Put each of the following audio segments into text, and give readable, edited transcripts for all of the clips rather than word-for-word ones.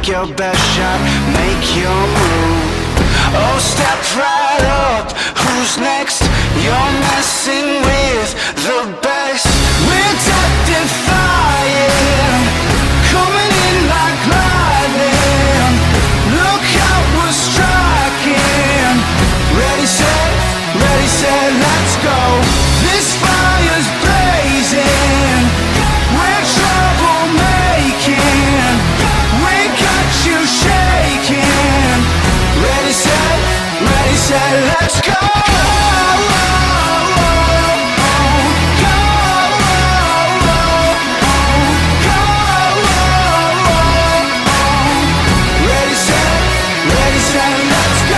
take your best shot, make your move. Oh, step right up, who's next? You're messing with the best. We're death-defying, coming in like lightning. Look out, we're striking. Ready, set, let's go. This fire's blazing. We're troublemaking. We got you shaking. Ready, set, let's go. Ready, set, let's go.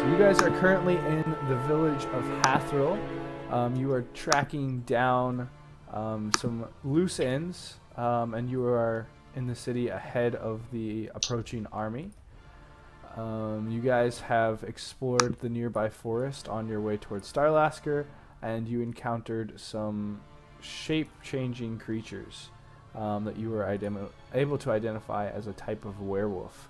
You guys are currently in the village of Hathril. You are tracking down some loose ends, and you are in the city ahead of the approaching army. You guys have explored the nearby forest on your way towards Starlasker, and you encountered some shape-changing creatures that you were able to identify as a type of werewolf.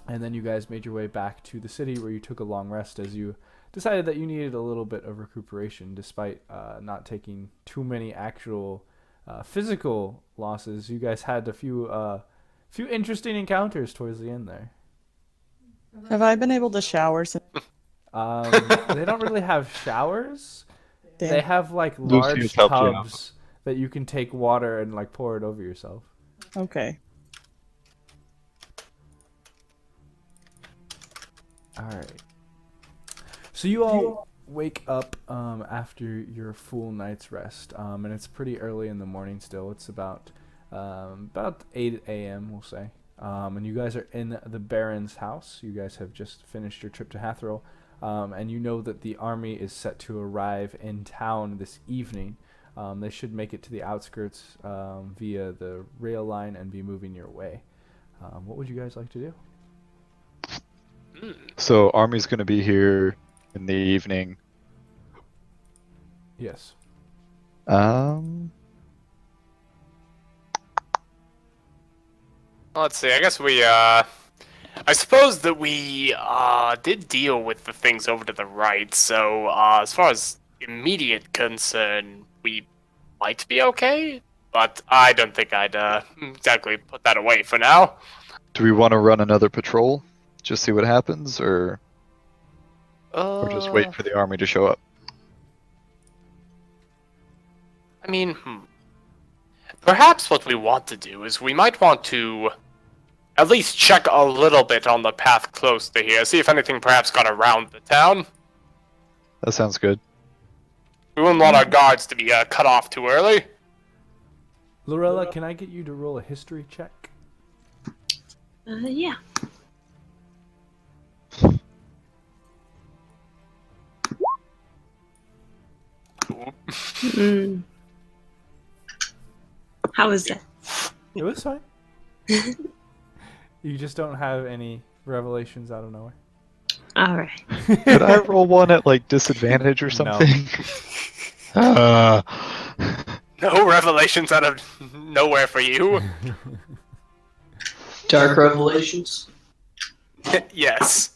And then you guys made your way back to the city where you took a long rest as you decided that you needed a little bit of recuperation despite not taking too many actual physical losses. You guys had a few interesting encounters towards the end there. Have I been able to shower since? They don't really have showers. Damn. They have like Lucius large helped you out. tubs that you can take water and like pour it over yourself. Okay. Alright. So you all wake up after your full night's rest, and it's pretty early in the morning still. It's about 8 a.m., we'll say. And you guys are in the Baron's house. You guys have just finished your trip to Hathril, and you know that the army is set to arrive in town this evening. They should make it to the outskirts via the rail line and be moving your way. What would you guys like to do? So army's gonna be here in the evening. Yes. Let's see. I guess I suppose that we did deal with the things over to the right. So as far as immediate concern, we might be okay. But I don't think I'd exactly put that away for now. Do we want to run another patrol? Just see what happens, or just wait for the army to show up? I mean, perhaps what we want to do is we might want to at least check a little bit on the path close to here, see if anything perhaps got around the town. That sounds good. We wouldn't want our guards to be cut off too early. Lorella, can I get you to roll a history check? Yeah. Mm. How was that? It was fine. You just don't have any revelations out of nowhere. All right. Could I roll one at like disadvantage or something? No revelations out of nowhere for you. Dark Revelations. Yes.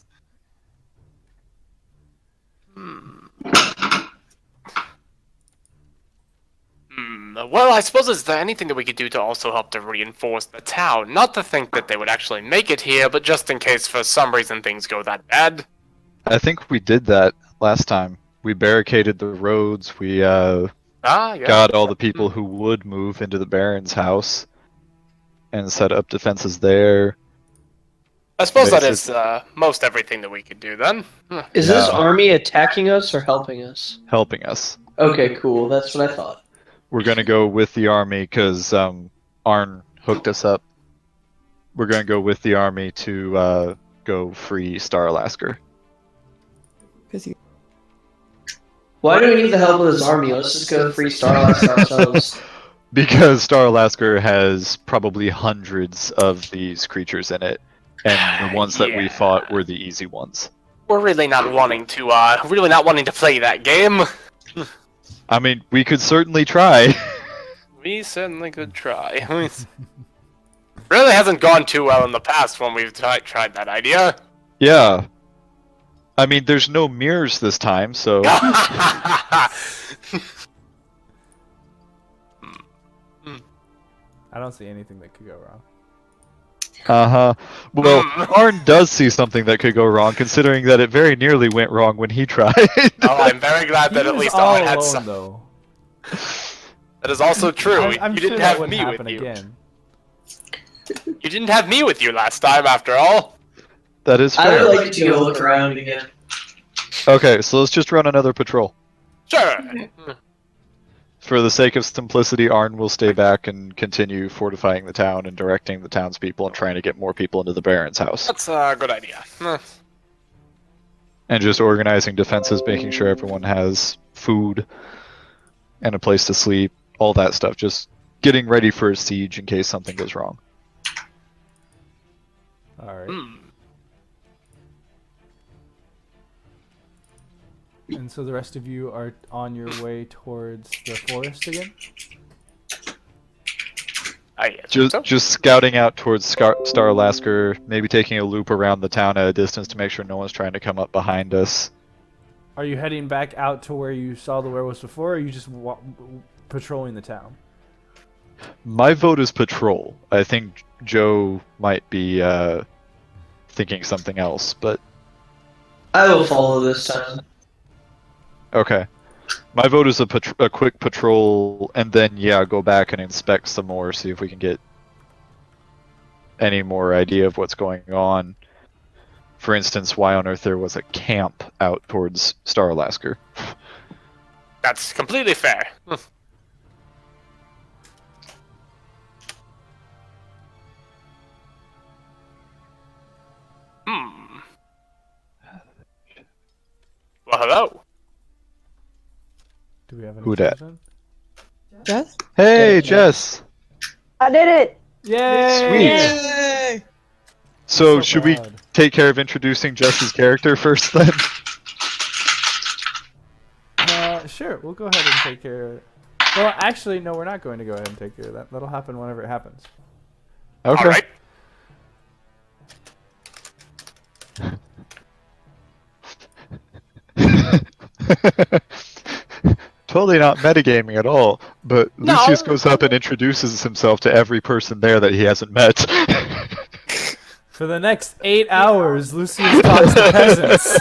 Well, I suppose is there anything that we could do to also help to reinforce the town? Not to think that they would actually make it here, but just in case for some reason things go that bad. I think we did that last time. We barricaded the roads. We Yeah. got all the people who would move into the Baron's house. and set up defenses there. I suppose that Basic- is most everything that we could do then. Is this Yeah. army attacking us or helping us? Helping us. Okay, cool. That's what I thought. We're gonna go with the army because Arn hooked us up. We're gonna go with the army to go free Starlasker. Because you. Why do we need the help of this army? Let's just go free Starlask ourselves. Because Starlasker has probably hundreds of these creatures in it, and the ones that we Yeah. fought were the easy ones. We're really not wanting to play that game. I mean, we could certainly try. We certainly could try. Really hasn't gone too well in the past when we've tried that idea. Yeah. I mean, there's no mirrors this time, so... I don't see anything that could go wrong. Uh-huh. Well, Arn does see something that could go wrong, considering that it very nearly went wrong when he tried. Oh, I'm very glad that He at was least all Arn had alone, some. though. That is also true. I'm You sure didn't that have wouldn't me with happen you. again. You didn't have me with you last time, after all. That is I fair. would like to go look around again. Okay, so let's just run another patrol. Sure. For the sake of simplicity, Arn will stay back and continue fortifying the town and directing the townspeople and trying to get more people into the Baron's house. That's a good idea. And just organizing defenses, making sure everyone has food and a place to sleep, all that stuff. Just getting ready for a siege in case something goes wrong. Alright. Hmm. And so the rest of you are on your way towards the forest again? I guess Just so. just scouting out towards Starlasker, maybe taking a loop around the town at a distance to make sure no one's trying to come up behind us. Are you heading back out to where you saw the werewolves before, or are you just patrolling the town? My vote is patrol. I think Joe might be thinking something else, but I will follow this time. okay. My vote is a quick patrol, and then, yeah, go back and inspect some more, see if we can get any more idea of what's going on. For instance, why on earth there was a camp out towards Starlasker. That's completely fair. Hmm. Well, hello. Do we have any Who dat? chosen? Jess? Hey, Jess! I did it! Yay! Sweet. Yay! So, should we proud. take care of introducing Jess's character first, then? Sure, we'll go ahead and take care of it. Well, actually, no, we're not going to go ahead and take care of that. That'll happen whenever it happens. Okay. All right. Totally not metagaming at all, but No. Lucius goes up and introduces himself to every person there that he hasn't met. For the next 8 hours, Lucius talks to peasants.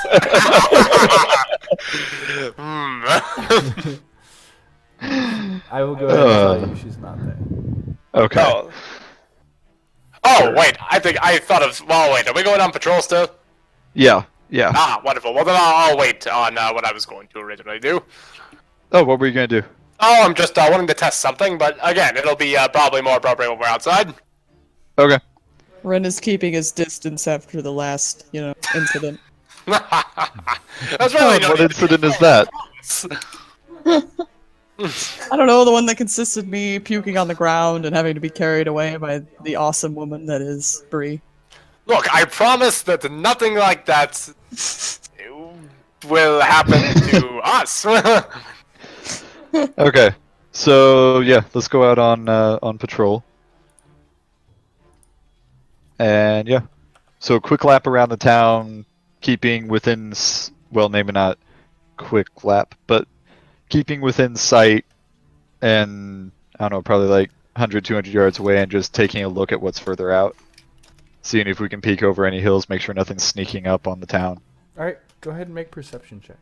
Hmm. I will go ahead and tell you she's not there. Okay. Oh. Oh, wait. I thought of. Well, wait. Are we going on patrol still? Yeah, yeah. Ah, wonderful. Well, then I'll wait on what I was going to originally do. Oh, what were you gonna do? Oh, I'm just wanting to test something, but again, it'll be probably more appropriate when we're outside. Okay. Ren is keeping his distance after the last, incident. That's really no What need to be incident is that? I don't know, the one that consisted of me puking on the ground and having to be carried away by the awesome woman that is Bree. Look, I promise that nothing like that will happen to us. Okay. So yeah, let's go out on patrol. And yeah, so a quick lap around the town, keeping within well, maybe not quick lap, but keeping within sight, and I don't know, probably like 100, 200 yards away, and just taking a look at what's further out, seeing if we can peek over any hills, make sure nothing's sneaking up on the town. Alright, go ahead and make perception checks.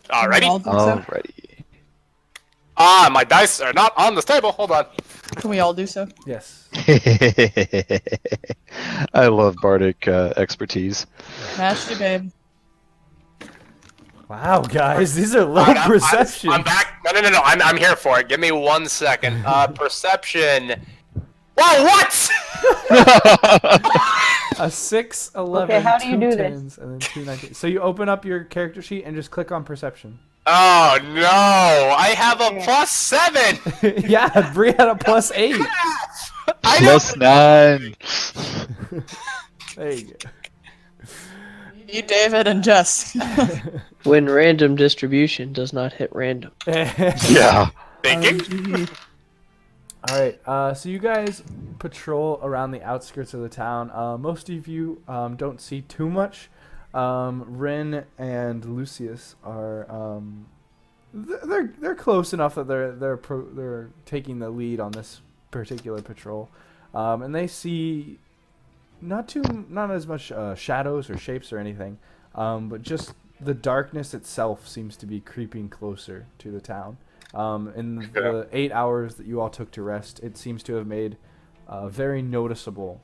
Alrighty. I'll do so. Alrighty. Ah, my dice are not on this table. Hold on. Can we all do so? Yes. I love bardic expertise. Mashed you, babe. Wow, guys, these are low Alright, perception. I'm back. No. I'm here for it. Give me 1 second. Perception. Whoa, what? A 6, 11, Okay, how do you 2 do this? 10s, and then 2 19s. So you open up your character sheet and just click on perception. Oh no! I have a +7. Yeah, Bree had a +8. +9. There you go. You, David, and Jess. When random distribution does not hit random. Yeah. Thinking. Alright, so you guys patrol around the outskirts of the town. Most of you don't see too much. Rin and Lucius are they're close enough that they're taking the lead on this particular patrol, and they see not as much shadows or shapes or anything, but just the darkness itself seems to be creeping closer to the town. In the 8 hours that you all took to rest, it seems to have made a very noticeable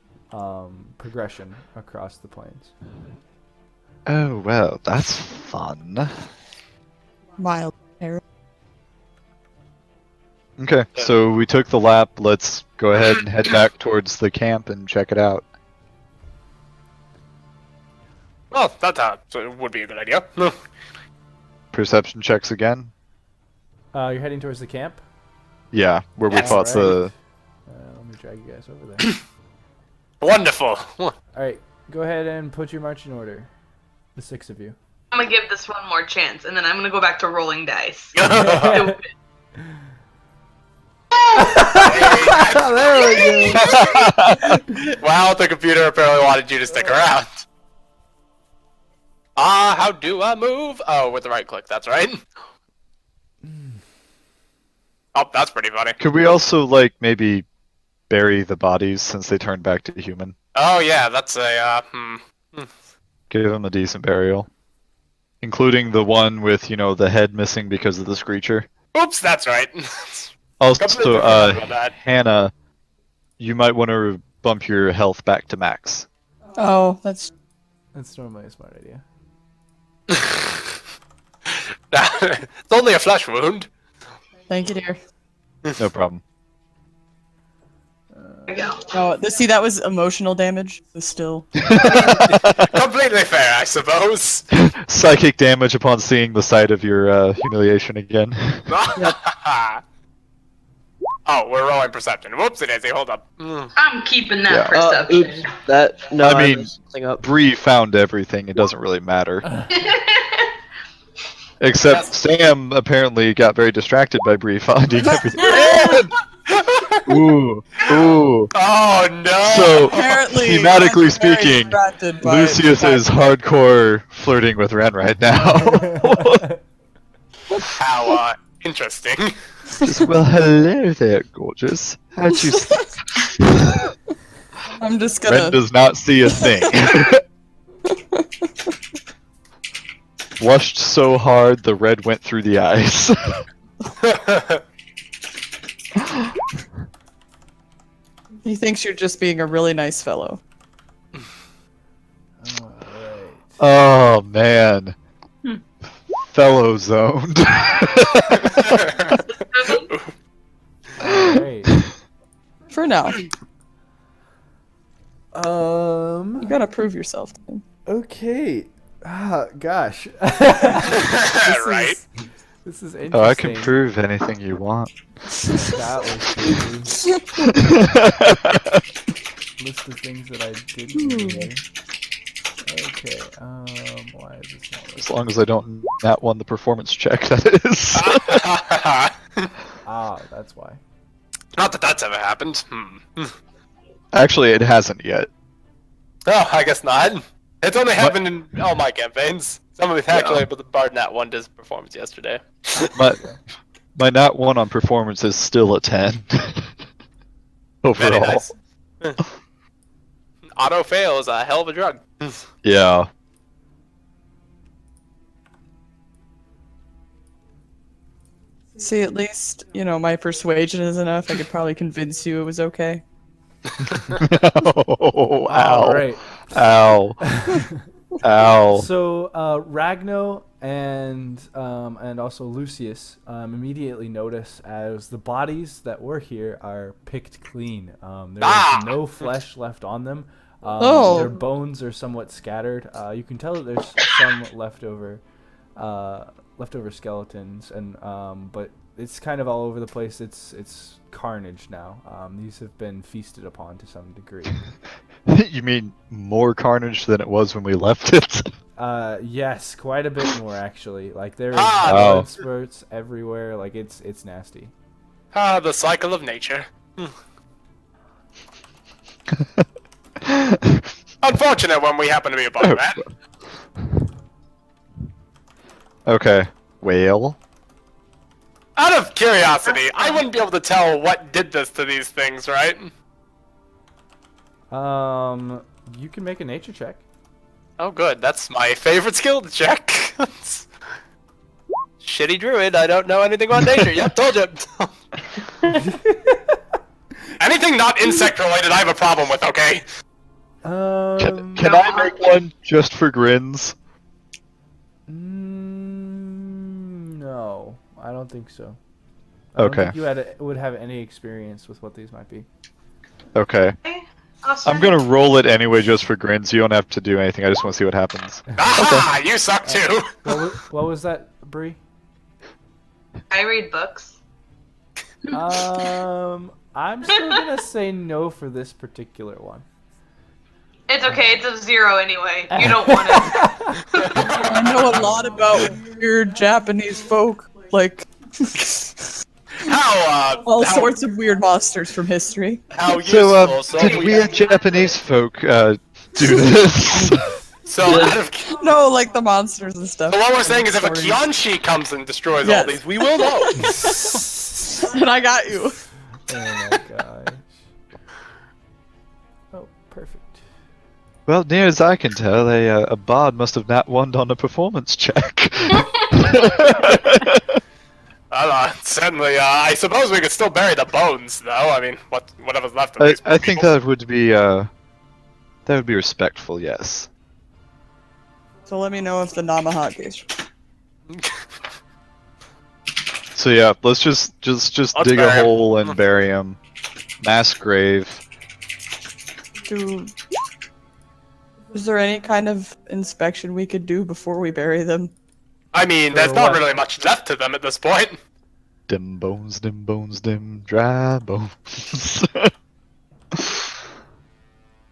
progression across the plains. Oh, well, that's fun. Mild error. Okay, so we took the lap. Let's go ahead and head back towards the camp and check it out. Well, that would be a good idea. Perception checks again? You're heading towards the camp. Yeah, where we Yes. fought the... Let me drag you guys over there. Wonderful. All right, go ahead and put your marching order. The 6 of you. I'm gonna give this one more chance, and then I'm gonna go back to rolling dice. There we go. Well, the computer apparently wanted you to stick around. How do I move? Oh, with the right click, that's right. Oh, that's pretty funny. Could we also, like, maybe bury the bodies since they turned back to human? Oh yeah, that's a, Give them a decent burial. Including the one with, the head missing because of the screecher. Oops, that's right. Also, Completely forgot about that. Hannah, you might want to bump your health back to max. Oh, that's That's normally a smart idea. It's only a flesh wound. thank you, dear. No problem. There we go. Oh, see, that was emotional damage. So still. Completely fair, I suppose. Psychic damage upon seeing the sight of your humiliation again. Oh, we're rolling perception. Whoopsie daisy, hold up. I'm keeping that Yeah. perception. Oops, no, I mean, messed something up. Bree found everything. It doesn't really matter. Except Sam apparently got very distracted by Bree finding everything. Ooh. Oh no! So, Apparently, thematically I'm very speaking, distracted by Lucius the is fact- hardcore flirting with Ren right now. How interesting. Well, hello there, gorgeous. How'd you... I'm just Ren gonna. does not see a thing. Blushed so hard, the red went through the eyes. He thinks you're just being a really nice fellow. Alright. Oh, man. Fellow zoned. Alright. For now, Um. you gotta prove yourself to him. Okay. Gosh. Right? This is interesting. Oh, I can prove anything you want. That was crazy. List of things that I didn't do here. Okay. Why is this not working? As long as I don't nat one the performance check, that is. Ah, that's why. Not that that's ever happened. Actually, it hasn't yet. Oh, I guess not. It's only happened in all my campaigns. Somebody actually able to bar nat one his performance yesterday. My nat 1 on performance is still a 10. Very Overall. nice. Auto fail is a hell of a drug. Yeah. See, at least, my persuasion is enough. I could probably convince you it was okay. Oh, All ow. right. Ow. Ow. So Ragno and also Lucius immediately notice as the bodies that were here are picked clean. There's no flesh left on them. Oh. Their bones are somewhat scattered. You can tell that there's some leftover skeletons, and but it's kind of all over the place. It's carnage now. These have been feasted upon to some degree. You mean more carnage than it was when we left it? Yes, quite a bit more actually. Like there is Ah! blood spurts everywhere. Like it's nasty. The cycle of nature. Unfortunate when we happen to be a part of that. Okay. Well. Out of curiosity, I wouldn't be able to tell what did this to these things, right? You can make a nature check. Oh, good. That's my favorite skill to check. Shitty druid. I don't know anything about nature. Yep, told you. Anything not insect related, I have a problem with. Okay. Can I make one just for grins? No, I don't think so. I don't think you would have any experience with what these might be. Okay. I'm gonna roll it anyway just for grins. You don't have to do anything. I just want to see what happens. Aha! You suck too. What was that, Bree? I read books. I'm still gonna say no for this particular one. It's okay, it's a 0 anyway. You don't want it. I know a lot about weird Japanese folk, like all sorts of weird monsters from history. How So, useful. did weird Japanese folk do this? So, out of... No, like the monsters and stuff. So what we're saying is if a Stories. Kyanshi comes and destroys Yes. all these, we will know. And I got you. Oh my gosh. Oh, perfect. Well, near as I can tell, a bard must have not won on a performance check. Certainly, I suppose we could still bury the bones, though. I mean, whatever's left of these I think people. that would be respectful, yes. So let me know if the Namahages. So yeah, let's just Let's dig a bury 'em. hole and bury him. Mass grave. Is there any kind of inspection we could do before we bury them? I mean, there's not really much left to them at this point. Dim bones, dim dry bones.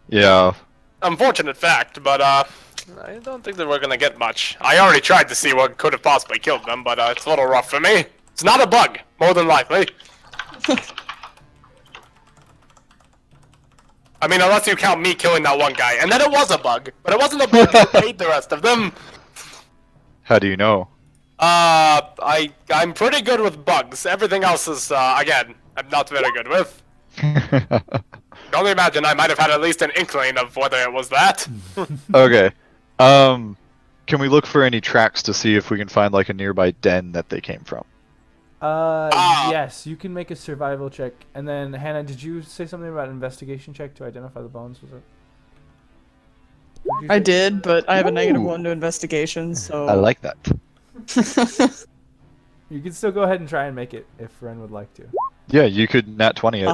Yeah. Unfortunate fact, but I don't think that we're gonna get much. I already tried to see what could have possibly killed them, but it's a little rough for me. It's not a bug, more than likely. I mean, unless you count me killing that one guy, and then it was a bug, but it wasn't a bug that made the rest of them. How do you know? I'm pretty good with bugs. Everything else is, again, I'm not very good with. I only imagine I might have had at least an inkling of whether it was that. Okay. Can we look for any tracks to see if we can find like a nearby den that they came from? Yes, you can make a survival check. And then, Hannah, did you say something about an investigation check to identify the bones? Was it? I did, but I have a negative Ooh. 1 to investigation, so... I like that. You can still go ahead and try and make it if Ren would like to. Yeah, you could nat 20 it.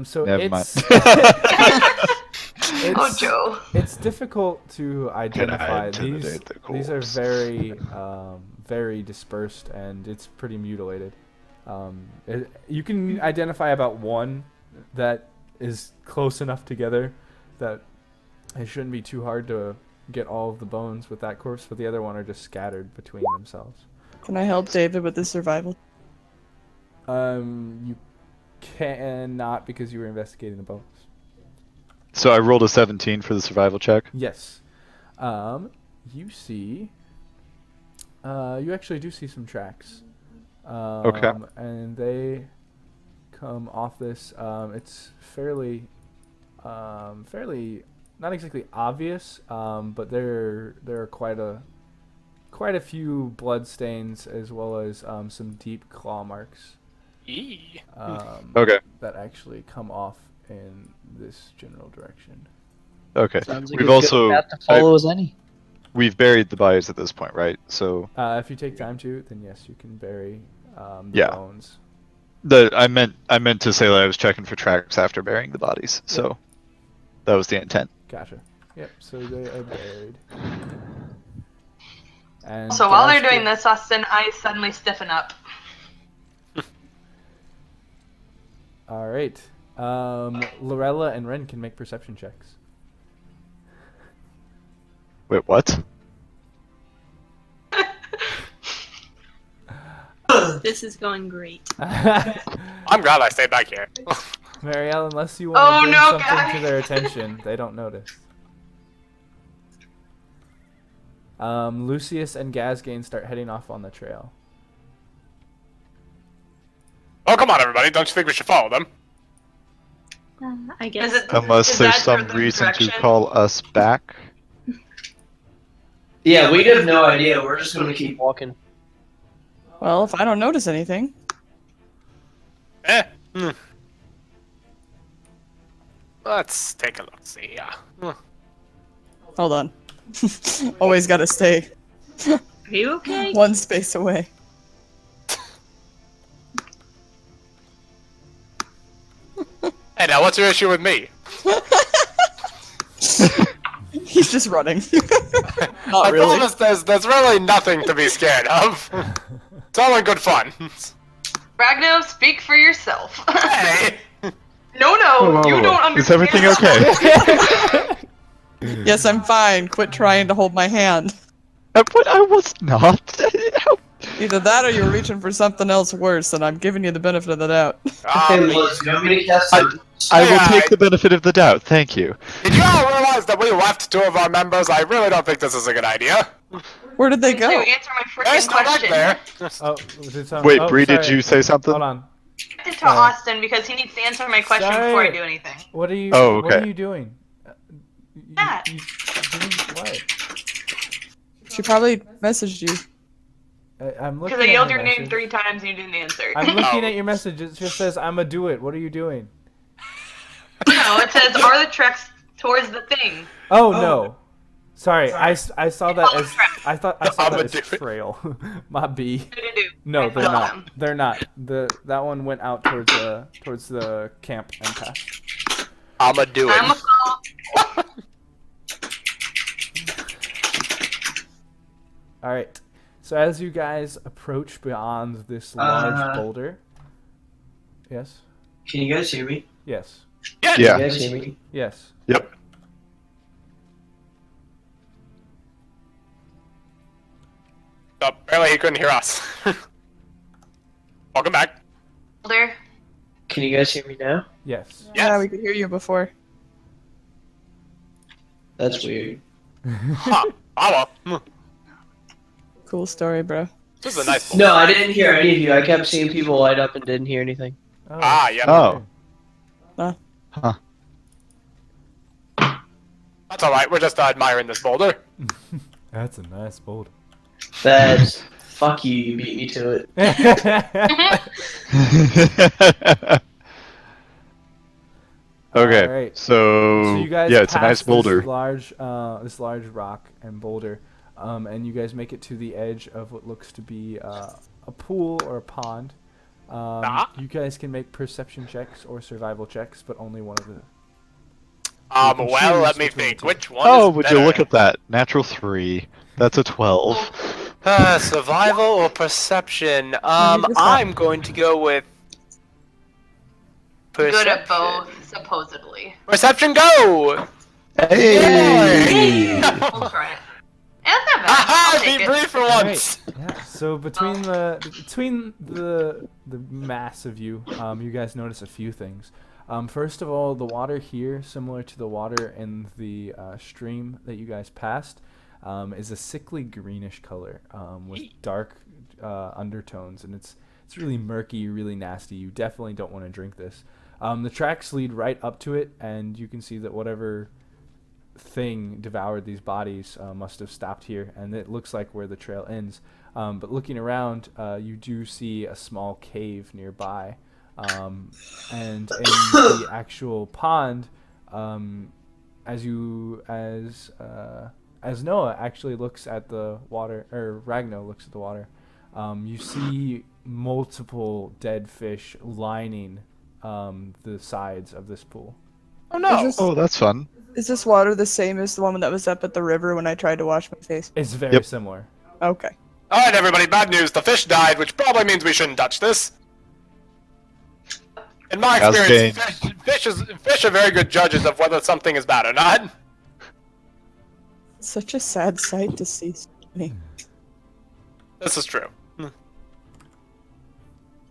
So Never it's, Oh, Joe. it's difficult to identify. intimidate the These are corpse? very, very dispersed, and it's pretty mutilated. You can identify about one that is close enough together that it shouldn't be too hard to get all of the bones with that corpse, but the other one are just scattered between themselves. Can I help David with the survival? You cannot because you were investigating the bones. So I rolled a 17 for the survival check. Yes. You see. You actually do see some tracks. Okay. And they come off this. It's fairly not exactly obvious, but there are quite a quite a few blood stains as well as some deep claw marks Okay. that actually come off in this general direction. Okay. Sounds like We've a good also path to follow as any. we've buried the bodies at this point, right? So If you take time to, then yes, you can bury the Yeah. bones. I meant to say that I was checking for tracks after burying the bodies. So that was the intent. Gotcha. Yep. So they are buried. And So while they're Gaster- doing this, Austin, I suddenly stiffen up. All right. Lorella and Ren can make perception checks. Wait, what? This is going great. I'm glad I stayed back here. Marielle, unless you want Oh, to bring no, something to guys. their attention, they don't notice. Lucius and Gazgain start heading off on the trail. Oh, come on, everybody. Don't you think we should follow them? I guess. Is it- Unless Is there's that some the reason to direction? call us back. Yeah, we have no idea. We're just gonna keep walking. Well, if I don't notice anything, Let's take a look. See here. hold on. Always gotta stay Are you okay? one space away. Hey, now what's your issue with me? He's just running. Not I really. promise there's really nothing to be scared of. It's all in good fun. Ragno, speak for yourself. Hey! No, Whoa, you don't Is understand. everything okay? Yes, I'm fine. Quit trying to hold my hand. But I was not. How- Either that or you're reaching for something else worse, and I'm giving you the benefit of the doubt. Hey, Liz, you want me to cast some? I will Yeah, take the benefit of the doubt. Thank you. Did you all realize that we left two of our members? I really don't think this is a good idea. Where did they To go? answer my They're freaking still back question. there. Oh, did some... Wait, oh, Bree, did sorry. you say something? Hold on. To Austin because he needs to answer my question Sorry. before I do anything. What are you? Oh, What are okay. you doing? That. Doing what? She probably messaged you. I'm looking. Because I at yelled your your name message. 3 times and you didn't answer. I'm looking Oh. at your message. It just says "I'ma do it." What are you doing? No, it says, are the treks towards the thing? Oh no. Sorry, I saw that as I saw I'ma that do as it. trail. My B. Do-do-do. No, I they're saw not. them. They're not. That one went out towards the camp and passed. I'ma do I'm a it. follow. All right. So as you guys approach beyond this large boulder. Yes. Can you guys hear me? Yes. Can Yeah. you guys hear me? Yes. Yep. Oh, apparently he couldn't hear us. Welcome back. There. Can you guys hear me now? Yes. Yeah, we could hear you before. That's weird. Huh. Oh well. Cool story, bro. This is a nice No, I didn't hear any of you. I kept seeing people light up and didn't hear anything. Oh, Ah, yeah. Oh. Huh. Huh. That's alright, we're just admiring this boulder. That's a nice boulder. That's fuck you. You beat me to it. Okay. Alright. So, So you guys yeah, it's a nice pass boulder. this large rock and boulder, and you guys make it to the edge of what looks to be a pool or a pond. You guys can make perception checks or survival checks, but only one of the. can Well, choose let me between think. the two. Which one Oh, is would better? you look at that? Natural 3. That's a 12. Survival or perception? just got- I'm going to go with perception. Good at both, supposedly. Perception, go! Hey! We'll try it. That's not bad. Aha! I'll Be take it. brief for Alright, once. yeah. So between the mass of you, you guys notice a few things. First of all, the water here, similar to the water in the stream that you guys passed, is a sickly greenish color with dark undertones, and it's really murky, really nasty. You definitely don't want to drink this. The tracks lead right up to it, and you can see that whatever thing devoured these bodies must have stopped here, and it looks like where the trail ends. But looking around, you do see a small cave nearby, and in the actual pond, as Noah actually looks at the water, or Ragno looks at the water, you see multiple dead fish lining the sides of this pool. Oh no! Oh, that's fun. Is this water the same as the one that was up at the river when I tried to wash my face? It's very similar. Okay. Alright, everybody, bad news. The fish died, which probably means we shouldn't touch this. In my experience, fish are very good judges of whether something is bad or not. Such a sad sight to see. This is true.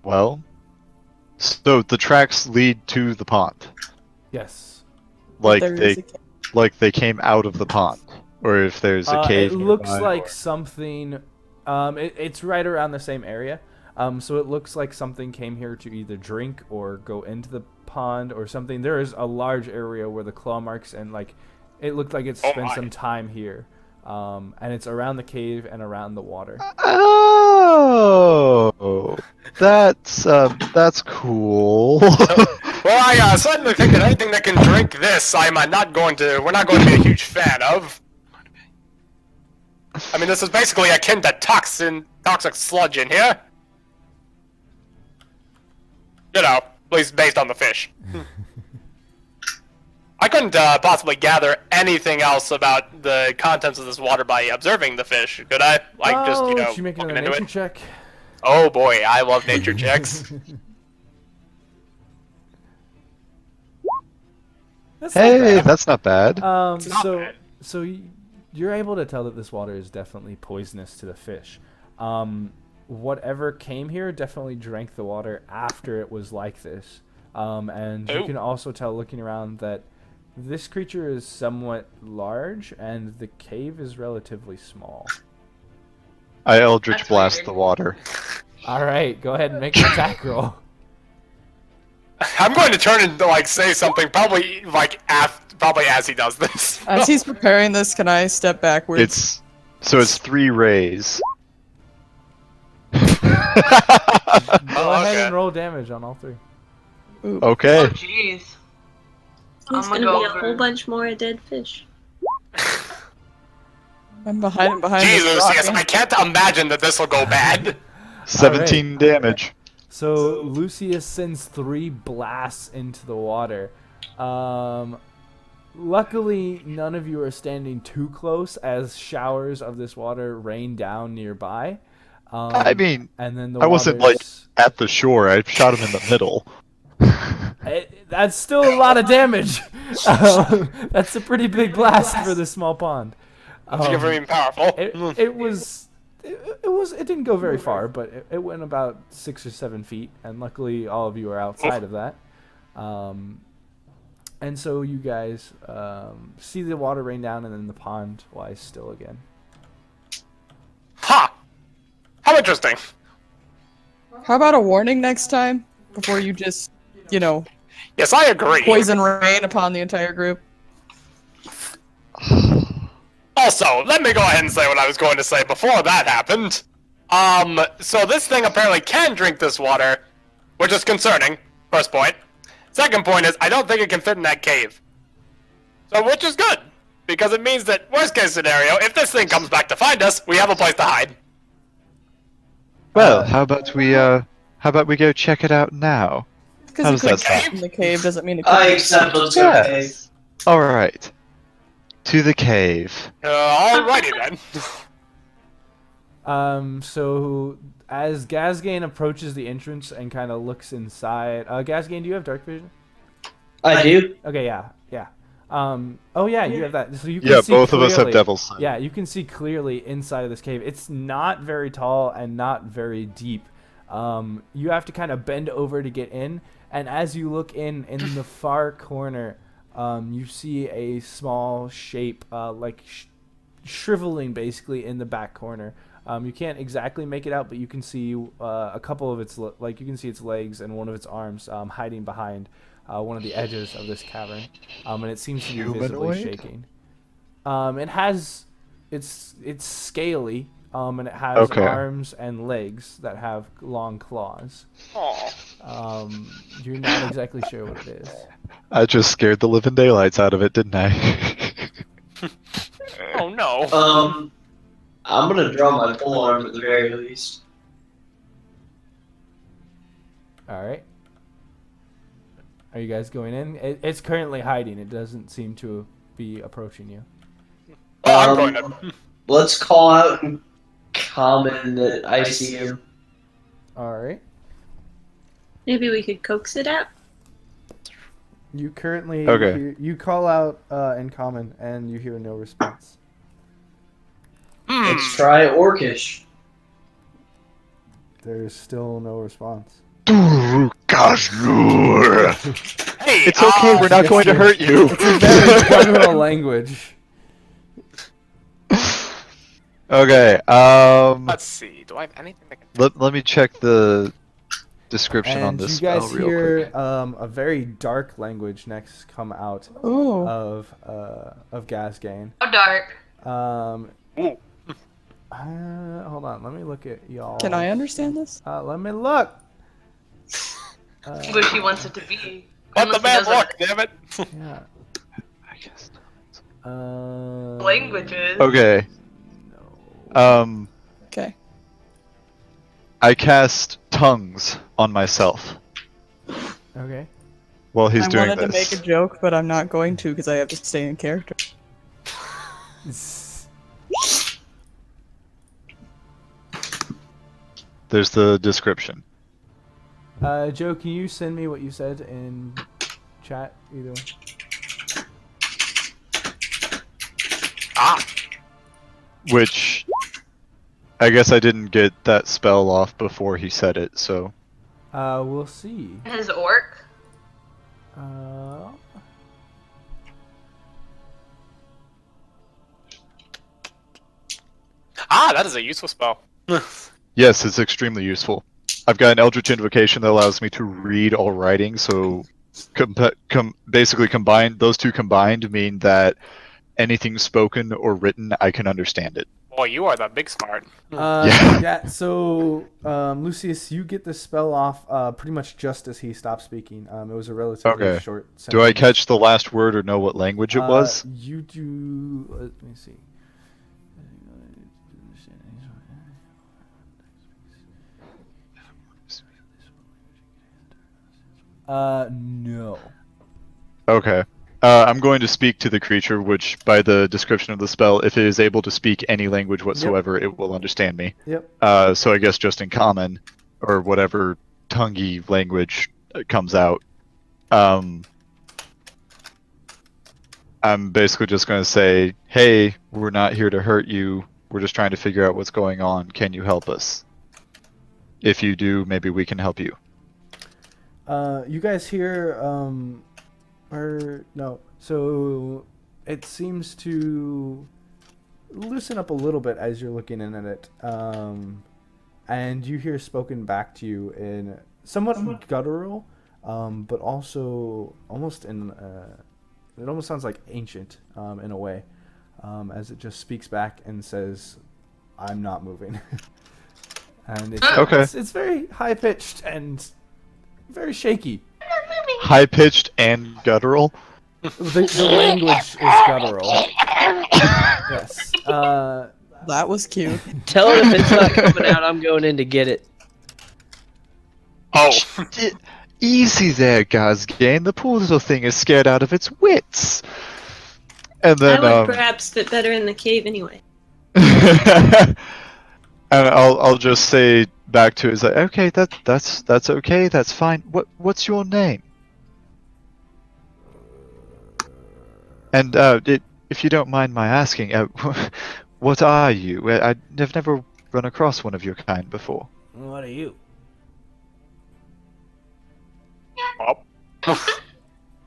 Well, so the tracks lead to the pond. Yes. Like There is a they came out of the pond, or if there's a cave. It looks nearby, like or- something. It's right around the same area. So it looks like something came here to either drink or go into the pond or something. There is a large area where the claw marks and like it looked like it spent some time here. And it's around the cave and around the water. Oh, that's cool. Well, I certainly think that anything that can drink this, we're not going to be a huge fan of. I mean, this is basically akin to toxic sludge in here. You know, at least based on the fish. I couldn't possibly gather anything else about the contents of this water by observing the fish, could I? Like, just, you know, should you make looking another into nature it? check? Oh boy, I love nature checks. That's not Hey, bad. that's not bad. Not So bad. you're able to tell that this water is definitely poisonous to the fish. Whatever came here definitely drank the water after it was like this. And you Ooh. can also tell looking around that this creature is somewhat large and the cave is relatively small. I Eldritch That's Blast weird. the water. All right, go ahead and make an attack roll. I'm going to turn and like say something, probably as he does this. As he's preparing this, can I step backwards? It's 3 rays. Go ahead okay. and roll damage on all 3. Okay. Oh jeez. There's I'm gonna gonna be go a over. whole bunch more dead fish. I'm behind Jeez, this rock. Lucius, I can't imagine that this will go bad. 17 damage. So Lucius sends 3 blasts into the water. Luckily, none of you are standing too close as showers of this water rain down nearby. I mean, and then the I wasn't like waters- at the shore. I shot him in the middle. That's still a lot of damage. That's a pretty big blast for this small pond. You're very powerful. It didn't go very far, but it went about 6 or 7 feet, and luckily all of you are outside of that. And so you guys see the water rain down, and then the pond lies still again. Ha! How interesting. How about a warning next time? Before you just, Yes, I agree. poison rain upon the entire group? Also, let me go ahead and say what I was going to say before that happened. So this thing apparently can drink this water, which is concerning, first point. Second point is, I don't think it can fit in that cave. So, which is good, because it means that, worst case scenario, if this thing comes back to find us, we have a place to hide. Well, how about we go check it out now? Because How you does that couldn't sound? fit in the cave doesn't mean it I couldn't. accept what's Yes. okay. All right. To the cave. Alrighty then. So as Gazgane approaches the entrance and kind of looks inside, Gazgane, do you have dark vision? I do. Okay, yeah. Oh yeah, you have that. So you can Yeah, see both of us have clearly- Devil's Sight. Yeah, you can see clearly inside of this cave. It's not very tall and not very deep. You have to kind of bend over to get in, and as you look in the far corner, you see a small shape, like shriveling basically in the back corner. You can't exactly make it out, but you can see a couple of its you can see its legs and one of its arms hiding behind one of the edges of this cavern, and it seems to be visibly Humanoid? shaking. It has, it's scaly, and it has Okay. arms and legs that have long claws. Aw. You're not exactly sure what it is. I just scared the living daylights out of it, didn't I? Oh no. I'm gonna draw my pole arm at the very least. All right. Are you guys going in? It's currently hiding. It doesn't seem to be approaching you. Oh, I'm going to. Let's call out in common that I see him. All right. Maybe we could coax it out. You currently Okay. you call out in common, and you hear no response. Let's try Orcish. There's still no response. Hey, It's okay, we're not going to hurt you. It's a very guttural language. Okay, let's see. Do I have anything that can... let me check the description on And this you guys spell real hear quick. a very dark language next come out Ooh. of Gasgain. How dark? Ooh. Hold on, let me look at y'all. Can I understand this? Let me look. What she wants it to be. Let the Unless man it doesn't- look, damn it. Yeah. I guess Languages. Okay. No. Okay. I cast tongues on myself Okay. while he's I doing wanted this. to make a joke, but I'm not going to because I have to stay in character. There's the description. Joe, can you send me what you said in chat? Either way. Ah. Which I guess I didn't get that spell off before he said it, so We'll see. His orc. Ah, that is a useful spell. yes, it's extremely useful. I've got an Eldritch Invocation that allows me to read all writing, so basically those two combined mean that anything spoken or written, I can understand it. Boy, you are the big smart. Yeah. So, Lucius, you get the spell off pretty much just as he stopped speaking. It was a relatively Okay. short sentence. Do I catch the last word or know what language it was? You do. Let me see. No. Okay. I'm going to speak to the creature, which, by the description of the spell, if it is able to speak any language whatsoever, it will understand me. Yep. So I guess just in common, or whatever tonguey language comes out. I'm basically just going to say, hey, we're not here to hurt you. We're just trying to figure out what's going on. Can you help us? If you do, maybe we can help you. You guys hear, so it seems to loosen up a little bit as you're looking in at it, and you hear spoken back to you in somewhat guttural, but also almost it almost sounds like ancient, in a way, as it just speaks back and says, "I'm not moving," and it's very high pitched and very shaky. High pitched and guttural. The language is guttural. Yes. That was cute. Tell it if it's not coming out, I'm going in to get it. Oh. Easy there, Gazgain. The poor little thing is scared out of its wits. And then, I would perhaps fit better in the cave anyway. and I'll just say back to it, it's like, okay, that's okay, that's fine. What's your name? And if you don't mind my asking, what are you? I've never run across one of your kind before. What are you? Well,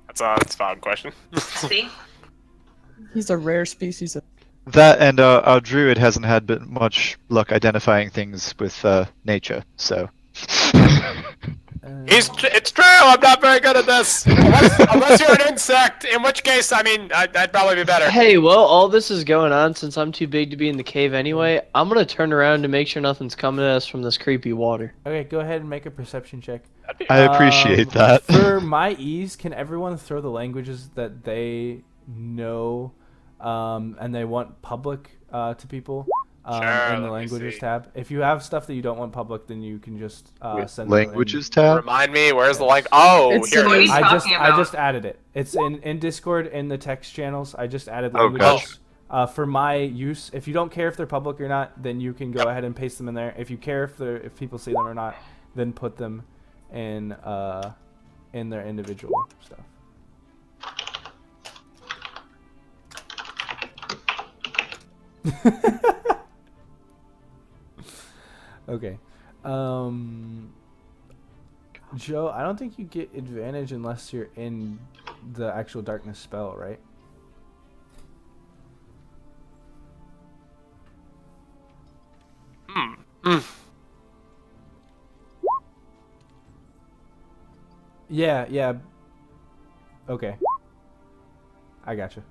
that's a valid question. See? He's a rare species of. That and our druid hasn't had much luck identifying things with nature, so. It's true. I'm not very good at this. Unless you're an insect, in which case, I mean, I'd probably be better. Hey, well, all this is going on since I'm too big to be in the cave anyway. I'm gonna turn around to make sure nothing's coming at us from this creepy water. Okay, go ahead and make a perception check. I appreciate that. For my ease, can everyone throw the languages that they know and they want public to people Sure, in the let me languages see. tab? If you have stuff that you don't want public, then you can just send Languages them tab? Remind me, where's the like? Oh, It's here What are it you is. I just talking I about? just added it. It's in Discord in the text channels. I just added Oh, languages. For my use, if you don't care if they're public or not, then you can go ahead and paste them in there. If you care if people see them or not, then put them in their individual stuff. Okay. Joe, I don't think you get advantage unless you're in the actual darkness spell, right? Yeah. Okay. I gotcha.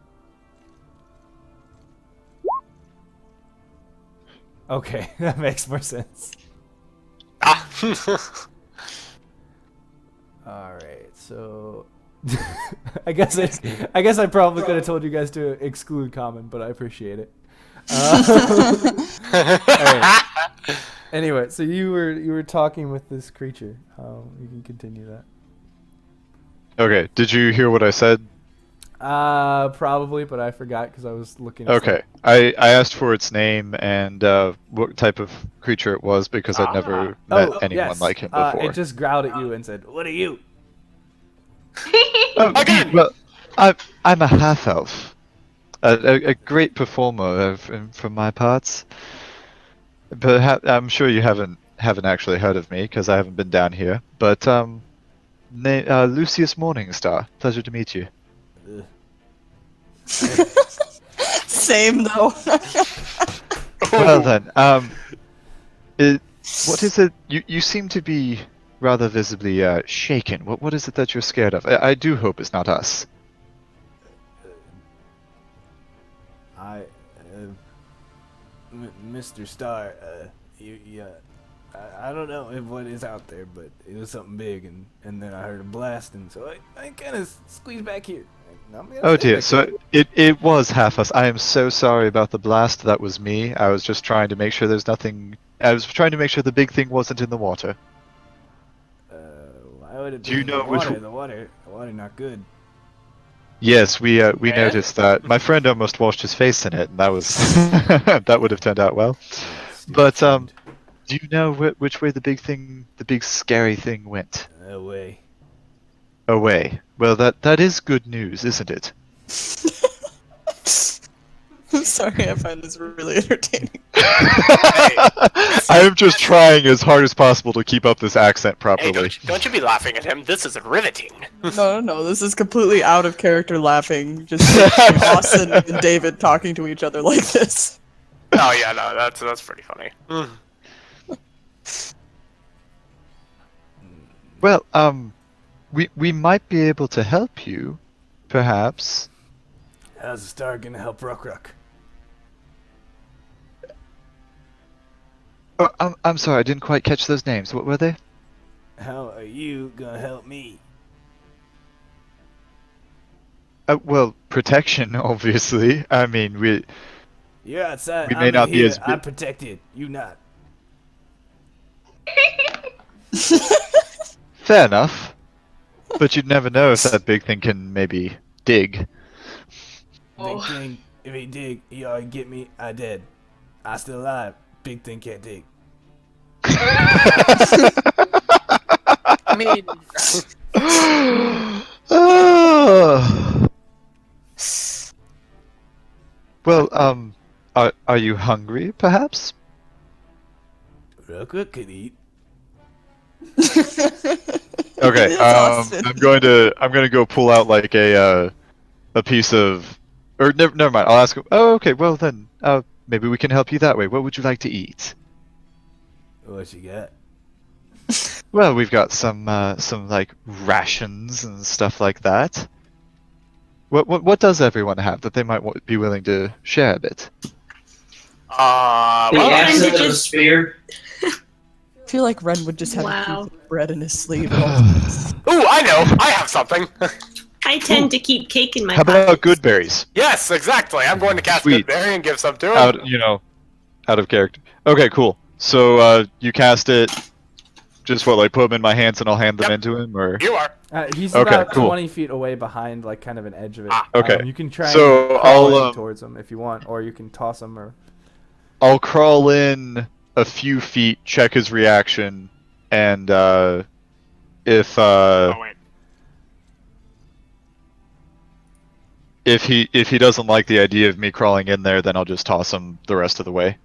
Okay, that makes more sense. Ah. All right, so I guess I probably could have told you guys to exclude common, but I appreciate it. Alright. Anyway, so you were talking with this creature. You can continue that. Okay, did you hear what I said? Probably, but I forgot because I was looking at Okay, I asked for its name and what type of creature it was because I'd never met anyone yes. like him before. It just growled at you and said, "What are you?" Oh, Again! well, I'm a half-elf, a great performer from my parts. But I'm sure you haven't actually heard of me because I haven't been down here. But Lucius Morningstar, pleasure to meet you. Same though. Well then, what is it? You seem to be rather visibly shaken. What is it that you're scared of? I do hope it's not us. Mr. Star, I don't know what is out there, but it was something big, and then I heard a blast, and so I kind of squeezed back here. Oh dear, so it was half us. I am so sorry about the blast. That was me. I was just trying to make sure there's nothing. I was trying to make sure the big thing wasn't in the water. Why would it be Do you in know the which? water? The water not good. Yes, we noticed that. My friend almost washed his face in it, and that was that would have turned out well. But do you know which way the big scary thing went? Away. Away. Well, that is good news, isn't it? I'm sorry, I find this really entertaining. I am just trying as hard as possible to keep up this accent Hey, properly. don't you be laughing at him. This is riveting. No, this is completely out of character laughing. Just Austin and David talking to each other like this. Oh yeah, no, that's pretty funny. Well, we might be able to help you, perhaps. How's the star gonna help Rock? Oh, I'm sorry, I didn't quite catch those names. What were they? How are you gonna help me? Well, protection, obviously. I mean, You're outside. We I'm may in not be here. as I'm protected. You not. fair enough. But you'd never know if that big thing can maybe dig. Oh. Big thing. If he dig, he already get me. I dead. I still alive. Big thing can't dig. I mean, Well, are you hungry, perhaps? Rock could eat. Okay, It's Austin. I'm gonna go pull out like a piece of, or never mind. I'll ask him. Oh, okay. Well then, maybe we can help you that way. What would you like to eat? What you got? Well, we've got some like rations and stuff like that. What does everyone have that they might be willing to share a bit? The Well, axe axis to of a just- spear. I feel like Ren would just have a Wow. piece of bread in his sleeve at all times. ooh, I know. I have something. I tend to keep cake in my How about pockets. good berries? Yes, exactly. I'm going to cast Sweet. Goodberry and give some to him. Out of character. Okay, cool. So you cast it. Just like put them in my hands and I'll hand them Yep. into him, or You are. He's Okay, about cool. 20 feet away behind, like, kind of an edge of it. Okay. You can try So and crawl I'll, in towards him if you want, or you can toss him, or... I'll crawl in a few feet, check his reaction, and if Oh wait. if he doesn't like the idea of me crawling in there, then I'll just toss him the rest of the way.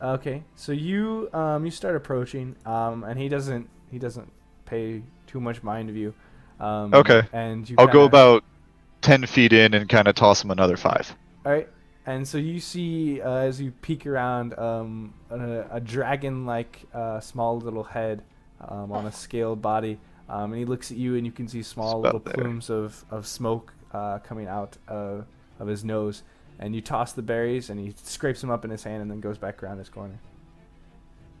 Okay, so you start approaching, and he doesn't pay too much mind of you. Okay. And you I'll go kinda- about 10 feet in and kind of toss him another 5. All right, and so you see as you peek around a dragon-like small little head on a scaled body, and he looks at you, and you can see small It's little about there. plumes of smoke coming out of his nose. And you toss the berries, and he scrapes them up in his hand, and then goes back around his corner.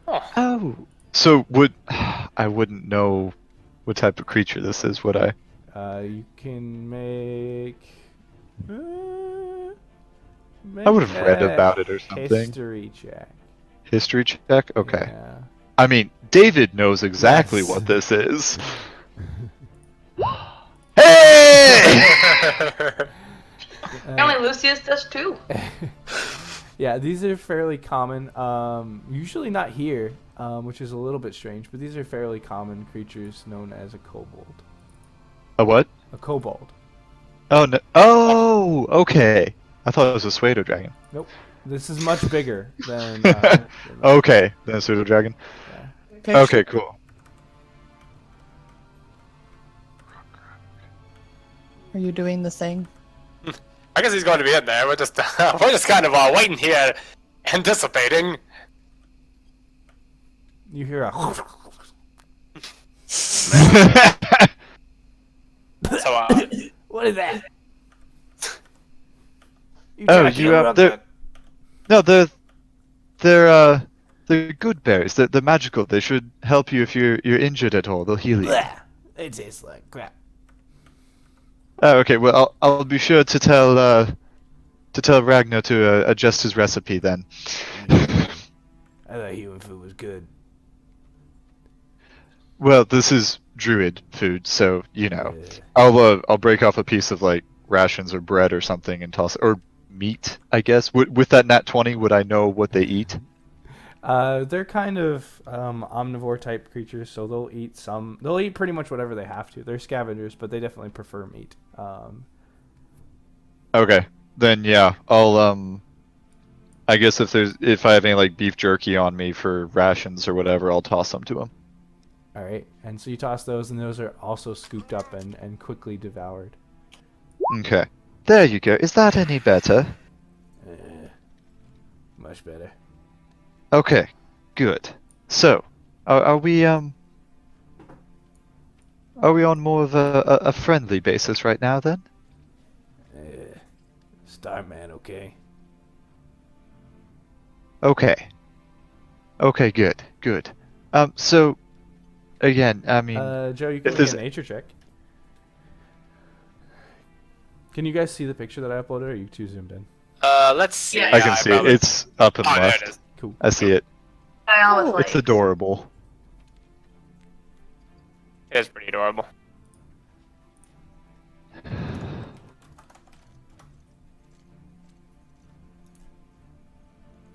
Oh. So I wouldn't know what type of creature this is, would I? You can make. I would have read about it or something. History check. History check? Okay. Yeah. I mean, David knows exactly Yes. what this is. Hey! Apparently Lucius does too. Yeah, these are fairly common. Usually not here, which is a little bit strange, but these are fairly common creatures known as a kobold. A what? A kobold. Oh, no. Oh, okay. I thought it was a pseudo dragon. Nope. This is much bigger than. Okay, then a pseudo dragon. Okay, cool. Are you doing the thing? I guess he's going to be in there. We're just kind of waiting here, anticipating. You hear a. So What is that? Oh, you have no, they're good berries. They're magical. They should help you if you're injured at all. They'll heal you. It tastes like crap. Oh, okay. Well, I'll be sure to tell Ragnar to adjust his recipe then. I thought human food was good. Well, this is druid food, so Yeah. I'll break off a piece of like rations or bread or something and toss or meat. I guess with that nat 20, would I know what they eat? They're kind of omnivore type creatures, so they'll eat some. They'll eat pretty much whatever they have to. They're scavengers, but they definitely prefer meat. Okay, then yeah, I'll I guess if I have any like beef jerky on me for rations or whatever, I'll toss them to him. All right, and so you toss those, and those are also scooped up and quickly devoured. Okay, there you go. Is that any better? Much better. Okay, good. So, are we on more of a friendly basis right now then? Starman, okay. Okay. Okay, good. So, again, I mean, Joe, you can if make a there's- nature check. Can you guys see the picture that I uploaded, or are you too zoomed in? let's see. Yeah. I can see it. probably- It's up and Oh, there left. it is. Cool. I see it. I always like. It's adorable. It is pretty adorable.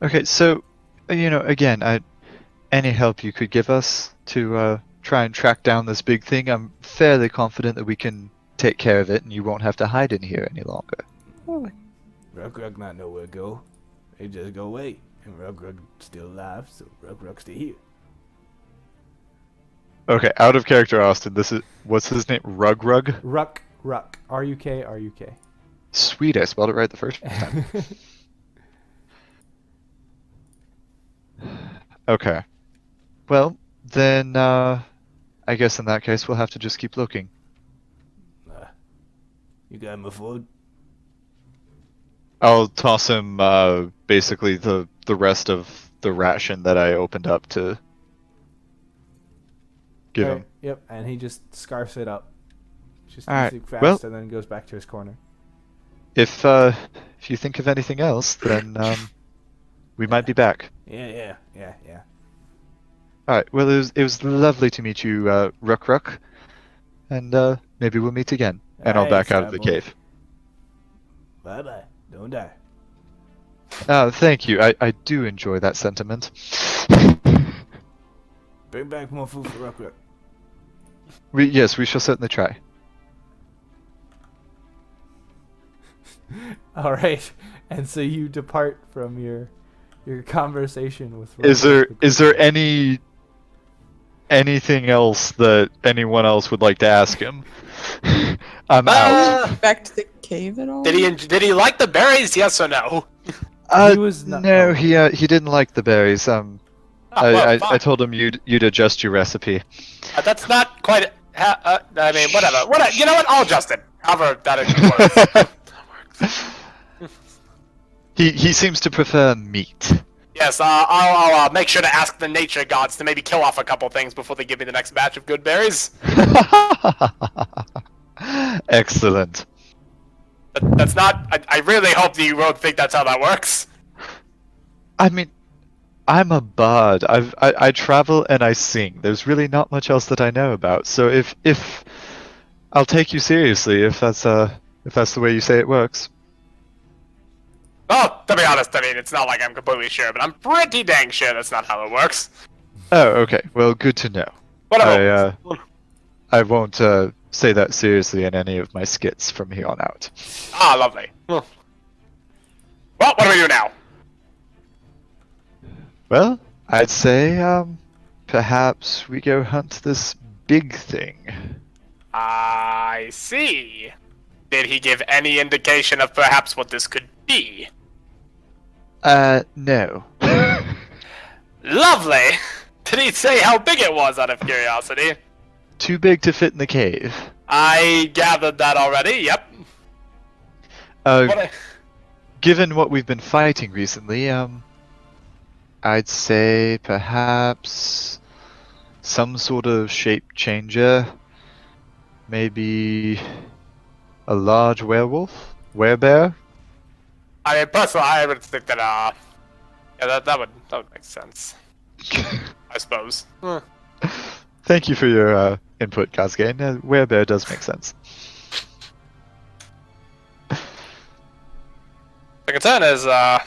Okay, so, again, any help you could give us to try and track down this big thing, I'm fairly confident that we can take care of it and you won't have to hide in here any longer. Rug not know where to go. He just go away. And Rug still alive, so Rug stay here. Okay, out of character, Austin. What's his name? Rug? Ruck. R-U-K. Sweet, I spelled it right the first time. Okay. Well, Then, I guess in that case we'll have to just keep looking. You got my food? I'll toss him, basically the rest of the ration that I opened up to give him. Yep, and he just scarfs it up. Just Alright, eats it fast well- and then goes back to his corner. If you think of anything else, then, we might be back. Yeah. Alright, well, it was lovely to meet you, Ruck, and, maybe we'll meet again. And I'll back out of the cave. Bye-bye. Don't die. Thank you. I do enjoy that sentiment. Bring back more food for Ruck. Yes, we shall certainly try. All right, and so you depart from your conversation with. Is there anything else that anyone else would like to ask him? I'm out. Back to the cave at all? Did he like the berries? Yes or no? He was not- No, he didn't like the berries. Well, I fine. told him you'd adjust your recipe. That's not quite. I mean, whatever. You know what? I'll adjust it. However, that works. He seems to prefer meat. Yes, I'll make sure to ask the nature gods to maybe kill off a couple things before they give me the next batch of good berries. Excellent. That's not. I really hope that you won't think that's how that works. I mean, I'm a bard. I travel and I sing. There's really not much else that I know about. So if I'll take you seriously if that's the way you say it works. Well, to be honest, I mean, it's not like I'm completely sure, but I'm pretty dang sure that's not how it works. Oh, okay. Well, good to know. Whatever. I won't say that seriously in any of my skits from here on out. Ah, lovely. Well, what do we do now? Well, I'd say perhaps we go hunt this big thing. I see. Did he give any indication of perhaps what this could be? No. Lovely! Did he say how big it was, out of curiosity? Too big to fit in the cave. I gathered that already, yep. Given what we've been fighting recently, I'd say perhaps some sort of shape changer. Maybe a large werewolf? Werebear? I mean, personally, I would think that, yeah, that would make sense. I suppose. Thank you for your input, Kazgane. Werebear does make sense. The concern is, I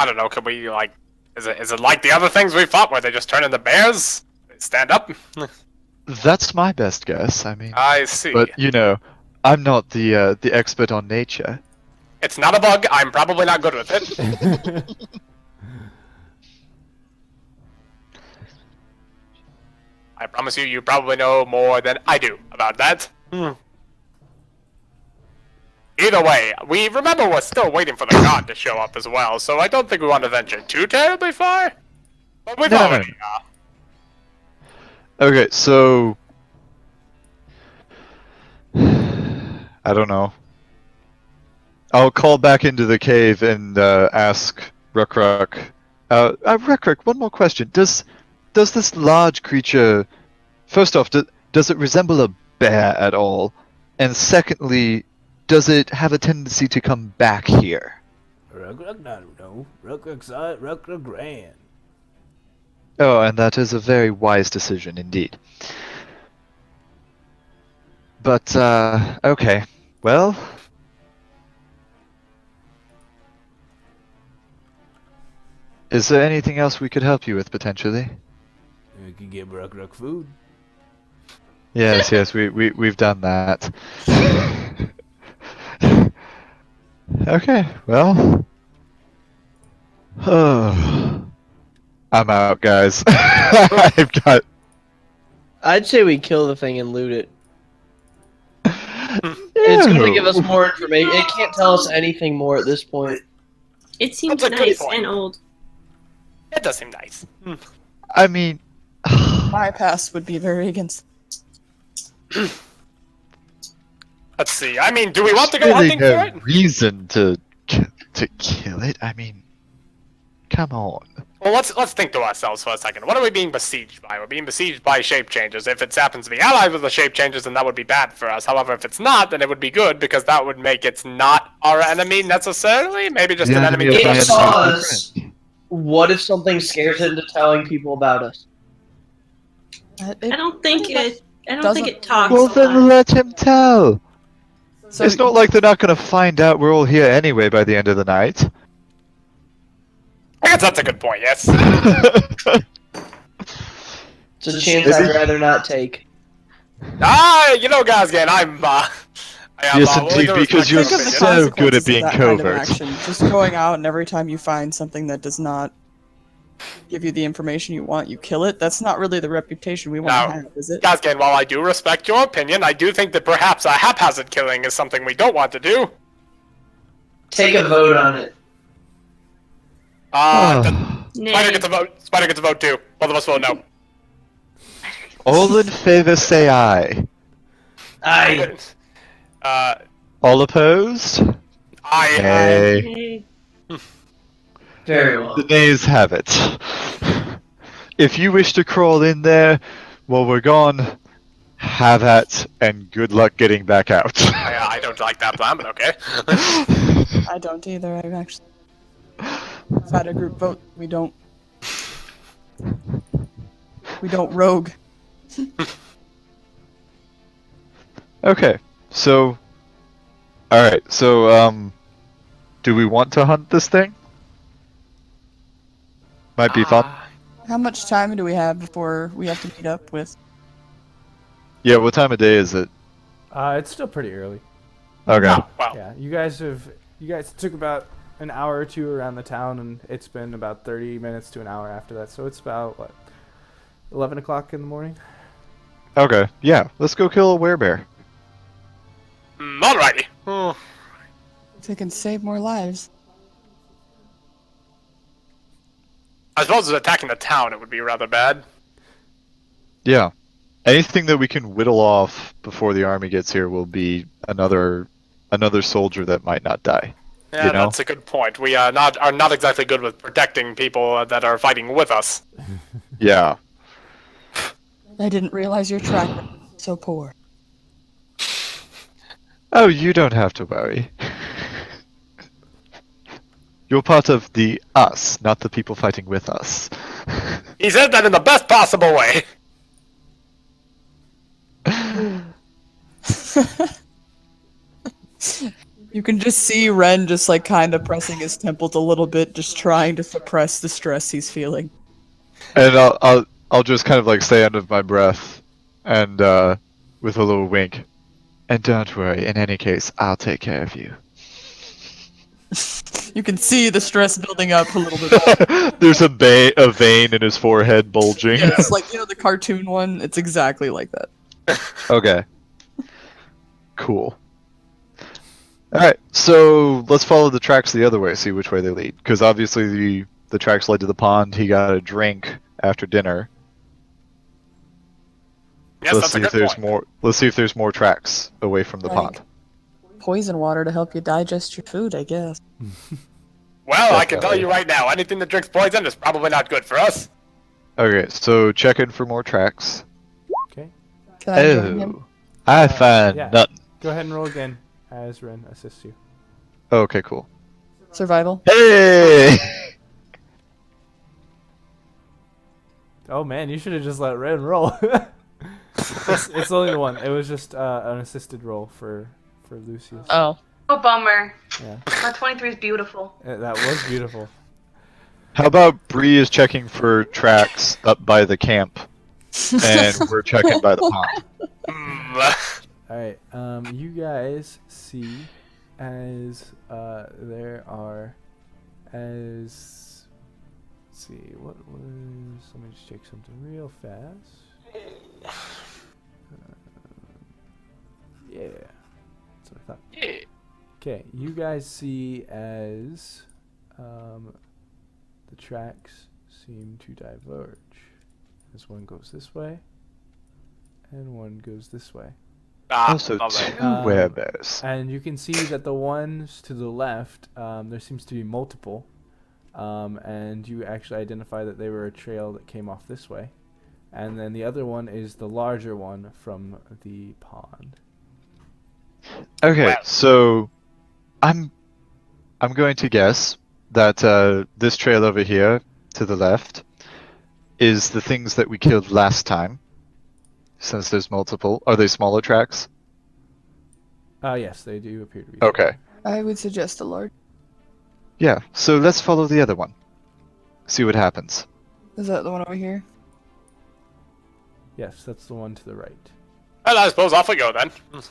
don't know, could we, like, is it like the other things we fought where they just turn into bears? They stand up? That's my best guess. I mean, I see. but you know, I'm not the expert on nature. It's not a bug, I'm probably not good with it. I promise you probably know more than I do about that. Either way, we're still waiting for the god to show up as well, so I don't think we want to venture too terribly far. But we've already, Okay, so I don't know. I'll call back into the cave and ask Ruck. Ruck, one more question. Does this large creature, first off, does it resemble a bear at all? And secondly, does it have a tendency to come back here? Ruck, I don't know. Ruck saw it. Ruck ran. Oh, and that is a very wise decision indeed. But, okay. Well, is there anything else we could help you with, potentially? We could give Ruck food. Yes, we've done that. Okay, well. I'm out, guys. I've got. I'd say we kill the thing and loot it. It's gonna give us more information. It can't tell us anything more at this point. It seems That's a good nice point. and old. It does seem nice. I mean, My past would be very against. Let's see. I mean, do we want to go There's really hunting for no it? reason to kill it. I mean, come on. Well, let's think to ourselves for a second. What are we being besieged by? We're being besieged by shape changers. If it happens to be allied with the shape changers, then that would be bad for us. However, if it's not, then it would be good because that would make it not our enemy necessarily. Maybe just The an enemy enemy. of to my us. enemy is my Because- friend. What if something scares it into telling people about us? I don't think it. I don't think doesn't- it talks. Well, a then lot. let him tell. So It's not like they're not gonna find out we're all here anyway by the end of the night. I guess that's a good point. Yes. It's a chance I'd rather not take. You know, Gazgan, I am Yes, willing indeed, to because respect you're your think of the opinion. so good at consequences of being that kind of covert. action. Just going out and every time you find something that does not give you the information you want, you kill it. That's not really the reputation we want No. to have, is it? Gazgan, while I do respect your opinion, I do think that perhaps a haphazard killing is something we don't want to do. Take a vote on it. Spider gets a vote. Spider gets a vote too. Both of us vote no. All in favor say aye. Aye. All opposed? I. Nay. Hey, Very well. The nays have it. If you wish to crawl in there while we're gone, have at, and good luck getting back out. I don't like that plan, but okay. I don't either. I've actually had a group vote. We don't rogue. Okay, so... Alright, so, do we want to hunt this thing? Might be fun. How much time do we have before we have to meet up with? Yeah, what time of day is it? It's still pretty early. Okay. Well, Yeah, you guys took about an hour or two around the town, and it's been about 30 minutes to an hour after that. So it's about what, 11 o'clock in the morning. Okay, yeah, let's go kill a werebear. alrighty. If it can save more lives. I suppose if attacking the town, it would be rather bad. Yeah. Anything that we can whittle off before the army gets here will be another soldier that might not die. Yeah, You know? that's a good point. We are not exactly good with protecting people that are fighting with us. Yeah. I didn't realize your track record was so poor. Oh, you don't have to worry. You're part of the us, not the people fighting with us. He said that in the best possible way. You can just see Ren just like kind of pressing his temples a little bit, just trying to suppress the stress he's feeling. And I'll just kind of like say under my breath, and with a little wink. And don't worry. In any case, I'll take care of you. You can see the stress building up a little bit. There's a vein in his forehead bulging. Yeah, it's like, the cartoon one. It's exactly like that. Okay. Cool. Alright, so let's follow the tracks the other way, see which way they lead. Because obviously the tracks led to the pond, he got a drink after dinner. Yes, Let's that's a see if good there's point. more let's see if there's more tracks away from the Like- pond. Poison water to help you digest your food, I guess. Well, I can tell Definitely. you right now, anything that drinks poison is probably not good for us. Okay, so check in for more tracks. Okay. Can I join him? Oh. I find yeah. nothing. Go ahead and roll again as Ren assists you. Okay, cool. Survival. Hey! Oh man, you should have just let Ren roll. it's only the one. It was just an assisted roll for Lucius. Oh. Oh, bummer. Yeah, My 23 is beautiful. that was beautiful. How about Bree is checking for tracks up by the camp, and we're checking by the pond. All right. You guys see as there are as let's see what was. Let me just check something real fast. Yeah, that's what I thought. Yeah. Okay, you guys see as the tracks seem to diverge. This one goes this way, and one goes this way. Also, lovely. two werebears. And you can see that the ones to the left, there seems to be multiple. And you actually identify that they were a trail that came off this way. And then the other one is the larger one from the pond. Okay, Wow. so I'm going to guess that this trail over here to the left is the things that we killed last time. Since there's multiple, are they smaller tracks? Yes, they do appear to be. Okay. I would suggest a large. Yeah, so let's follow the other one. See what happens. Is that the one over here? Yes, that's the one to the right. Well, I suppose off we go then. All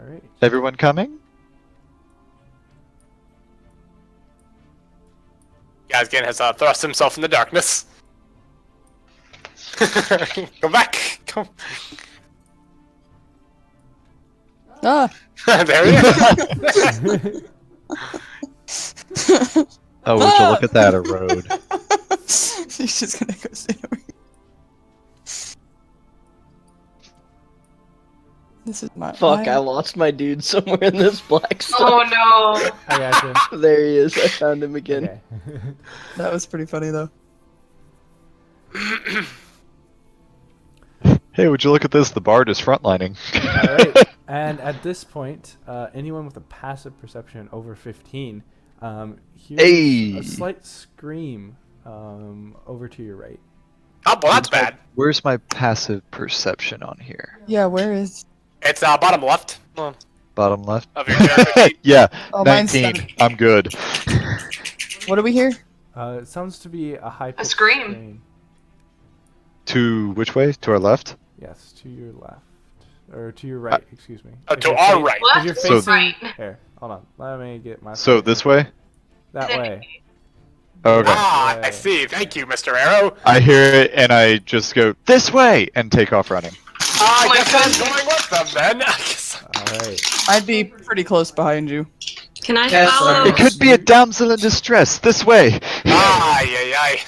right. Everyone coming? Gazgan has thrust himself in the darkness. Go back. Come. Ah! There he is. Oh, would you look at that, a road. She's just gonna go sit over here. This is my. Fuck, I lost my dude somewhere in this black stuff. Oh no. I gotcha. There he is. I found him again. Okay. That was pretty funny though. Hey, would you look at this? The bard is frontlining. All right. And at this point, anyone with a passive perception over 15 hears Hey. a slight scream over to your right. Oh, well, that's bad. Where's my passive perception on here? Yeah, where is? It's bottom left Bottom left? of your character sheet. Yeah, Oh, mine's 19. I'm good. What do we hear? It sounds to be a high pitched scream. To which way? To our left? Yes, to your left. Or to your right, excuse me. Oh, If to you're our fa- right. If you're Left facing... or right? Here, hold on. Let me get my... So this way? That way. Okay. Ah, Yeah. I see. Thank you, Mr. Arrow. I hear it and I just go, this way! And take off running. I Oh my guess I'm going with them then. I guess. Alright. I'd be pretty close behind you. Can I Yes, follow? It could be a damsel in distress. This way! Ay.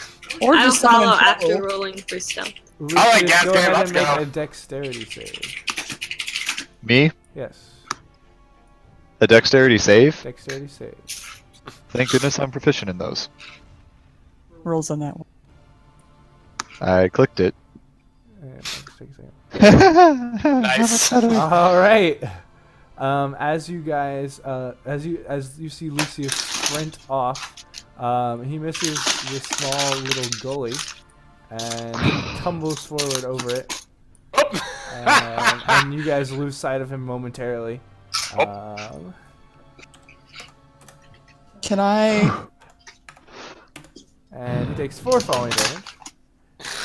Or I'll just someone follow in after trouble. rolling for stealth. Alright, Lucius, go Gaston, ahead let's and make go. a dexterity save. Me? Yes. A dexterity save? Dexterity save. Thank goodness I'm proficient in those. Rolls on that one. I clicked it. And I'll just take a second. Nice. Alright. As you guys, as you see Lucius sprint off, he misses this small little gully and tumbles forward over it. And you guys lose sight of him momentarily. Can I? And he takes 4 falling damage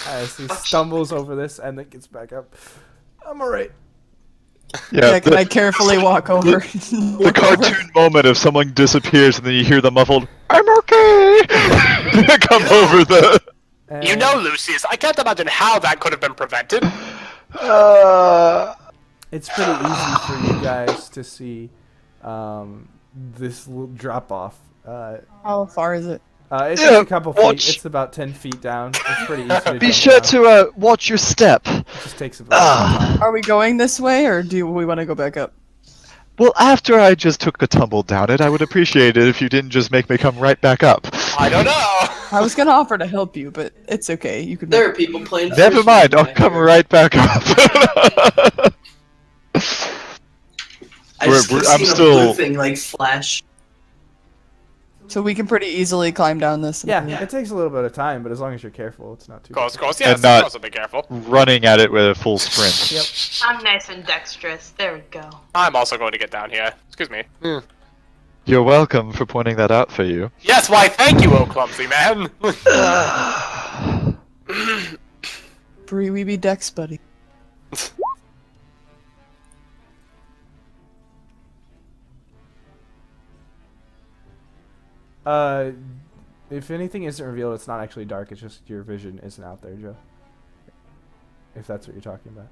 as he stumbles over this and then gets back up. I'm alright. Yeah, can I carefully walk over? The cartoon moment of someone disappears and then you hear the muffled, I'm okay! Come over the... And You know, Lucius, I can't imagine how that could have been prevented. it's pretty easy for you guys to see this little drop off. How far is it? It's Yeah, just a couple feet. watch. It's about 10 feet down. It's pretty easy to Be jump sure down. to watch your step. It just takes a bit of time. Are we going this way, or do we want to go back up? Well, after I just took a tumble down it, I would appreciate it if you didn't just make me come right back up. I don't know. I was gonna offer to help you, but it's okay. You can. There are people playing. Never first mind, in I'll my come area. right back up. I just I'm seen a still- blue thing like flash. So we can pretty easily climb down this. Yeah, it takes a little bit of time, but as long as you're careful, it's not too Of course, And yes, not- of course, I'll be careful. Running at it with a full sprint. Yep. I'm nice and dexterous. There we go. I'm also going to get down here. Excuse me. You're welcome for pointing that out for you. Yes, why, thank you, oh clumsy man. Bree, we be dex buddy. If anything isn't revealed, it's not actually dark. It's just your vision isn't out there, Joe. If that's what you're talking about.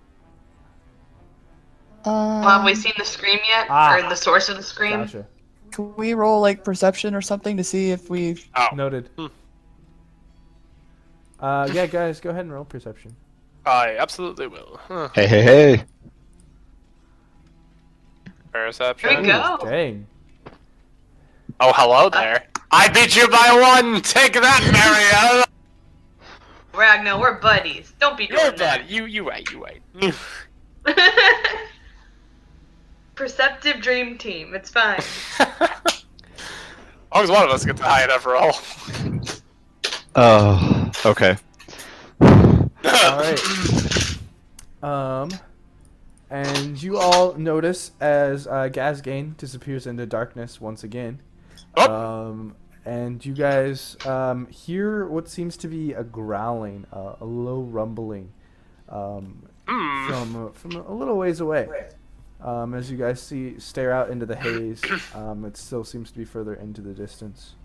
Well, have we seen the scream yet? Ah. Or the source of the scream? Gotcha. Can we roll like perception or something to see if we? Oh. Noted. Yeah, guys, go ahead and roll perception. I absolutely will. Hey, hey, hey. Perception. There we go. Dang. Oh, hello there. I beat you by 1. Take that, Mario. Ragnar, we're buddies. Don't be doing You're that. bad. You wait. Perceptive dream team. It's fine. As long as one of us gets a high enough roll. Oh, okay. Alright. And you all notice as Gazgain disappears into darkness once again. Oh. And you guys hear what seems to be a growling, a low rumbling from a little ways away. As you guys stare out into the haze, it still seems to be further into the distance.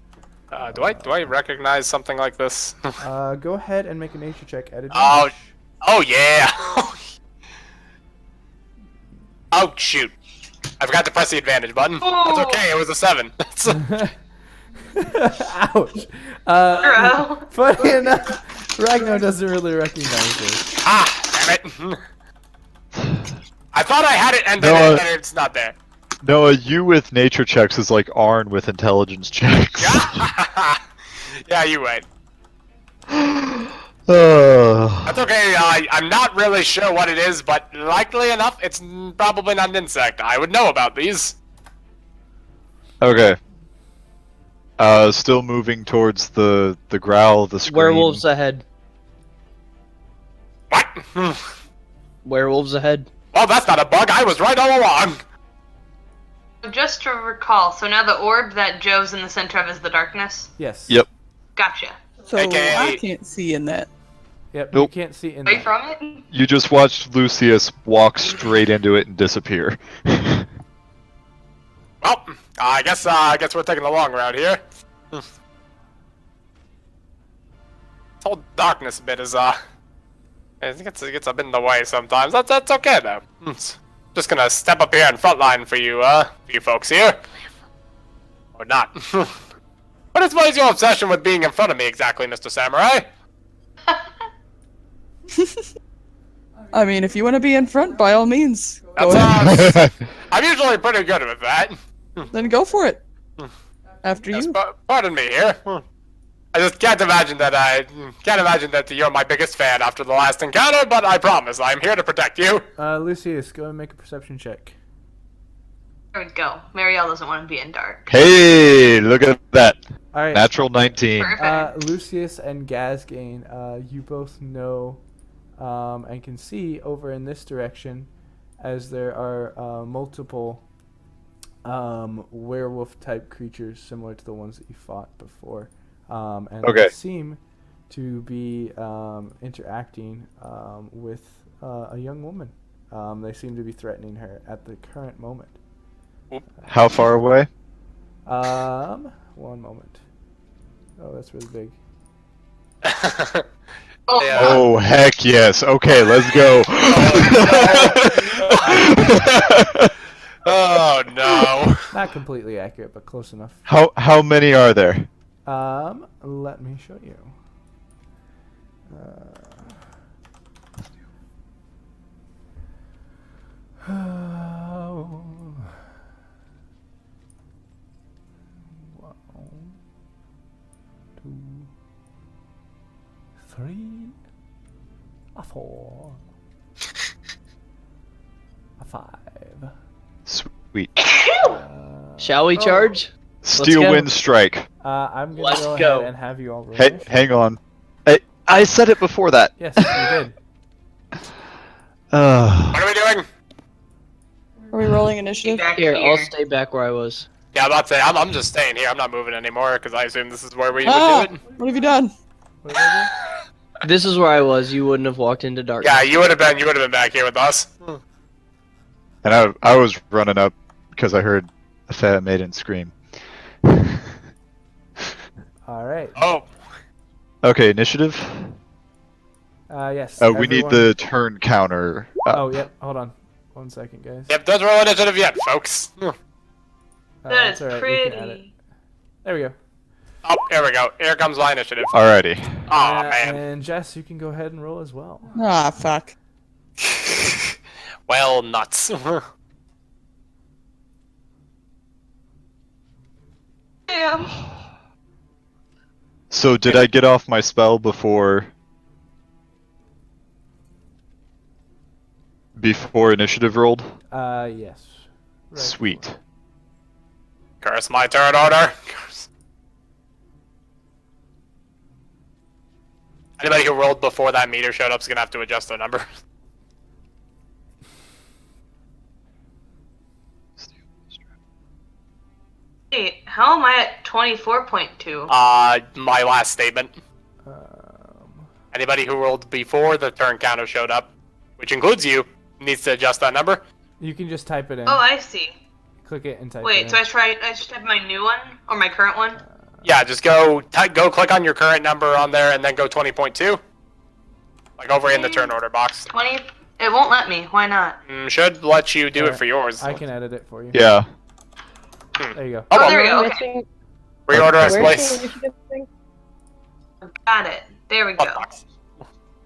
Do I recognize something like this? Go ahead and make a nature check at advantage. Oh yeah. Oh shoot! I forgot to press the advantage button. That's okay. It was a 7. Ouch. Funny enough, Ragnar doesn't really recognize this. Ah, damn it! I thought I had it, and then it's not there. Noah, you with nature checks is like Arn with intelligence checks. Yeah, you wait. Oh. That's okay. I'm not really sure what it is, but likely enough, it's probably not an insect. I would know about these. Okay. Still moving towards the growl, the scream. Werewolves ahead. What? Werewolves ahead. Well, that's not a bug. I was right all along. Just to recall, so now the orb that Joe's in the center of is the darkness? Yes. Yep. Gotcha. So Okay. I can't see in that. Yep. Nope. You can't see in Away there. from it? You just watched Lucius walk straight into it and disappear. Well, I guess we're taking the long route here. This whole darkness bit is I think it gets a bit in the way sometimes. That's okay though. Just gonna step up here in front line for you folks here, or not. What is your obsession with being in front of me exactly, Mr. Samurai? I mean, if you want to be in front, by all means, go That's ahead. I'm usually pretty good with that. Then go for it. After Yes, you. pardon me here. I just can't imagine that you're my biggest fan after the last encounter, but I promise I'm here to protect you. Lucius, go and make a perception check. There we go. Marielle doesn't want to be in dark. Hey, look at that. All right. Natural 19. Perfect. Lucius and Gazgain, you both know and can see over in this direction as there are multiple werewolf-type creatures similar to the ones that you fought before. And Okay. they seem to be interacting with a young woman. They seem to be threatening her at the current moment. How far away? 1 moment. Oh, that's really big. Yeah. Oh, heck yes. Okay, let's go. Oh no. Not completely accurate, but close enough. How many are there? Let me show you. One, two, three, a 4, a 5. Sweet. Shall we charge? Steel go. wind strike. I'm gonna Let's go go. ahead and have you all roll. Hey, initiative. hang on. I said it before that. Yes, you did. What are we doing? Are we rolling initiative? Back Here, I'll stay back where I was. Yeah, I'm about to say I'm just staying here. I'm not moving anymore because I assume this is where we Ah, would do it. what have you done? What did I do? This is where I was. You wouldn't have walked into darkness. Yeah, you would have been back here with us. And I was running up because I heard a fat maiden scream. All right. Oh, Okay, initiative. Yes. Oh, we need everyone- the turn counter. Oh, yep. Hold on. 1 second, guys. yep, don't roll initiative yet, folks. That That's is all right, we can add it. pretty. There we go. Oh, here we go. Here comes my initiative. Alrighty. Oh man. And Jess, you can go ahead and roll as well. Ah, fuck. Well, nuts. Damn. So did I get off my spell before initiative rolled? Yes. Right Sweet. before. Curse my turn order. Curse. Anybody who rolled before that meter showed up is gonna have to adjust their number. Wait, how am I at 24.2? My last statement. Um, Anybody who rolled before the turn counter showed up, which includes you, needs to adjust that number. you can just type it in. Oh, I see. Click it and type it Wait, in. so I just type my new one or my current one? Yeah, just go click on your current number on there and then go 20.2. Like over in the turn order box. 20? It won't let me. Why not? Should let you do it Alright, for yours. I can edit it for you. Yeah. There you go. Oh, there we go. Okay. Reorder as Where's place. the initiative thing? Got it. There we go.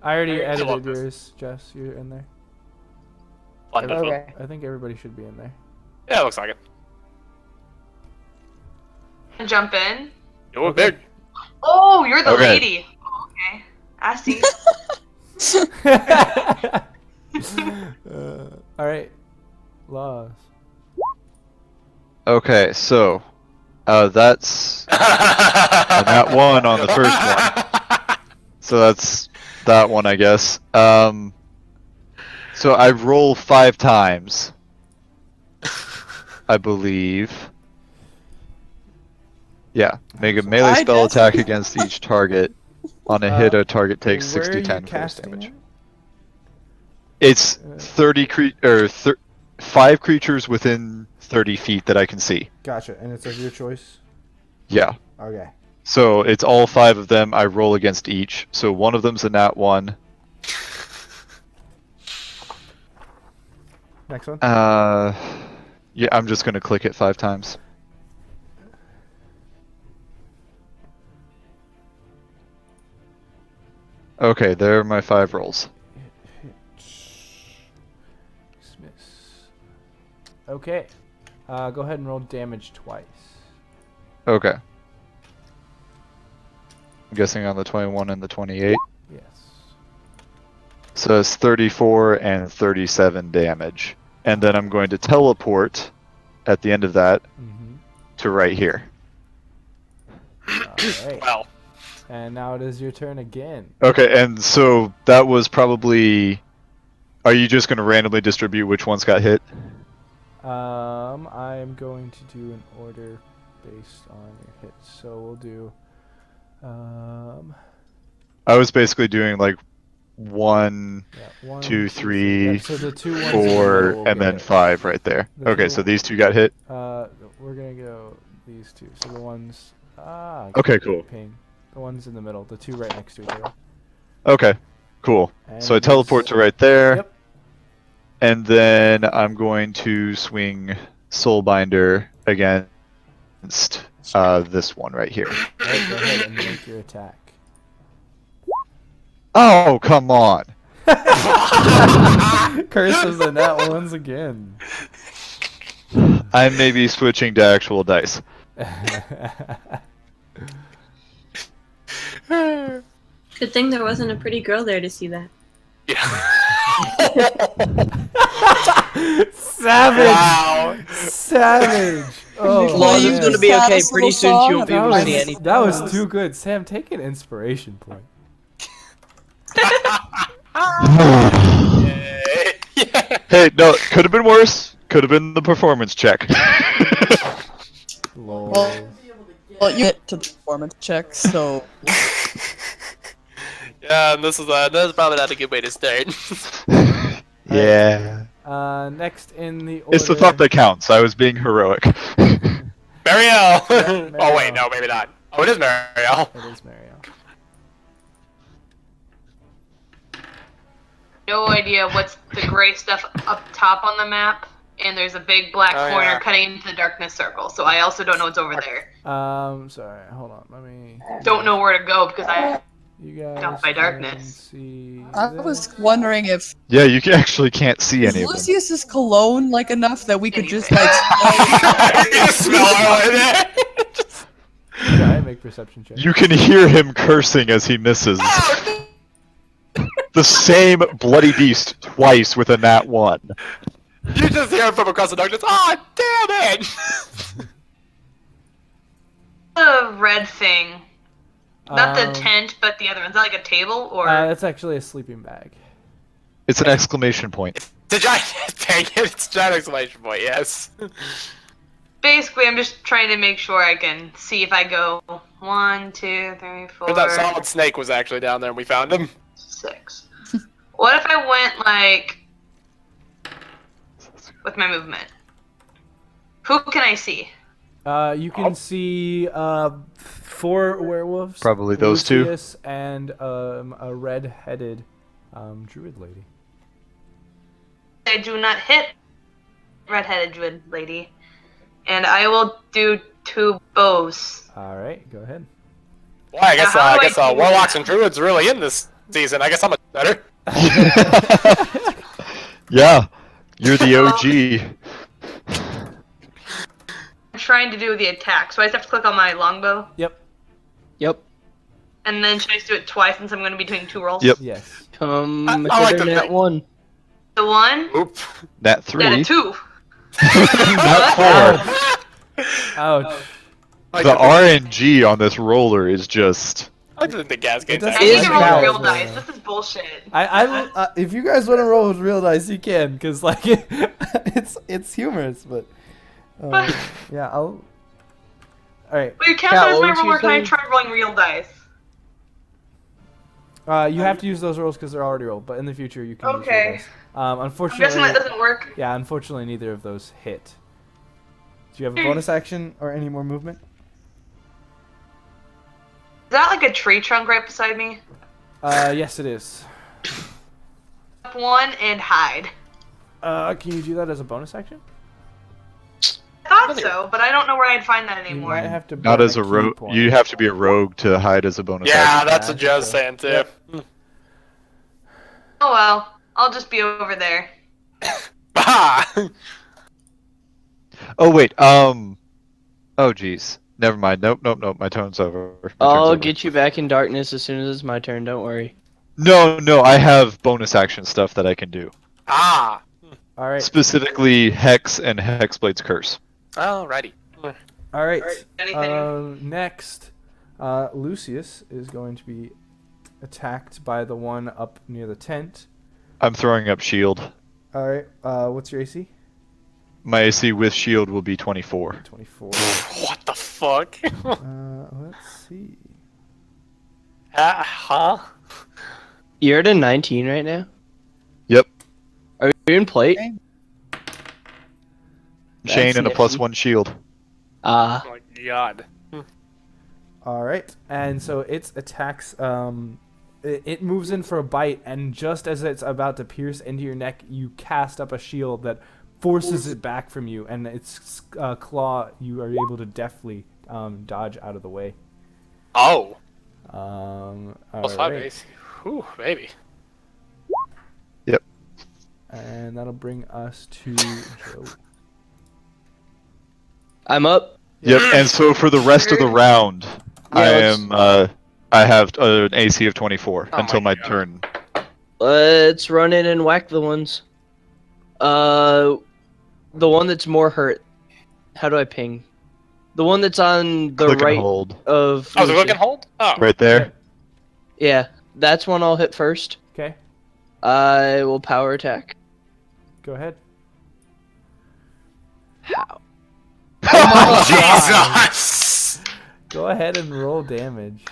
I already I love edited this. yours, Jess. You're in there. Wonderful. Okay. I think everybody should be in there. Yeah, it looks like it. Jump in. Do it big. Oh, you're the Okay. lady. Oh, okay. I see. All right. Laws. Okay, so that's that one on the first one. So that's that one, I guess. So I roll 5 times, I believe. Yeah, make a melee I spell just- attack against each target. On a hit, a target takes Where are you 6d10 force casting damage. it? It's 5 creatures within 30 feet that I can see. Gotcha. And it's of your choice. Yeah. Okay. So it's all 5 of them. I roll against each. So one of them's a nat 1. Next one. Yeah, I'm just gonna click it 5 times. Okay, there are my 5 rolls. Dismiss. Okay. Go ahead and roll damage twice. Okay. I'm guessing on the 21 and the 28. Yes. So it's 34 and 37 damage. And then I'm going to teleport at the end of that Mm-hmm. to right here. Alright. Well, And now it is your turn again. Okay, and so that was probably... Are you just going to randomly distribute which ones got hit? I'm going to do an order based on your hits. So we'll do I was basically doing like 1, yeah, 1, 2, 3, yeah, so the 2 ones in the middle 4, will and get then it. 5 right there. The Okay, two- so these 2 got hit? We're gonna go these 2. So the ones Okay, cool. ping. The ones in the middle, the 2 right next to each other. Okay, cool. So I And teleport these- to right there. Yep. And then I'm going to swing Soulbinder against this one right here. Alright, go ahead and make your attack. Oh, come on! Curses and that ones again. I may be switching to actual dice. Good thing there wasn't a pretty girl there to see that. Savage! wow. Savage! Oh, Laws It's is gonna man. be okay. Saddest Pretty little soon song she won't be of able that to see was, anything. that was too good. Sam, take an inspiration point. Hey, no, could have been worse. Could have been the performance check. Lol. Well, you get to the performance check, so Yeah, and this is probably not a good way to start. Yeah. Next in the order. It's the thought that counts. I was being heroic. Marielle! Yeah, Oh wait, Marielle. no, maybe not. Oh, it is Marielle. It is Mario. No idea what's the gray stuff up top on the map. and there's a big black Oh, corner yeah. cutting into the darkness circle. So I also don't know what's over there. Sorry, hold on. Let me. Don't know where to go because I You guys Out by can darkness. see. I this. was wondering if Yeah, you actually can't see is any of them. Lucius's cologne like enough that we could just Anything. like You smell our way there. Try and make perception check. You can hear him cursing as he misses. The same bloody beast twice with a nat 1. You just hear him from across the darkness. Oh, damn it! the red thing. Not the Um, tent, but the other one. Is that like a table or? That's actually a sleeping bag. It's an exclamation point. The giant. Dang it! It's a giant exclamation point. Yes. Basically, I'm just trying to make sure I can see if I go 1, 2, 3, 4, But that solid snake was actually down there, and we found him. 6. What if I went like with my movement? Who can I see? You can see 4 werewolves. Probably those two. Lucius and a red-headed druid lady. I do not hit red-headed druid lady, and I will do 2 bows. All right, go ahead. Well, I guess Now, how do I do warlocks that? and druids really in this season. I guess I'm much better. Yeah, you're the OG. I'm trying to do the attack, so I just have to click on my longbow, Yep. Yep. and then should I just do it twice since I'm going to be doing 2 rolls? Yep. Yes. Come I hit like her the nat thing. 1. The 1, Oop. Nat then 3. a 2. Nat 4. Ouch. The RNG on this roller is just... I didn't think gas It gates doesn't- I need Is to roll valid, real though. dice. This is bullshit. If you guys want to roll with real dice, you can, cause like it's humorous, but yeah, I'll. All right, Well, you can't Kat, use what my was you roller. Can I saying? try rolling real dice? you have to use those rolls because they're already rolled, but in the future you can use Okay. real dice. I'm guessing Unfortunately, that doesn't work. yeah, unfortunately neither of those hit. Do you have a bonus action or any more movement? Is that like a tree trunk right beside me? Yes, it is. Up 1 and hide. Can you do that as a bonus action? I thought so, but I don't know where I'd find that You anymore. might have to. Not burn as a key rogue. point. You have to be a rogue to hide as a bonus Yeah, action. that's what Yeah, Joe's so- saying too. Yep. Oh well, I'll just be over there. Ah! Oh wait, oh jeez. Never mind. Nope. My turns over. My turn's I'll over. get you back in darkness as soon as it's my turn, don't worry. No, I have bonus action stuff that I can do. Ah! All right. Specifically Hex and Hexblade's Curse. Alrighty. All right. Anything? Next, Lucius is going to be attacked by the one up near the tent. I'm throwing up shield. All right. What's your AC? My AC with shield will be 24. 24. What the fuck? Let's see. Huh? You're at a 19 right now? Yep. Are you in plate? Okay. Chain That's and a nifty. +1 shield. Ah. Oh my god. All right. And so its attacks. It moves in for a bite, and just as it's about to pierce into your neck, you cast up a shield that forces it back from you, and its claw, you are able to deftly dodge out of the way. Oh. All +5 right. AC. Whew, baby. Yep. And that'll bring us to Joe. I'm up. Yep. And so for the rest of the round, Yeah, I have an AC of 24 Oh until my my God. turn. Let's run in and whack the ones. The one that's more hurt. How do I ping? The one that's on the Click and right hold. of. Oh, the Lucy. click and hold? Oh. Right there. Yeah, that's one I'll hit first. Okay. I will power attack. Go ahead. How? Oh, Jesus! Go ahead and roll damage.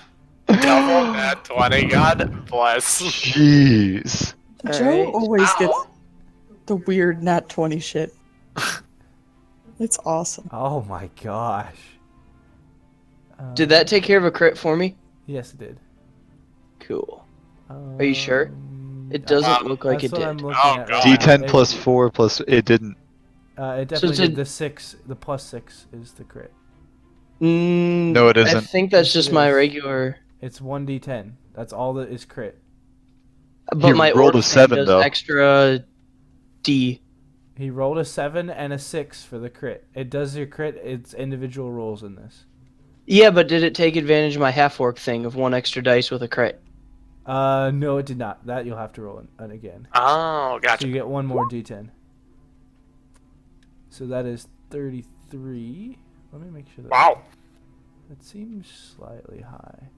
Double that 20. God bless. Jeez. Joe Alright. always gets Ow. the weird nat 20 shit. It's awesome. Oh my gosh. Did that take care of a crit for me? Yes, it did. Cool. Are you sure? It does. doesn't look like That's it what I'm did. looking Oh, at God. right now. D10 plus 4 plus... It didn't... It So definitely it's a- did. The 6, the +6 is the crit. No, it I isn't. think that's Yes, just it my is. regular. It's 1d10. That's all that is crit. But my rolled orc a thing 7 does though. extra D. He rolled a 7 and a 6 for the crit. It does your crit. It's individual rolls in this. Yeah, but did it take advantage of my half orc thing of 1 extra dice with a crit? No, it did not. That you'll have to roll it again. Oh, gotcha. So you get one more d10. So that is 33. Let me make sure that. Wow. That seems slightly high.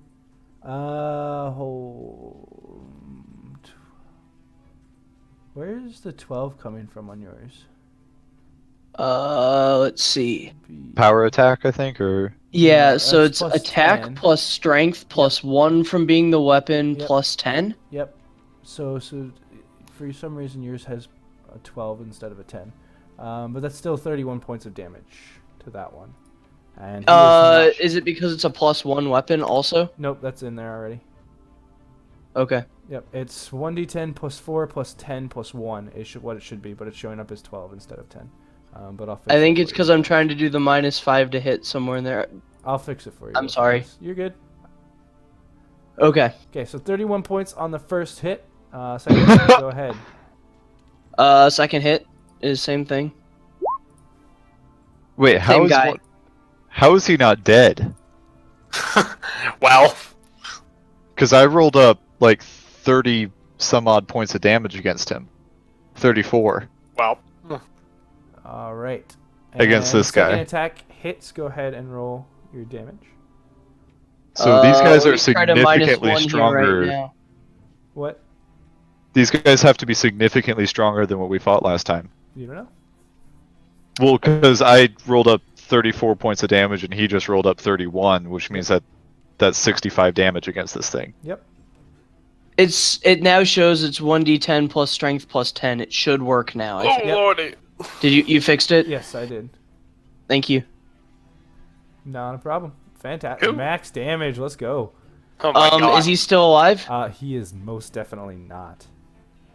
Where's the 12 coming from on yours? Let's see. Power attack, I think, or Yeah, No, so that's it's plus attack 10. plus strength plus 1 from being the weapon Yep. plus 10. Yep. So for some reason yours has a 12 instead of a 10. But that's still 31 points of damage to that one. And he is not- Is it because it's a plus 1 weapon also? Nope, that's in there already. Okay. Yep, it's 1d10 plus 4 plus 10 plus 1 is what it should be, but it's showing up as 12 instead of 10. But I'll fix I think it it's for because you. I'm trying to do the -5 to hit somewhere in there. I'll fix it for you. I'm sorry. You're good. Okay. Okay, so 31 points on the first hit. Second hit, go ahead. Second hit is same thing. wait, Same guy. How is he not dead? Well, Because I rolled up like 30 some odd points of damage against him. 34. well. All right. Against And this guy. Second attack hits. Go ahead and roll your damage. So these guys let are me try to -1 significantly here stronger. right now. What? These guys have to be significantly stronger than what we fought last time. You don't know? Well, because I rolled up 34 points of damage and he just rolled up 31, which means that's 65 damage against this thing. Yep. It now shows it's 1d10 plus strength plus 10. It should work now. Oh, lordy. Did you fixed it? Yes, I did. Thank you. Not a problem. Fantastic. Cool. Max damage. Let's go. Oh my god. Is he still alive? He is most definitely not.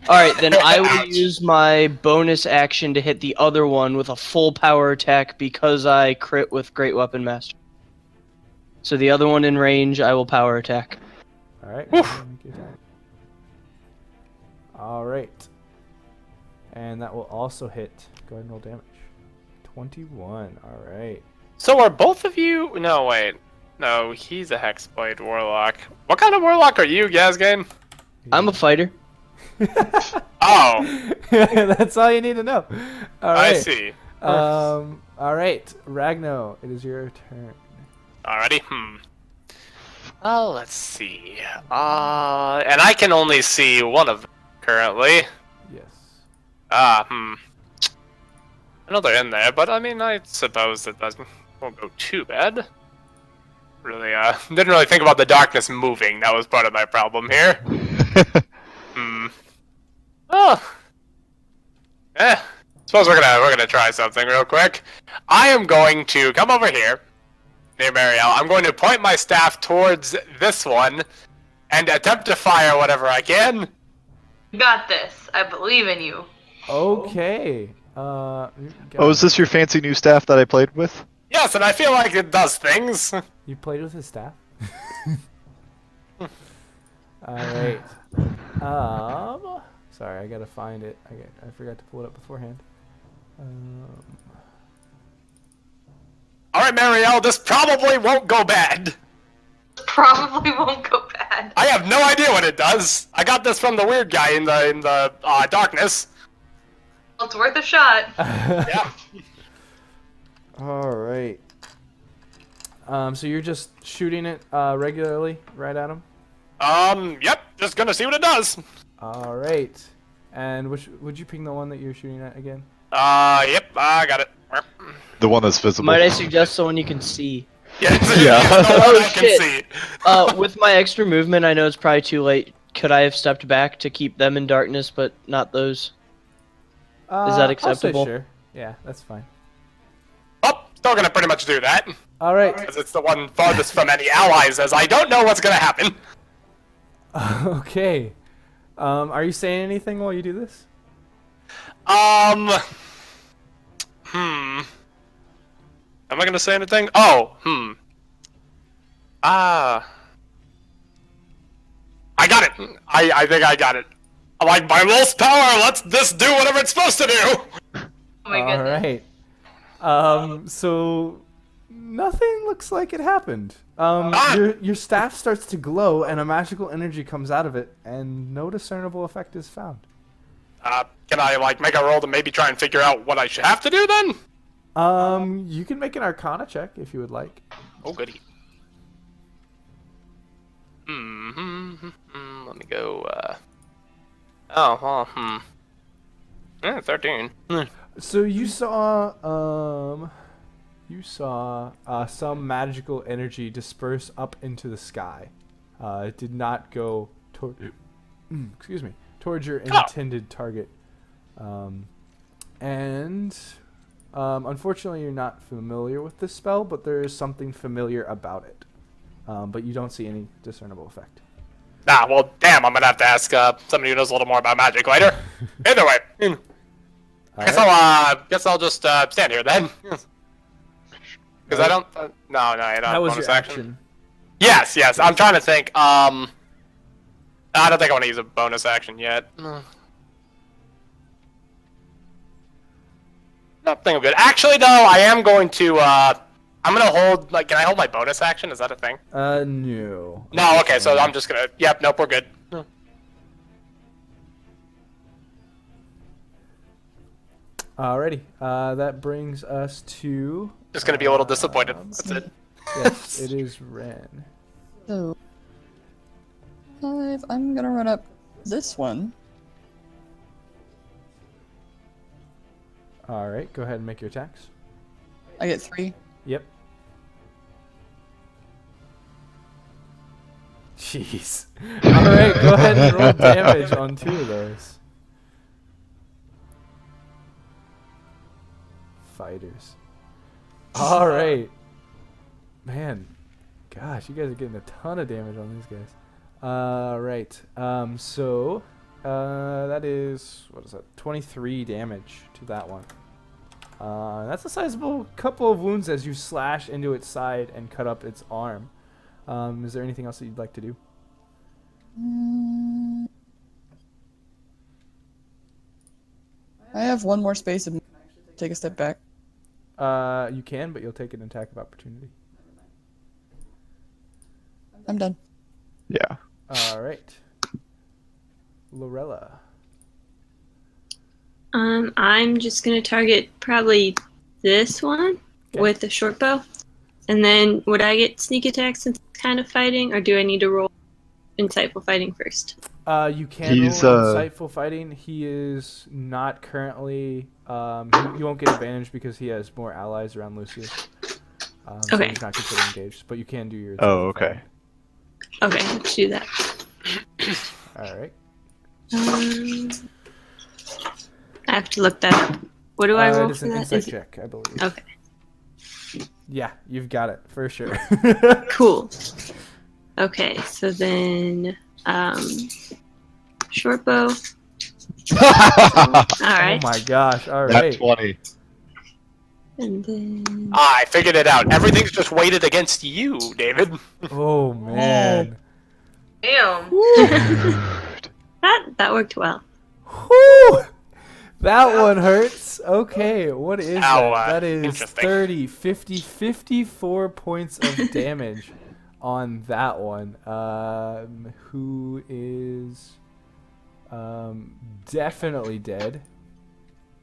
All right, then I will Ouch. use my bonus action to hit the other one with a full power attack because I crit with Great Weapon Master. So the other one in range, I will power attack. All right. go ahead and make your attack. All right. And that will also hit. Go ahead and roll damage. 21. All right. So are both of you? No, wait. No, he's a Hexblade Warlock. What kind of Warlock are you, Gazgame? I'm a fighter. Oh, That's all you need to know. All I right. see. All right, Ragno, it is your turn. Alrighty. Oh, let's see. And I can only see one of them currently. Yes. I know they're in there, but I mean, I suppose it won't go too bad. Really, didn't really think about the darkness moving. That was part of my problem here. Oh. Suppose we're gonna try something real quick. I am going to come over here near Marielle. I'm going to point my staff towards this one and attempt to fire whatever I can. You got this. I believe in you. Okay. Oh, is this your fancy new staff that I played with? Yes, and I feel like it does things. You played with his staff? All right. Sorry, I gotta find it. I forgot to pull it up beforehand. All right, Marielle, this probably won't go bad. Probably won't go bad. I have no idea what it does. I got this from the weird guy in the darkness. Well, it's worth a shot. Yeah. All right. So you're just shooting it regularly right at him? Yep. Just gonna see what it does. All right. And would you ping the one that you're shooting at again? Yep. I got it. The one that's visible. Might I suggest someone you can see? Yeah. Yeah. No one I can shit. see. With my extra movement, I know it's probably too late. Could I have stepped back to keep them in darkness, but not those? Is that acceptable? I'll say sure. Yeah, that's fine. Oh, still gonna pretty much do that. All right. Because it's the one farthest from any allies, as I don't know what's gonna happen. Okay. Are you saying anything while you do this? Am I gonna say anything? Oh, I got it. I think I got it. I'm like, by Wolf's power, let's this do whatever it's supposed to do. Oh my All goodness. right. So nothing looks like it happened. Your staff starts to glow, and a magical energy comes out of it, and no discernible effect is found. Can I like make a roll to maybe try and figure out what I should have to do then? You can make an Arcana check if you would like. Oh goody. Let me go. Yeah, 13. So you saw some magical energy disperse up into the sky. It did not go toward towards your intended target. Unfortunately, you're not familiar with this spell, but there is something familiar about it. But you don't see any discernible effect. Well, damn, I'm gonna have to ask somebody who knows a little more about magic later. Either way, guess I'll just stand here then. Because I don't. No, I don't. That was bonus your action. Yes. I'm trying to think. I don't think I want to use a bonus action yet. No, I think I'm good. Actually, though, I am going to. I'm gonna hold. Like, can I hold my bonus action? Is that a thing? No. No. Okay, so I'm just gonna. Yep. Nope. We're good. Alrighty. That brings us to. Just gonna be a little disappointed. That's it. Yes, it is Ren. So, 5. I'm gonna run up this one. Alright, go ahead and make your attacks. I get 3. Yep. Jeez. Alright, go ahead and roll damage on 2 of those. Fighters. Alright. Man. Gosh, you guys are getting a ton of damage on these guys. Right. So that is, what is that? 23 damage to that one. That's a sizable couple of wounds as you slash into its side and cut up its arm. Is there anything else that you'd like to do? I have one more space and take a step back. You can, but you'll take an attack of opportunity. I'm done. Yeah. All right. Lorella. I'm just gonna target probably this one with a short bow, and then would I get sneak attack since it's kind of fighting, or do I need to roll insightful fighting first? You can roll insightful fighting. He is not currently. You won't get advantage because he has more allies around Lucius. So he's not considered engaged, but you can do your. Oh, okay. Okay, let's do that. All right. I have to look that up. What do I roll it's for an that? insight check, I believe. Okay. Yeah, you've got it for sure. Cool. Okay, so then short bow. All right. Oh my gosh! All Nat right. 20. And then I figured it out. Everything's just weighted against you, David. Oh man. Damn. that worked well. Whew. That one hurts. Okay, what is that? That is interesting. 30, 50, 54 points of damage on that one. Who is definitely dead.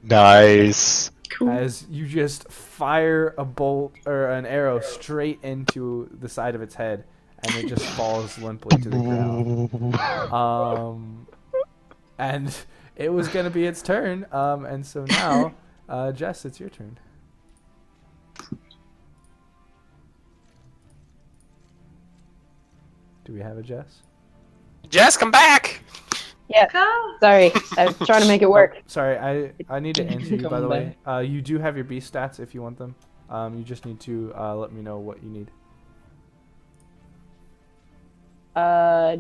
Nice. Cool. As you just fire a bolt or an arrow straight into the side of its head, and it just falls limply to the ground. And it was gonna be its turn. And so now, Jess, it's your turn. Do we have a Jess? Jess, come back! Yeah. Sorry, I was trying to make it work. Sorry, I need to answer you, by the way. Come You do have your beast stats if you want them. You just need to let me know what you need.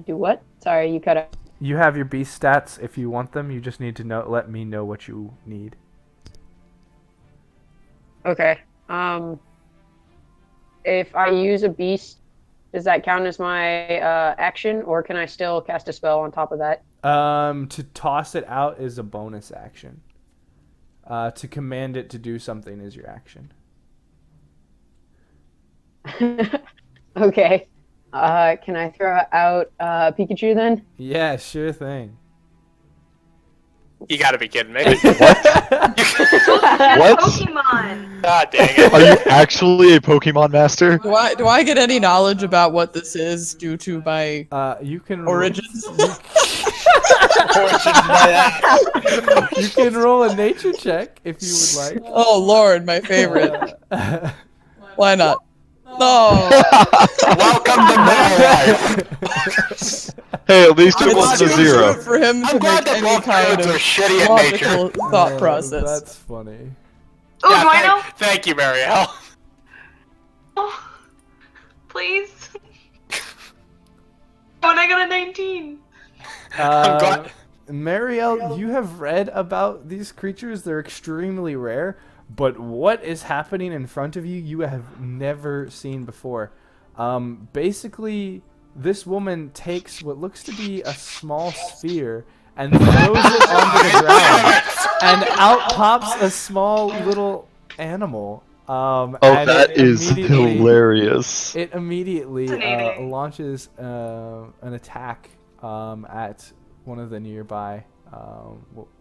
Do what? Sorry, you cut out. You have your beast stats if you want them. You just need to let me know what you need. Okay. If I use a beast, does that count as my action, or can I still cast a spell on top of that? To toss it out is a bonus action. To command it to do something is your action. Okay. Can I throw out Pikachu then? Yeah, sure thing. You gotta be kidding me. What? What? Pokemon. God dang it. Are you actually a Pokemon master? Do I get any knowledge about what this is due to my You can origins? You can roll a nature check if you would like. Oh Lord, my favorite. Why not? No. Welcome to my life. Hey, at least it It's wasn't a too zero. short for him to glad make that any both kind parents of are shitty at logical nature. thought process. That's funny. Ooh, do I know? Thank you, Marielle. Oh, please. When I got a 19. I'm glad. Marielle, you have read about these creatures. They're extremely rare, but what is happening in front of you, you have never seen before. Basically, this woman takes what looks to be a small sphere and throws it onto the ground, and out pops a small little animal. Oh, And that it is immediately- hilarious. It immediately Fascinating. launches an attack at one of the nearby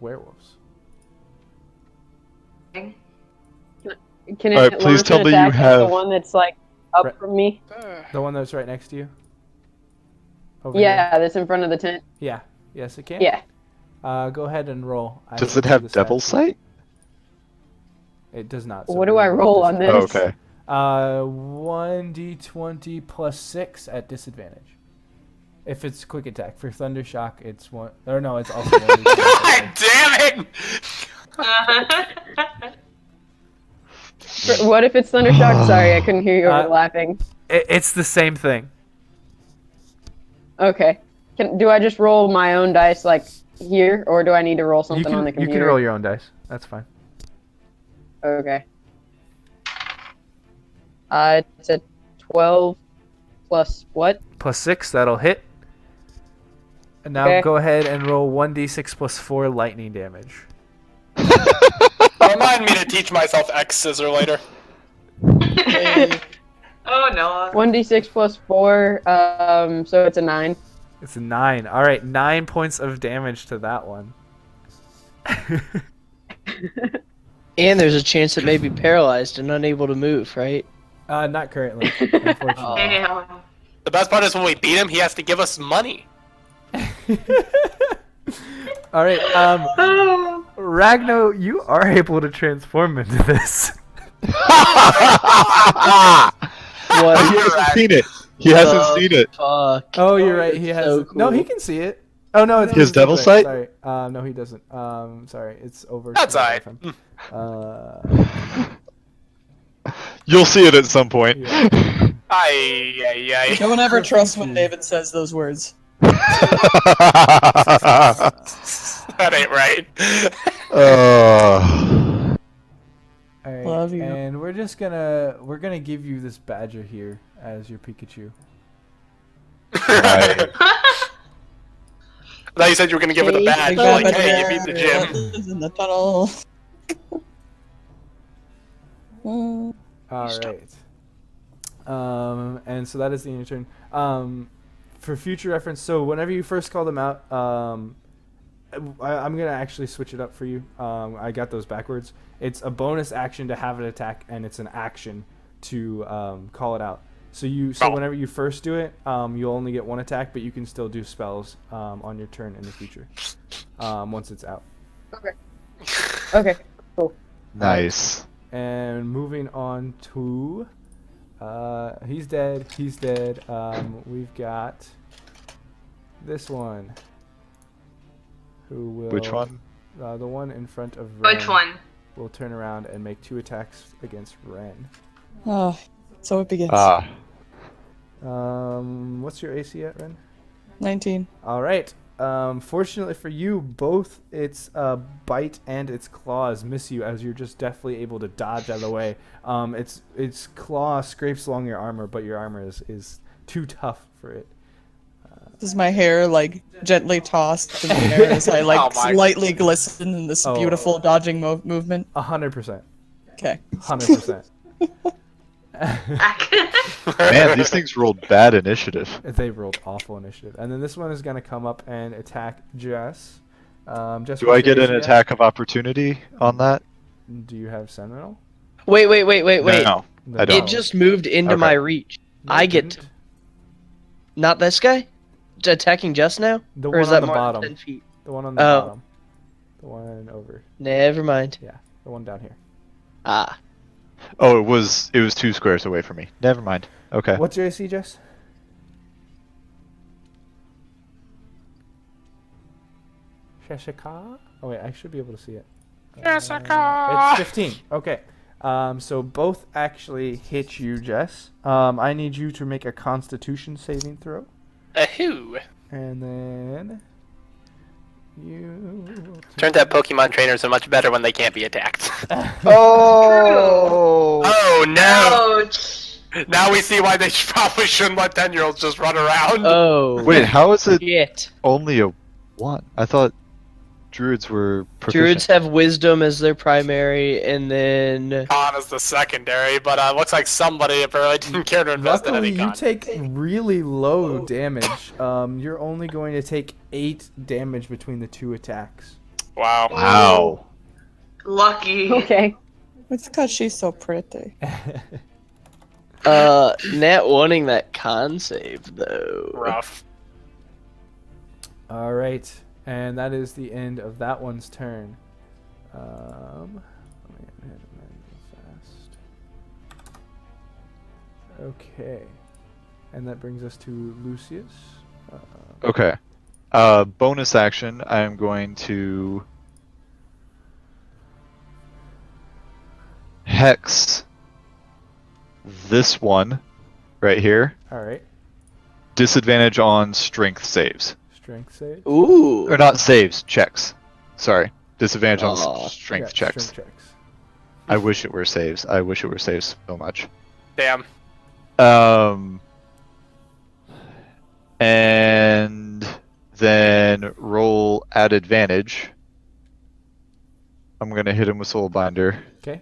werewolves. Can Alright, it please launch tell an me you attack at have- the one that's like up Right. from me? The one that's right next to you? Over Yeah, that's in front of the tent. here? Yeah. Yes, it can. Yeah. Go ahead and roll. I Does will it do have the Devil stats. Sight? It does not. so What do I roll roll on disadvantage. this? Okay. 1d20 plus 6 at disadvantage. If it's quick attack. For Thunder Shock, it's one. Or no, it's also 1d20. God damn it! What if it's Thundershock? Sorry, I couldn't hear you over laughing. It's the same thing. Okay. Do I just roll my own dice like here, or do I need to roll something on the You computer? can roll your own dice. That's fine. Okay. It's a 12 plus what? Plus 6, that'll hit. And now Okay. go ahead and roll 1d6 plus 4 lightning damage. Remind me to teach myself X scissor later. Oh no. 1d6 plus 4, so it's a 9. It's a 9. Alright, 9 points of damage to that one. And there's a chance it may be paralyzed and unable to move, right? Not currently, unfortunately. Damn. The best part is when we beat him, he has to give us money. Alright, Ragno, you are able to transform into this. What? He hasn't seen it. He hasn't seen it. Fuck. Oh, you're right. He It's has. so No, he cool. can see it. Oh no, it's His devil sight? Sorry. No, he doesn't. Sorry, it's over. That's to the alright. right of him. You'll see it at some point. Yeah. Ay. No one ever trusts when David says those words. That ain't right. All right, Love you. and we're gonna give you this badger here as your Pikachu. Right. I thought you said you were gonna give it a badge. Like, hey, you beat the gym. In the tunnel. All right. And so that is the end of your turn. For future reference, so whenever you first call them out, I'm gonna actually switch it up for you. I got those backwards. It's a bonus action to have it attack, and it's an action to call it out. So whenever you first do it, you'll only get one attack, but you can still do spells on your turn in the future once it's out. Okay, cool. Nice. And moving on to, he's dead. We've got this one. Who will? Which one? The one in front of Ren. Which one? Will turn around and make 2 attacks against Ren. Oh, so it begins. What's your AC at, Ren? 19. All right. Fortunately for you, both its bite and its claws miss you as you're just deftly able to dodge out of the way. Its claw scrapes along your armor, but your armor is too tough for it. Does my hair like gently tossed in the air as I like Oh my- slightly glisten in this Oh. beautiful dodging movement? 100%. Okay. 100%. Man, these things rolled bad initiative. They rolled awful initiative. And then this one is going to come up and attack Jess. Jess, Do what's I get your an AC at? attack of opportunity on that? Do you have Sentinel? Wait. No, No. I don't. It just moved into Okay. my reach. No, I it get didn't. not this guy. Attacking just now, The or one is on that the more bottom. than 10 feet? The one on the Oh. bottom. The one over. Never mind. Yeah, the one down here. Ah, Oh, it was 2 squares away from me. Never mind. Okay. What's your AC, Jess? Jessica? Oh wait, I should be able to see it. Jessica! It's 15. Okay. So both actually hit you, Jess. I need you to make a Constitution saving throw, Who? and then you. Turns out Pokemon trainers are much better when they can't be attacked. Oh! Oh no! Ouch. Now we see why they probably shouldn't let 10-year-olds just run around. oh. Wait, how is it Shit. only a 1? I thought druids were proficient. Druids have wisdom as their primary, and then Con is the secondary, but looks like somebody apparently didn't care to invest in Luckily, any you con. take really low damage. You're only going to take 8 damage between the 2 attacks. Wow. Wow. Lucky. Okay. It's because she's so pretty. Nat wanting that con save though. Rough. All right, and that is the end of that one's turn. Let me get ahead of mine real fast. Okay, and that brings us to Lucius. Okay. Bonus action, I am going to hex this one right here. All right, Disadvantage on strength saves. strength save. Ooh. Or not saves, checks. Sorry. Disadvantage on Aw. strength Yeah, checks. strength checks. I wish it were saves. I wish it were saves so much. Damn. And then roll at advantage. I'm gonna hit him with Soulbinder. Okay.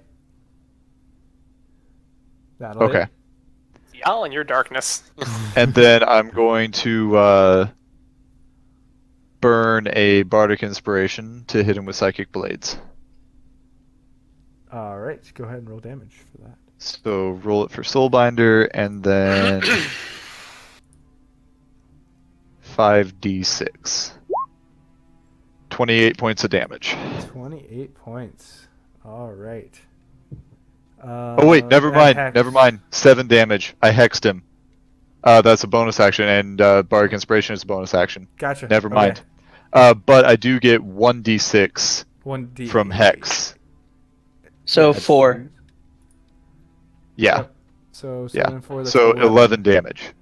That'll Okay. hit. Y'all in your darkness. And then I'm going to burn a Bardic Inspiration to hit him with Psychic Blades. All right, go ahead and roll damage for that. So roll it for Soulbinder, and then 5d6. 28 points of damage. 28 points. All right. Oh wait, never that mind. hex- Never mind. 7 damage. I hexed him. That's a bonus action, and Bardic Inspiration is a bonus action. Gotcha. Never Okay. mind. But I do get 1d6 1d from hex. So 4. Yeah. Yep. So Yeah. 7 and 4. That's So 11 damage.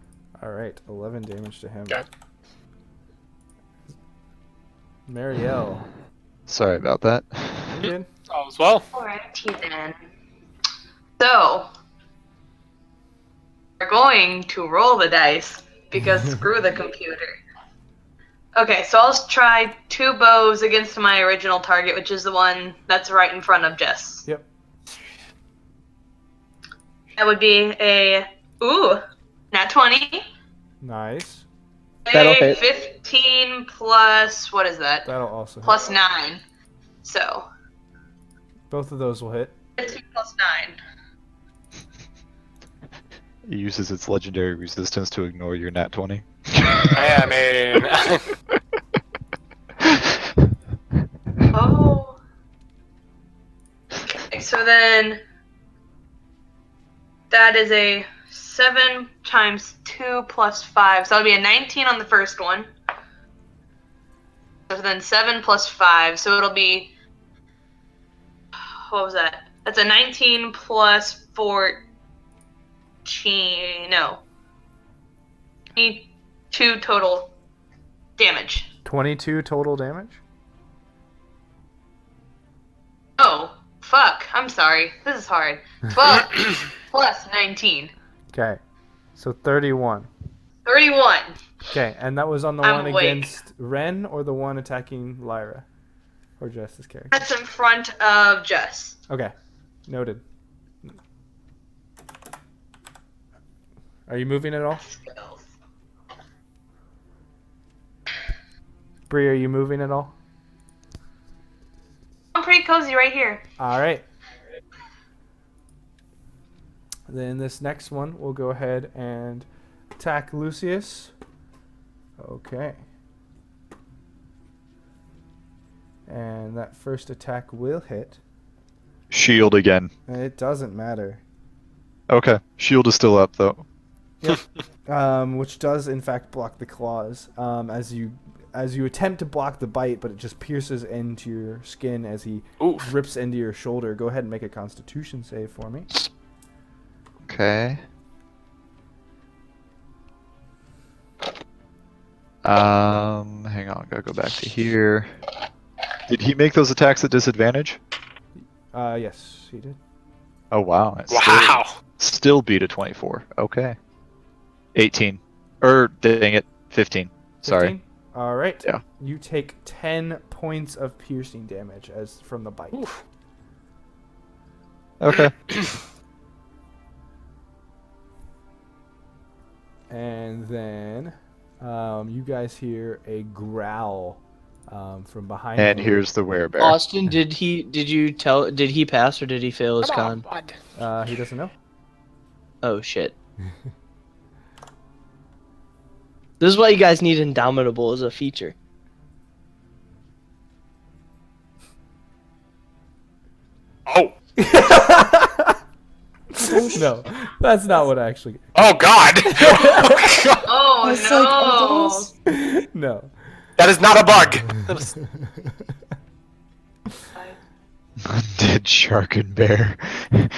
All right, 11 damage to him. Okay. Marielle. Sorry about that. You good? All as well. Alrighty then. So, we're going to roll the dice because screw the computer. Okay, so I'll try 2 bows against my original target, which is the one that's right in front of Jess. Yep. That would be a nat 20. Nice. That'll A hit. 15 plus what is that? That'll also hit. Plus 9. So, Both of those will hit. 15 plus 9. It uses its legendary resistance to ignore your nat 20. I mean, Oh. Okay, so then that is a 7 times 2 plus 5. So that'll be a 19 on the first one. So then 7 plus 5. So it'll be. What was that? That's a 19 plus 14. No. 22 total damage. 22 total damage. Oh, fuck. I'm sorry. This is hard. 12 plus 19. Okay, so 31. 31. Okay, and that was on the I'm one awake. against Ren or the one attacking Lyra? Or Jess's character? That's in front of Jess. Okay, noted. Are you moving at all? Skills. Bree, are you moving at all? I'm pretty cozy right here. All right. Then this next one, we'll go ahead and attack Lucius. Okay. And that first attack will hit. Shield again. It doesn't matter. Okay. Shield is still up though. Which does in fact block the claws. As you attempt to block the bite, but it just pierces into your skin as he rips into your shoulder. Go ahead and make a Constitution save for me. Okay. Hang on, gotta go back to here. Did he make those attacks at disadvantage? Yes, he did. Oh wow. It Wow. Still beat a 24. Okay. 18. Dang it. 15. Sorry. 15? All right. Yeah. You take 10 points of piercing damage from the bite. Oof. Okay. And then you guys hear a growl from behind And you. here's the werebear. Austin, did he pass or did he fail his Come on, con? bud. He doesn't know. Oh shit. This is why you guys need Indomitable as a feature. Oh. No, that's not what I actually. Oh God. Oh, I was no. like, are those? No. That is not a bug. That is- Dead shark and bear. I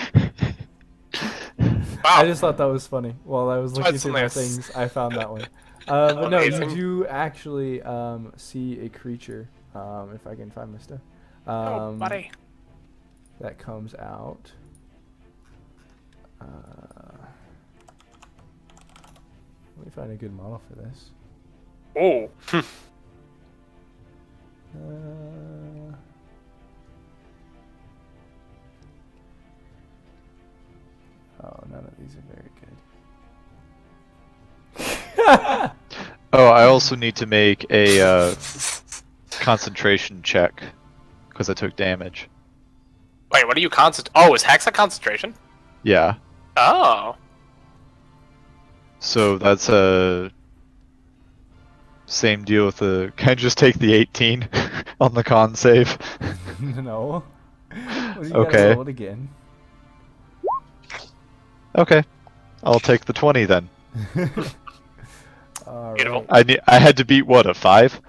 Wow. just thought that was funny. While I was looking That's through my hilarious. things, I found that one. But no, you Amazing. do actually see a creature. If I can find my stuff. Oh, buddy. That comes out. Let me find a good model for this. Oh. Oh, none of these are very good. Oh, I also need to make a concentration check because I took damage. Wait, what are you Oh, is Hex a concentration? Yeah. Oh. So that's a same deal with the. Can I just take the 18 on the con save? No. Well, you Okay. gotta roll it again. Okay, I'll take the 20 then. All Beautiful. right. I had to beat what, a 5?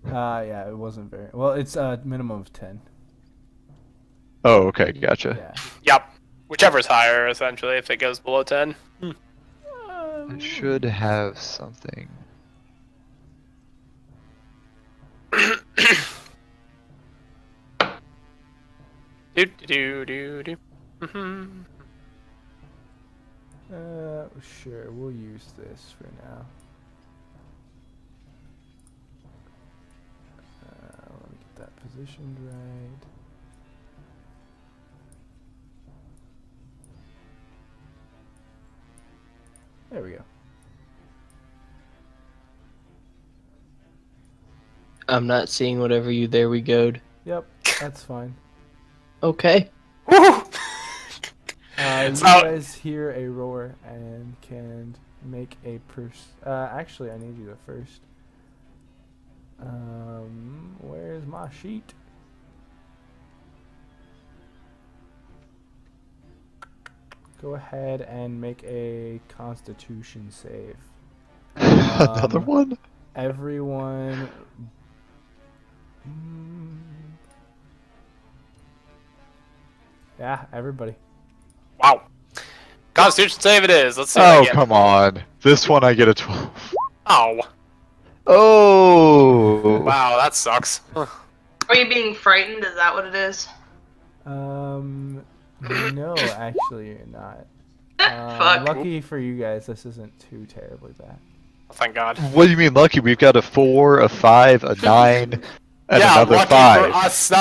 Yeah, it wasn't very well. It's a minimum of 10. Oh, okay, gotcha. Yeah. Yep. Whichever's higher, essentially, if it goes below 10. I should have something. Do do do do. Mhm. Sure, we'll use this for now. Let me get that positioned right. There we go. I'm not seeing whatever you there we go'd. Yep, that's fine. Okay. Woo! You So- guys hear a roar and can make a actually, I need you to first. Where's my sheet? Go ahead and make a Constitution save. Another one? Everyone. Yeah, everybody. Wow. Constitution save it is. Let's see. Oh, what I get. come on. This one I get a 12. Oh. Oh. Wow, that sucks. Are you being frightened? Is that what it is? No, actually, you're not. Fuck. Lucky for you guys, this isn't too terribly bad. Thank God. What do you mean lucky? We've got a 4, a 5, a 9, and Yeah, another lucky 5. for us,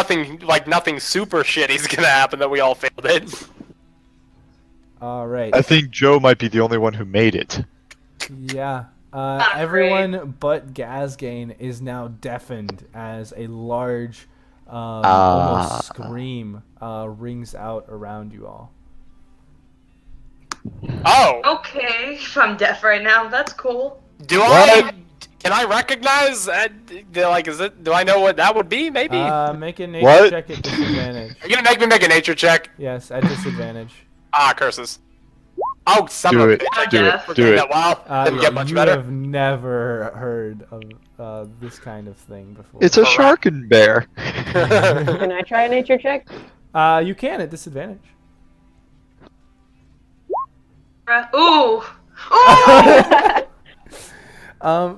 nothing super shitty's gonna happen that we all failed it. Alright. I think Joe might be the only one who made it. Yeah. Not Everyone but Gazgane is now deafened as a large, almost scream rings out around you all. Oh! Okay, if I'm deaf right now, that's cool. Can I recognize? Do I know what that would be? Maybe. Make a nature What? check at disadvantage. Are you gonna make me make a nature check? Yes, at disadvantage. Ah, curses. Oh, son Do of a it, bitch! do it, do it. Wow, didn't get much you better. have never heard of this kind of thing before. It's a sharken bear. Can I try a nature check? You can at disadvantage. Ooh! Ooh!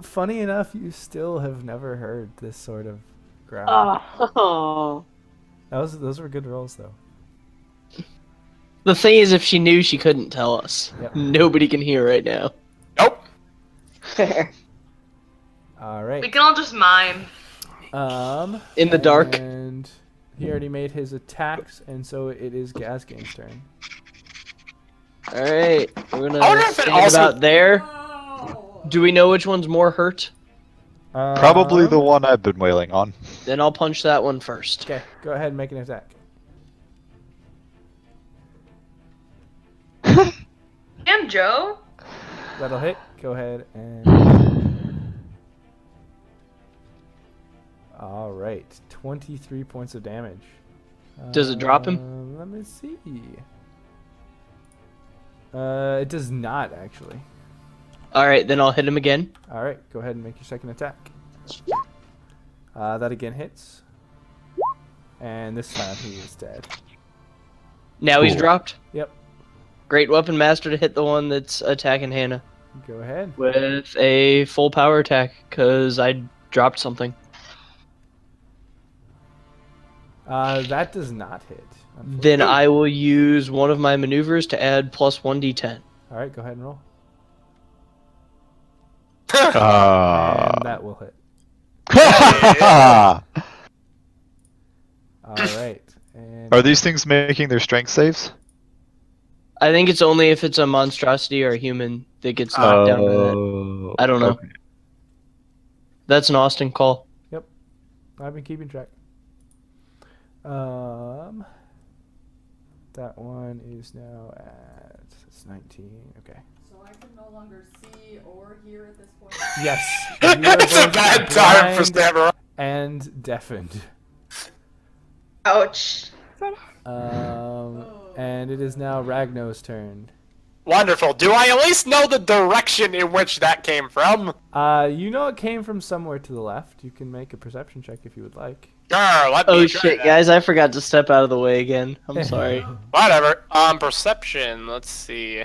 Funny enough, you still have never heard this sort of growl. Oh. Those were good rolls though. The thing is, if she knew, she couldn't tell us. Yep. Nobody can hear right now. Nope. Fair. All right. We can all just mime. In the dark. And he already made his attacks, and so it is Gazgane's turn. Alright, we're I wonder gonna if it stand also- about there. Do we know which one's more hurt? Probably the one I've been wailing on. Then I'll punch that one first. Okay, go ahead and make an attack. Damn, Joe. That'll hit. Go ahead and. All right, 23 points of damage. Does it drop him? Let me see. It does not actually. Alright, then I'll hit him again. All right, go ahead and make your second attack. That again hits. And this time he is dead. Now he's Cool. dropped. Yep. Great weapon master to hit the one that's attacking Hannah. Go ahead. With a full power attack, because I dropped something. That does not hit. Then I will use one of my maneuvers to add plus 1d10. All right, go ahead and roll. Ah. And that will hit. All right. And Are these things making their strength saves? I think it's only if it's a monstrosity or a human that gets knocked down by that. I don't know. Okay. That's an Austin call. I've been keeping track. That one is now at it's 19. Okay. So I can no longer see or hear at this point. Yes. You are It's a both bad time for blind Samurai. and deafened. Ouch. And it is now Ragno's turn. Wonderful. Do I at least know the direction in which that came from? You know it came from somewhere to the left. You can make a perception check if you would like. Sure, let me Oh try shit, that. guys, I forgot to step out of the way again. I'm sorry. Whatever. Perception. Let's see.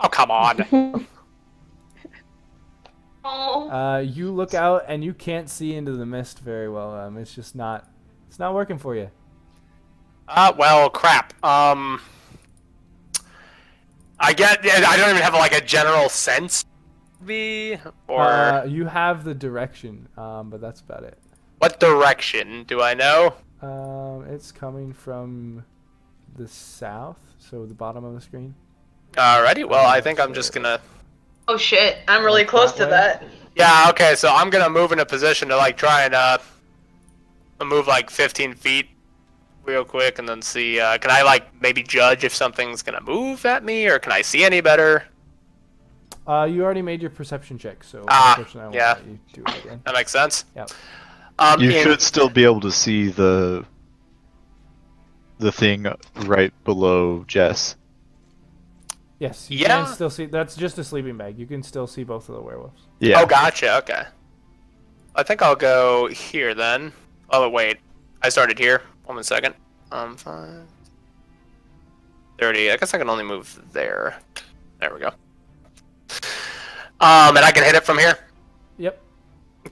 Oh, come on. Oh. You look out and you can't see into the mist very well. It's just not working for you. Well, crap. I don't even have like a general sense. Or You have the direction, but that's about it. what direction do I know? It's coming from the south, so the bottom of the screen. Alrighty. Well, I think I'm just gonna. Oh shit, I'm really Like close that to way? that. Yeah. Okay. So I'm gonna move in a position to like try and move like 15 feet real quick, and then see. Can I like maybe judge if something's gonna move at me, or can I see any better? You already made your perception check, so unfortunately I won't yeah. let you do it again. That makes sense. Yep. You should still be able to see the thing right below Jess. Yes, you Yeah. can still see. That's just a sleeping bag. You can still see both of the werewolves. Yeah. Oh, gotcha. Okay. I think I'll go here then. Oh wait, I started here. 1 second. 5, 30. I guess I can only move there. There we go. And I can hit it from here. Yep.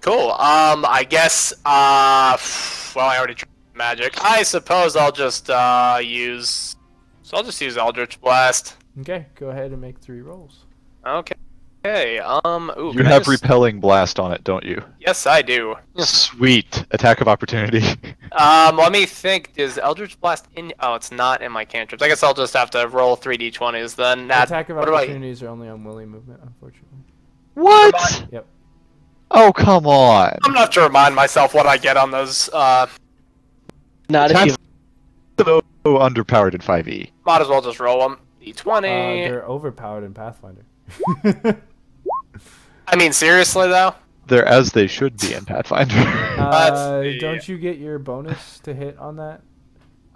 Cool. I guess. Well, I already tried magic. I suppose I'll just use. So I'll just use Eldritch Blast. Okay, go ahead and make 3 rolls. Okay. Ooh, You have repelling blast on it, don't you? Yes, I do. Sweet. Attack of opportunity. Let me think. Is Eldritch Blast in? Oh, it's not in my cantrips. I guess I'll just have to roll 3d20s then. Attack of what do I- opportunities are only on willy movement, unfortunately. What? Yep. Oh, come on. I'm gonna have to remind myself what I get on those. Not if you. So underpowered in 5e. Might as well just roll them. D20. They're overpowered in Pathfinder. I mean, seriously though. They're as they should be in Pathfinder. Don't you get your bonus to hit on that?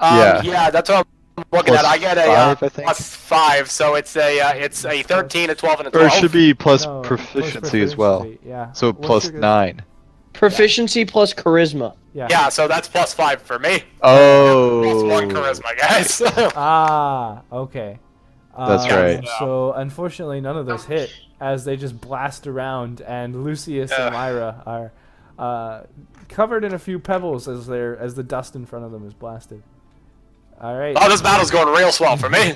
Yeah. That's what I'm looking Plus at. I get a 5, I think. +5, so it's a 13, a 12, and a Or 12. it should be plus No, plus proficiency as well. proficiency, yeah. So What's plus your- 9. Proficiency plus charisma. Yeah. Yeah, so that's +5 for me. Oh. +1 charisma, guys. Ah, okay. That's right. So unfortunately, none of those hit as they just blast around, and Lucius and Lyra are covered in a few pebbles as the dust in front of them is blasted. All right. Oh, this battle's going real swell for me.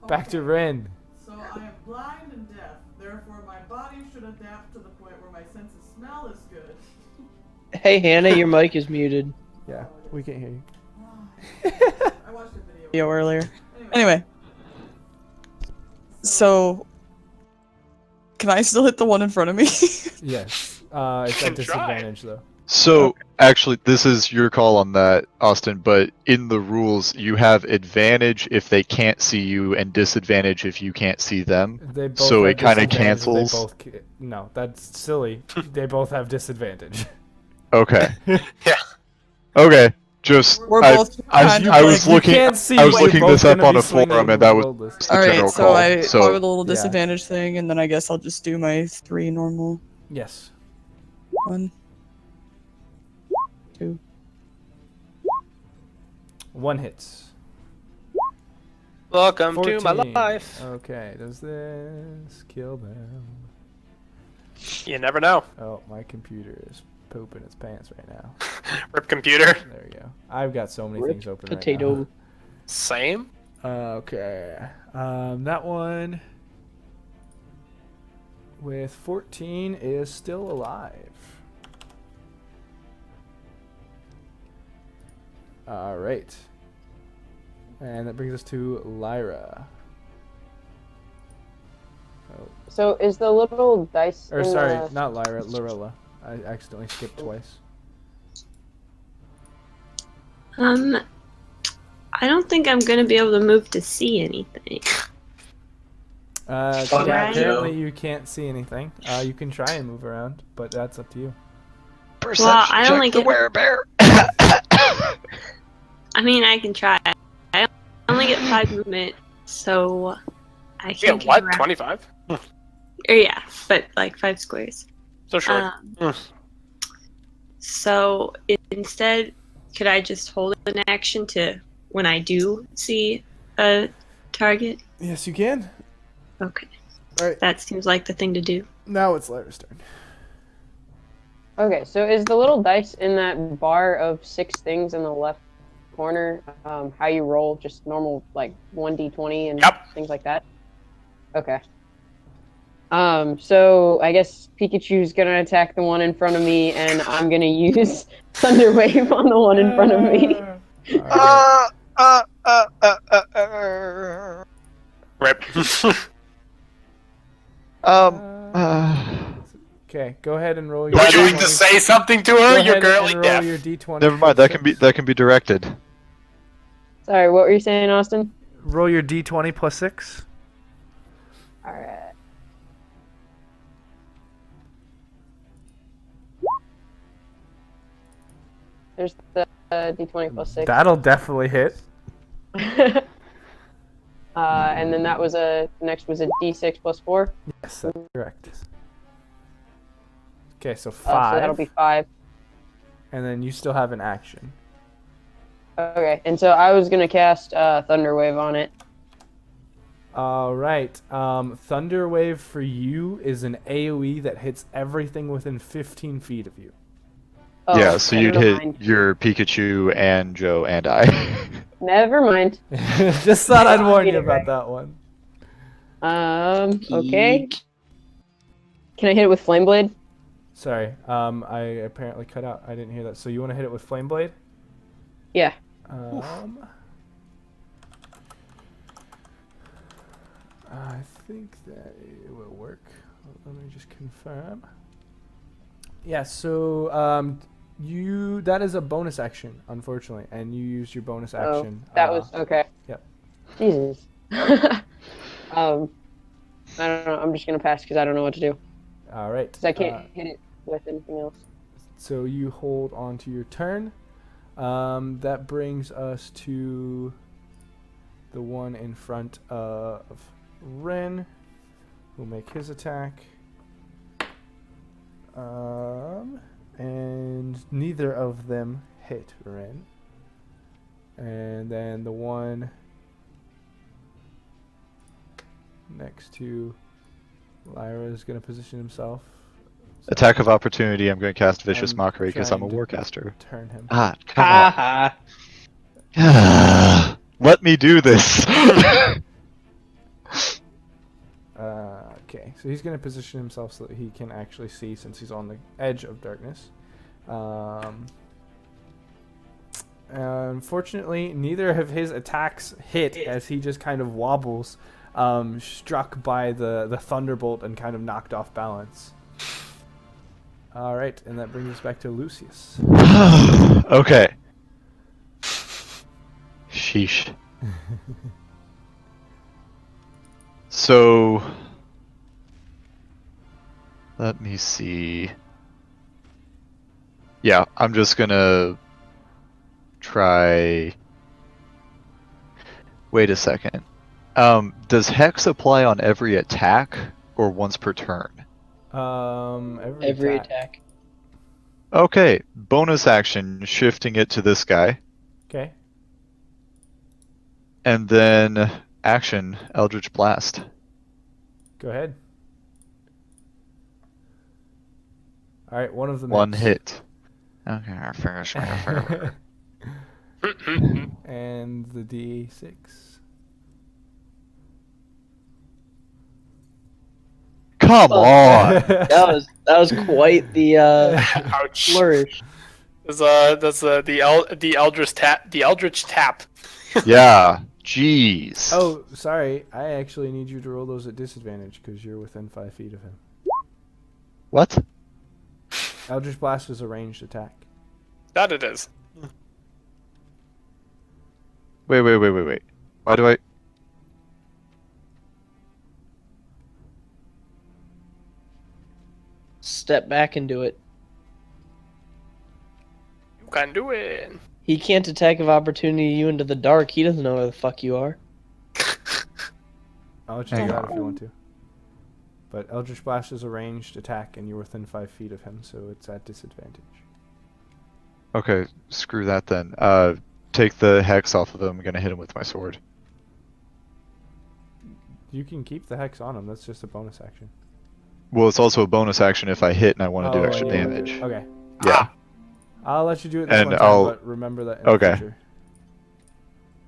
Back to Rin. So I am blind and deaf. Therefore, my body should adapt to the point where my sense of smell is good. Hey, Hannah, your mic is muted. Yeah, we can't hear you. I watched a video. Earlier. Anyway. So, can I still hit the one in front of me? Yes. It's at disadvantage though. So, actually, this is your call on that, Austin, but in the rules, you have advantage if they can't see you and disadvantage if you can't see them. They both So have it kind of disadvantage, cancels. No, that's silly. They both have disadvantage. Okay. Yeah. Okay. Just We're I, both I, kind of I was like- looking. You can't see, I was but you're looking both this up gonna on be a swinging forum, and the that was world list. the Alright, general so call. I So call with a little Yeah. disadvantage thing, and then I guess I'll just do my 3 normal. Yes. 1, 2. 1 hits. Welcome to my 14. life. Okay, does this kill them? You never know. Oh, my computer is pooping its pants right now. Rip computer. There we go. I've got so many Rip things open potato. right Same. now. Okay. That one with 14 is still alive. All right. And that brings us to Lyra. Oh, So is the little dice? or in sorry, the... not Lyra, Lorella. I accidentally skipped twice. I don't think I'm gonna be able to move to see anything. Fuck that, Apparently you can't see anything. You can try and move around, but that's up to you. Well, I only get. werebear. I mean, I can try. I only get 5 movement, so I Yeah, can. get what? around. 25? Or yeah, but like 5 squares. So short. So instead, could I just hold an action to when I do see a target? Yes, you can. Okay. All right. That seems like the thing to do. Now it's Lyra's turn. Okay, so is the little dice in that bar of 6 things in the left corner how you roll? Just normal, like 1d20 and Yep. things like that? Okay. So I guess Pikachu's gonna attack the one in front of me, and I'm gonna use Thunder Wave on the one in front of me. Rip. Okay, go ahead and roll your. You're trying D20. to say something to Go her? ahead You're and currently roll deaf. your D20. Never mind. That can be directed. Sorry, what were you saying, Austin? Roll your D20 plus 6. Alright. There's the d20 plus 6. That'll definitely hit. And then that was next was a d6 plus 4. Yes, that's correct. Okay, so So 5. that'll be 5. And then you still have an action. Okay, and so I was gonna cast Thunder Wave on it. All right. Thunder Wave for you is an AoE that hits everything within 15 feet of you. Oh, Yeah, so you'd never hit mind. your Pikachu and Joe and I. Never mind. Just thought I'd warn you Get it about right. that one. Okay. Can I hit it with Flame Blade? Sorry. I apparently cut out. I didn't hear that. So you want to hit it with Flame Blade? Yeah. I think that it will work. Let me just confirm. Yeah, so that is a bonus action, unfortunately, and you used your bonus action. That was okay. Yep. Jesus. I don't know. I'm just gonna pass because I don't know what to do. All right. Because I can't hit it with anything else. So you hold on to your turn. That brings us to the one in front of Ren, who'll make his attack. And neither of them hit Ren. And then the one next to Lyra is going to position himself. Attack of opportunity. I'm going to cast Vicious I'm Mockery because I'm a trying to warcaster. Turn him. Ah, come on. Let me do this. Okay, so he's going to position himself so that he can actually see since he's on the edge of darkness. Unfortunately, neither of his attacks hit as he just kind of wobbles, struck by the thunderbolt and kind of knocked off balance. All right, and that brings us back to Lucius. Okay. Sheesh. So, let me see. Yeah, I'm just gonna try. Wait a second. Does Hex apply on every attack or once per turn? Every attack. Okay, bonus action, shifting it to this guy. Okay. And then action, Eldritch Blast. Go ahead. All right, one of them. One hits. hit. Okay, our first. And the D6. Come on! That was quite the Ouch. flourish. That's the Eldritch tap. Yeah, jeez. Oh, sorry. I actually need you to roll those at disadvantage because you're within 5 feet of him. What? Eldritch Blast is a ranged attack. That it is. Wait. Why do I... Step back and do it. You can do it. He can't attack of opportunity you into the dark. He doesn't know where the fuck you are. I'll let you Hang do that on. if you want to. But Eldritch Blast is a ranged attack and you're within 5 feet of him, so it's at disadvantage. Okay, screw that then. Take the hex off of him. I'm gonna hit him with my sword. You can keep the hex on him, that's just a bonus action. Well, it's also a bonus action if I hit and I want to do extra and you- damage. Okay. Yeah. I'll let you do it this And one time, I'll- but remember that in the Okay. future.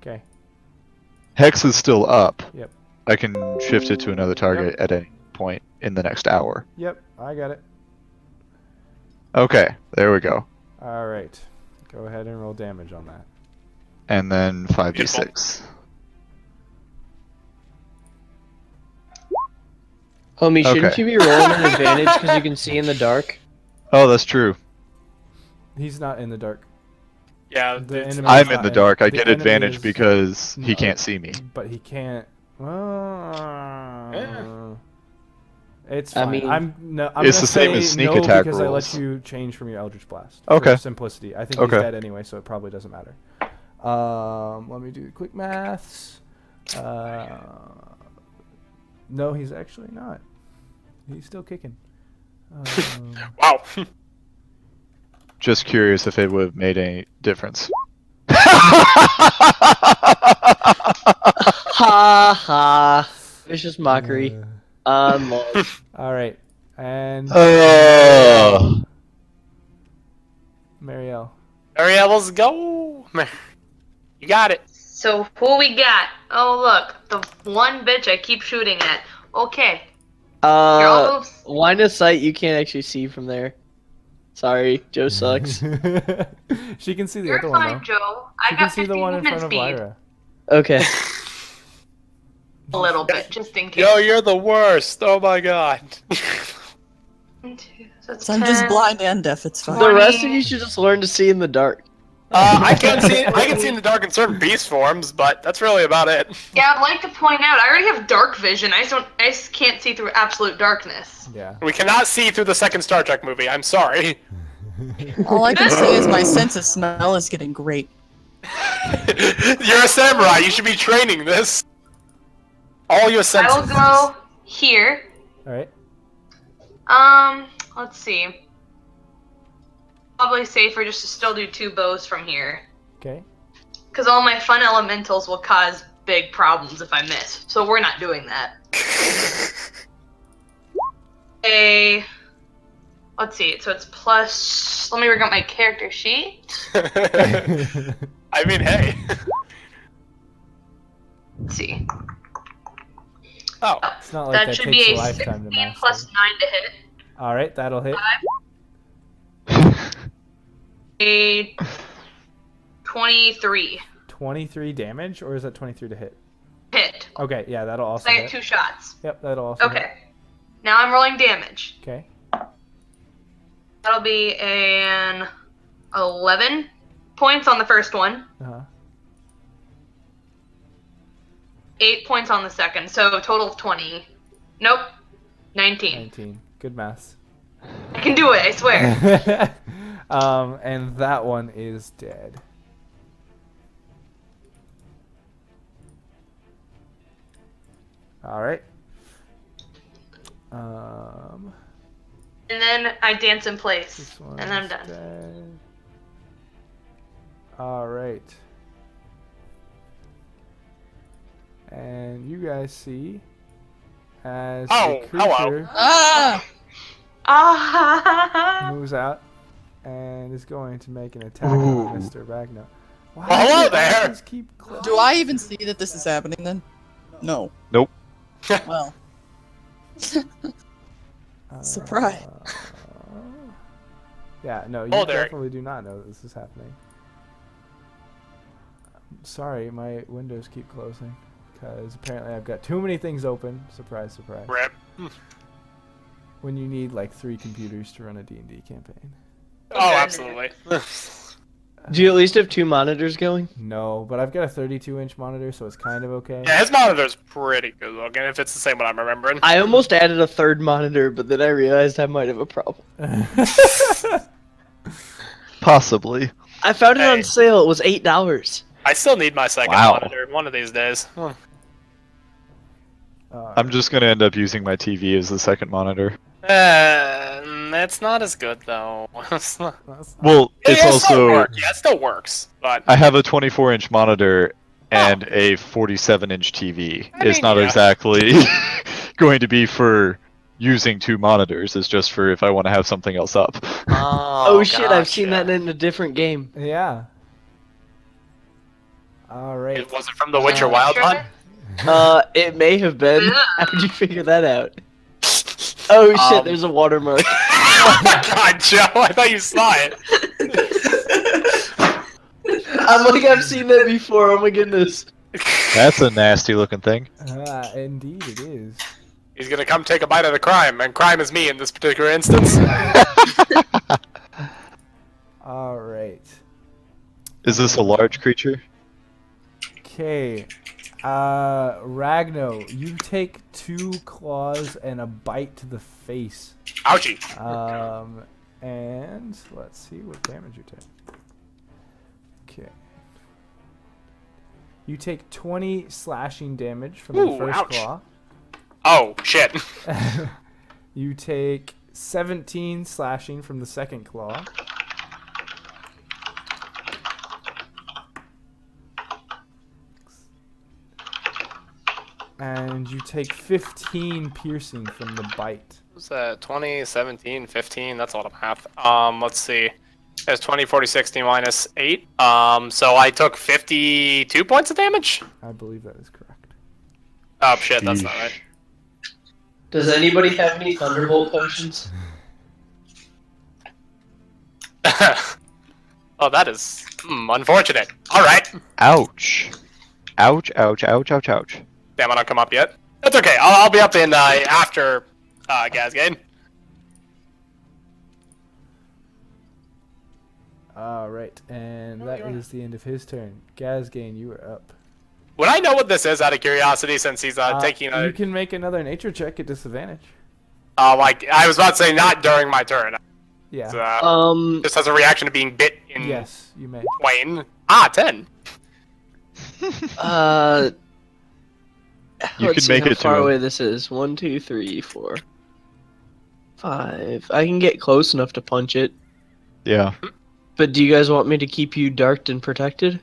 Okay. Hex is still up. Yep. I can shift it to another target at any point in the next hour. Yep, I got it. Okay, there we go. All right. Go ahead and roll damage on that. And then 5d6. Homie, shouldn't Okay. you be rolling an advantage because you can see in the dark? Oh, that's true. He's not in the dark. Yeah, The it's- enemy I'm is in not the dark. I the get enemy advantage is- because he No, can't see me. But he can't. It's I fine. mean- I'm It's gonna the same say as sneak no attack because I rules. let you change from your Eldritch Blast. Okay. For simplicity. I think he's Okay. dead anyway, so it probably doesn't matter. Let me do the quick maths. No, he's actually not. He's still kicking. Wow. Just curious if it would have made any difference. Ha ha. Vicious mockery. Lol. All right, and Oh. Marielle. Ariel, let's go. You got it. So who we got? Oh look, the one bitch I keep shooting at. Okay. Here, I'll move. Line of sight you can't actually see from there. Sorry, Joe sucks. She can see the You're other one fine, though. Joe. She I can got see the 15 one in movement front of speed. Lyra. Okay. A little bit, just in case. Yo, you're the worst. Oh my god. That's So I'm just 10. blind and deaf. It's fine. The rest of you should just learn to see in the dark. I can see in the dark in certain beast forms, but that's really about it. Yeah, I'd like to point out, I already have dark vision. I just can't see through absolute darkness. Yeah. We cannot see through the second Star Trek movie. I'm sorry. All I can say is my sense of smell is getting great. You're a samurai. You should be training this. All your senses. I will go here. All right. Let's see. Probably safer just to still do 2 bows from here. Okay. Because all my fun elementals will cause big problems if I miss. So we're not doing that. Let's see. So it's plus... Let me bring up my character sheet. I mean, hey. Let's see. Oh. It's not like that should takes be a a lifetime to 16 master. plus 9 to hit. All right, that'll hit. A 23. 23 damage, or is that 23 to hit? Hit. Okay, yeah, that'll also So I hit. get 2 shots. Yep, that'll also hit. Okay. Now I'm rolling damage. Okay. That'll be an 11 points on the first one. Uh-huh. 8 points on the second, so total of 20. Nope. 19. 19. Good maths. I can do it, I swear. And that one is dead. All right. And then I dance in place, This and then I'm one's done. dead. All right. And you guys see as Oh, the creature Ah! Ah! moves out and is going to make an attack Ooh. on Mr. Bagno. Why Well, hello do the there. ashes keep closing? Do I even see that this is happening then? No. Nope. Well. Surprise. Yeah, no, you Oh, there. definitely do not know that this is happening. Sorry, my windows keep closing because apparently I've got too many things open. Surprise, surprise. Rip. When you need like 3 computers to run a D&D campaign. Oh, absolutely. Do you at least have 2 monitors going? No, but I've got a 32-inch monitor, so it's kind of okay. Yeah, his monitor's pretty good looking, if it's the same one I'm remembering. I almost added a 3rd monitor, but then I realized I might have a problem. Possibly. I found it Hey. on sale. It was $8. I still need my second Wow. monitor one of these days. I'm just gonna end up using my TV as the second monitor. It's not as good though. It's not- Well, it's Yeah, it still also works. Yeah, it still works, but I have a 24-inch monitor and a 47-inch TV. I It's mean, not yeah. exactly going to be for using 2 monitors. It's just for if I want to have something else up. Oh, shit, I've seen gotcha. that in a different game. Yeah. All right. It wasn't from The Witcher Wild Hunt. It may have been. Yeah. How did you figure that out? Oh shit, there's a watermark. Oh my god, Joe! I thought you saw it. I'm like, I've seen that before. Oh my goodness. That's a nasty looking thing. Indeed it is. He's gonna come take a bite of the crime, and crime is me in this particular instance. All right. Is this a large creature? Okay. Ragno, you take 2 claws and a bite to the face. Ouchie. And let's see what damage you take. Okay. You take 20 slashing damage from the Ooh, first ouch. claw. Oh shit. You take 17 slashing from the second claw. and you take 15 piercing from the bite. What's that? 20, 17, 15? That's a lot of math. Let's see. There's 20, 40, 60 minus 8. So I took 52 points of damage? I believe that is correct. Oh, shit, that's not right. Does anybody have any Thunderbolt potions? Oh, that is unfortunate. Alright. Ouch. Ouch, ouch, ouch, ouch, ouch. Damn, I don't come up yet. That's okay. I'll be up in after Gazgade. Alright, and that is the end of his turn. Gazgane, you are up. Would I know what this is out of curiosity since he's taking a... You can make another nature check at disadvantage. Like, I was about to say not during my turn. Yeah. Just as a reaction to being bit in Yes, you may. Wayne. 10. You Let's can see make how it far to away him. this is. 1, 2, 3, 4, 5. I can get close enough to punch it. Yeah. But do you guys want me to keep you darked and protected?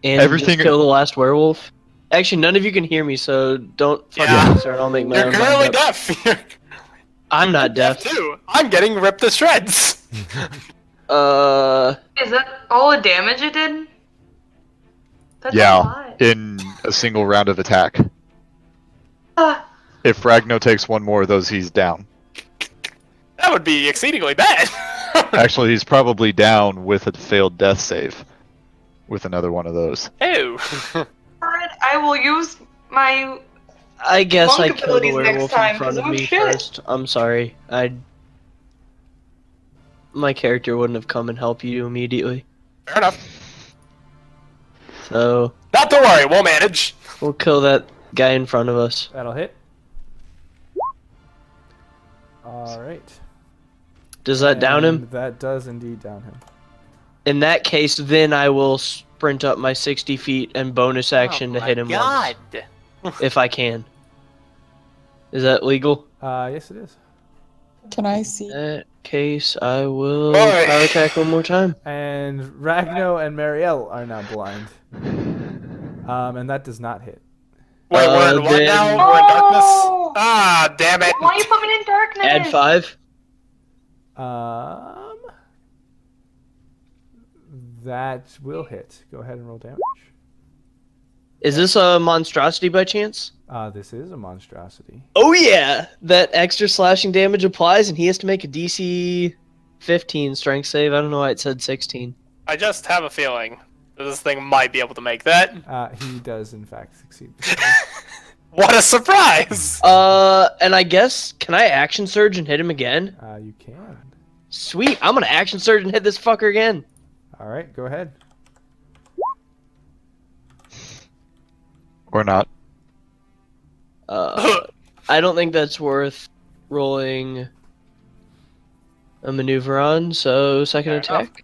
And Everything- just kill the last werewolf? Actually, none of you can hear me, so don't fucking Yeah. answer and I'll make my You're own clearly mind up. deaf. I'm not deaf. too. I'm getting ripped to shreds. Is that all the damage it did? That's a Yeah. lot. In a single round of attack. Ah, If Ragno takes one more of those, he's down. That would be exceedingly bad. Actually, he's probably down with a failed death save. With another one of those. Ew. Alright, I will use my... I guess I Monk killed the abilities next werewolf time, in front 'cause of oh me shit. first. I'm sorry. My character wouldn't have come and helped you immediately. Fair enough. So, Not to worry, we'll manage. we'll kill that guy in front of us. That'll hit. Alright. Does that down him? That does indeed down him. In that case, then I will sprint up my 60 feet and bonus action to hit him once, if I can. Is that legal? Yes it is. Can I see? In that case, I will Boy. power attack one more time. And Ragno and Marielle are now blind. And that does not hit. Wait, we're in what then- now? We're in darkness? Oh! Ah, damn it. Why you put me in darkness? Add 5. That will hit. Go ahead and roll damage. Is this a monstrosity by chance? This is a monstrosity. Oh yeah! That extra slashing damage applies and he has to make a DC 15 strength save. I don't know why it said 16. I just have a feeling that this thing might be able to make that. He does in fact succeed. What a surprise! And I guess, can I action surge and hit him again? You can. Sweet, I'm gonna action surge and hit this fucker again. Alright, go ahead. Or not. I don't think that's worth rolling a maneuver on, so second Fair attack.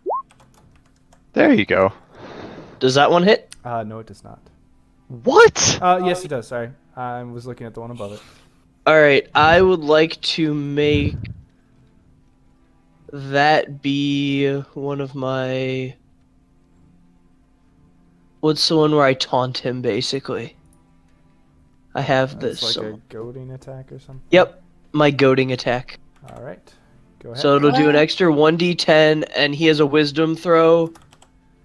There you go. Does that one hit? No, it does not. What? Yes, it does. Sorry. I was looking at the one above it. Alright, I would like to make that be one of my... What's the one where I taunt him, basically? I have It's this. like a goading attack or something. Yep, my goading attack. Alright. Go ahead. So it'll do an extra 1d10, and he has a wisdom throw.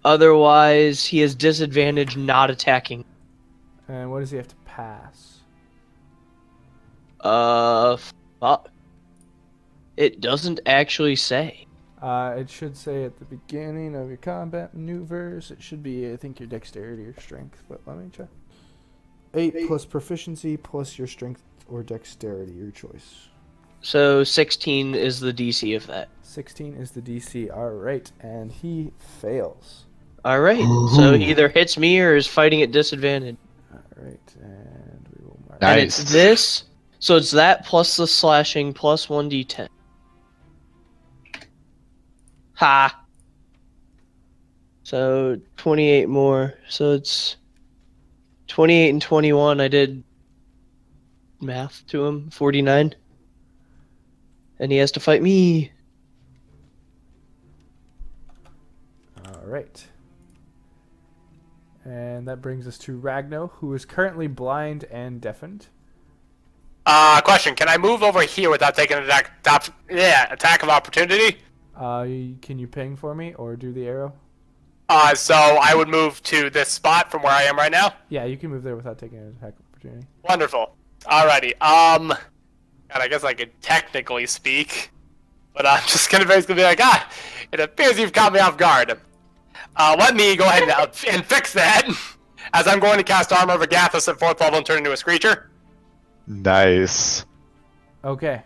Otherwise, he has disadvantage not attacking. And what does he have to pass? Fuck. It doesn't actually say. It should say at the beginning of your combat maneuvers. It should be, I think, your dexterity or strength, but let me check. 8 plus proficiency plus your strength or dexterity, your choice. So 16 is the DC of that. 16 is the DC. Alright, and he fails. Alright, so he either hits me or is fighting at disadvantage. Alright, and we will mark. And it's this, so it's that plus the slashing plus 1d10. Ha! So 28 more, so it's 28 and 21. I did math to him, 49. And he has to fight me. Alright. And that brings us to Ragno, who is currently blind and deafened. Question: can I move over here without taking an attack of opportunity? Can you ping for me or do the arrow? So I would move to this spot from where I am right now. Yeah, you can move there without taking an attack of opportunity. Wonderful. Alrighty. God, I guess I could technically speak, but I'm just gonna basically be like, it appears you've caught me off guard. Let me go ahead and fix that, as I'm going to cast Armor of Agathis at 4th level and turn into a Screecher. Nice. Okay.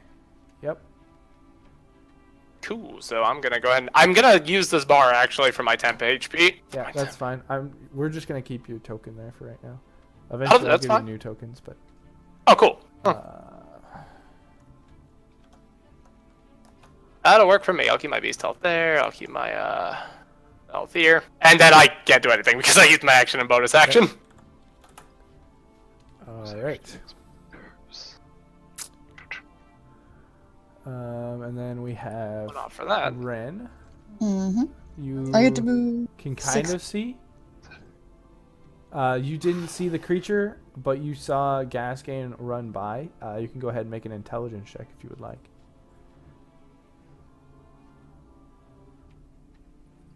Yep. Cool. So I'm gonna go ahead and I'm gonna use this bar actually for my temp HP. Yeah, that's fine. We're just gonna keep your token there for right now. Eventually, I'll give you new tokens, but. Oh, cool. That'll work for me. I'll keep my beast health there. I'll keep my health here, and then I can't do anything because I used my action and bonus action. Okay. All right. And then we have for that. Ren. Mm-hmm. I get to move. Can kind of see. You didn't see the creature, but you saw Gasgane run by. You can go ahead and make an intelligence check if you would like.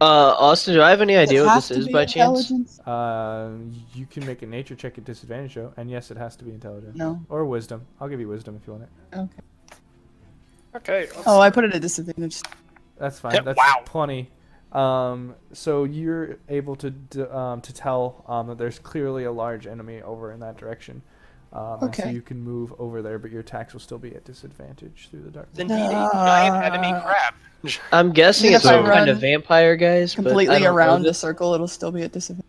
Austin, do I have any idea what this is by chance? You can make a nature check at disadvantage, though, and yes, it has to be intelligence. No. Or wisdom. I'll give you wisdom if you want it. Okay. Okay. Oh, I put it at disadvantage. That's fine. That's plenty. So you're able to tell that there's clearly a large enemy over in that direction. And so you can move over there, but your attacks will still be at disadvantage through the darkness. Indeed, a giant enemy crab. I'm guessing it's some kind of vampire, guys. Completely around the circle, it'll still be at disadvantage.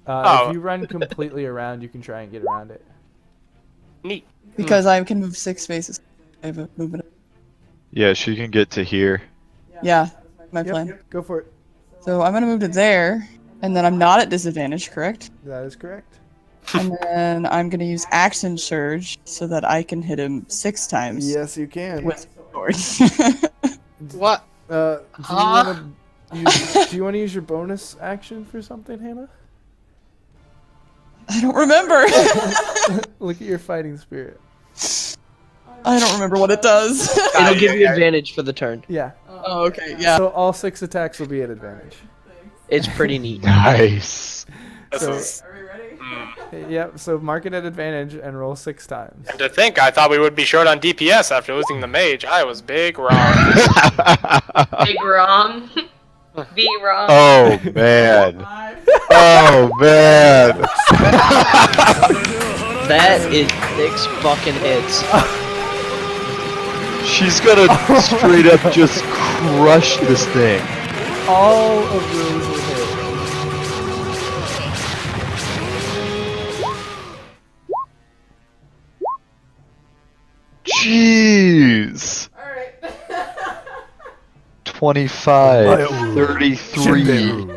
If you run completely around, you can try and get around it. Neat. Because I can move 6 spaces. I have a movement. Yeah, she can get to here. Yeah, my plan. Go for it. So I'm gonna move to there, and then I'm not at disadvantage, correct? That is correct. And then I'm gonna use Action Surge so that I can hit him 6 times. Yes, you can. With sword. What? Do you want to use your bonus action for something, Hannah? I don't remember. Look at your fighting spirit. I don't remember what it does. It'll give you advantage for the turn. Yeah. Oh, okay. Yeah. So all 6 attacks will be at advantage. It's pretty neat. Nice. So, Are we ready? yep. So mark it at advantage and roll 6 times. And to think, I thought we would be short on DPS after losing the mage. I was big wrong. Big wrong. Be wrong. Oh man. Oh man. That is 6 fucking hits. She's gonna straight up just crush this thing. All of those will hit. Jeez. Alright. 25, 33,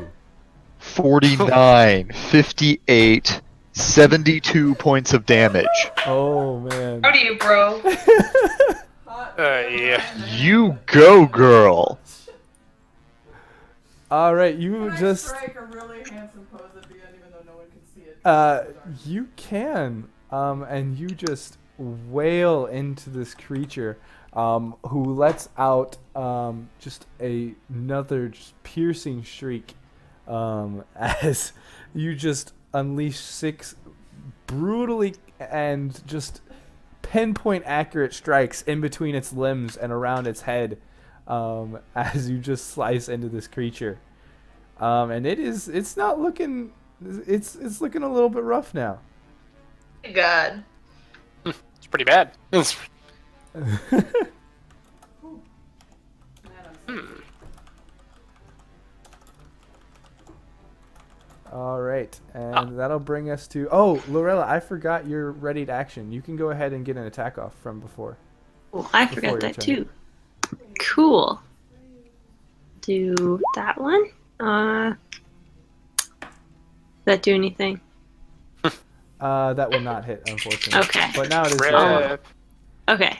49, 58, 72 points of damage. Oh man. How do you, bro? Yeah. You go, girl. All right, you just. Strike a really handsome pose at the end, even though no one can see it. You can, and you just wail into this creature, who lets out just another just piercing shriek, as you just unleash 6 brutally and just pinpoint accurate strikes in between its limbs and around its head, as you just slice into this creature. And it's not looking, it's looking a little bit rough now. God. It's pretty bad. All right, and that'll bring us to... Oh, Lorella, I forgot your readied action. You can go ahead and get an attack off from before. Oh, I forgot that too. Cool. Do that one. Does that do anything? That will not hit, unfortunately. Okay. But now it is... Okay.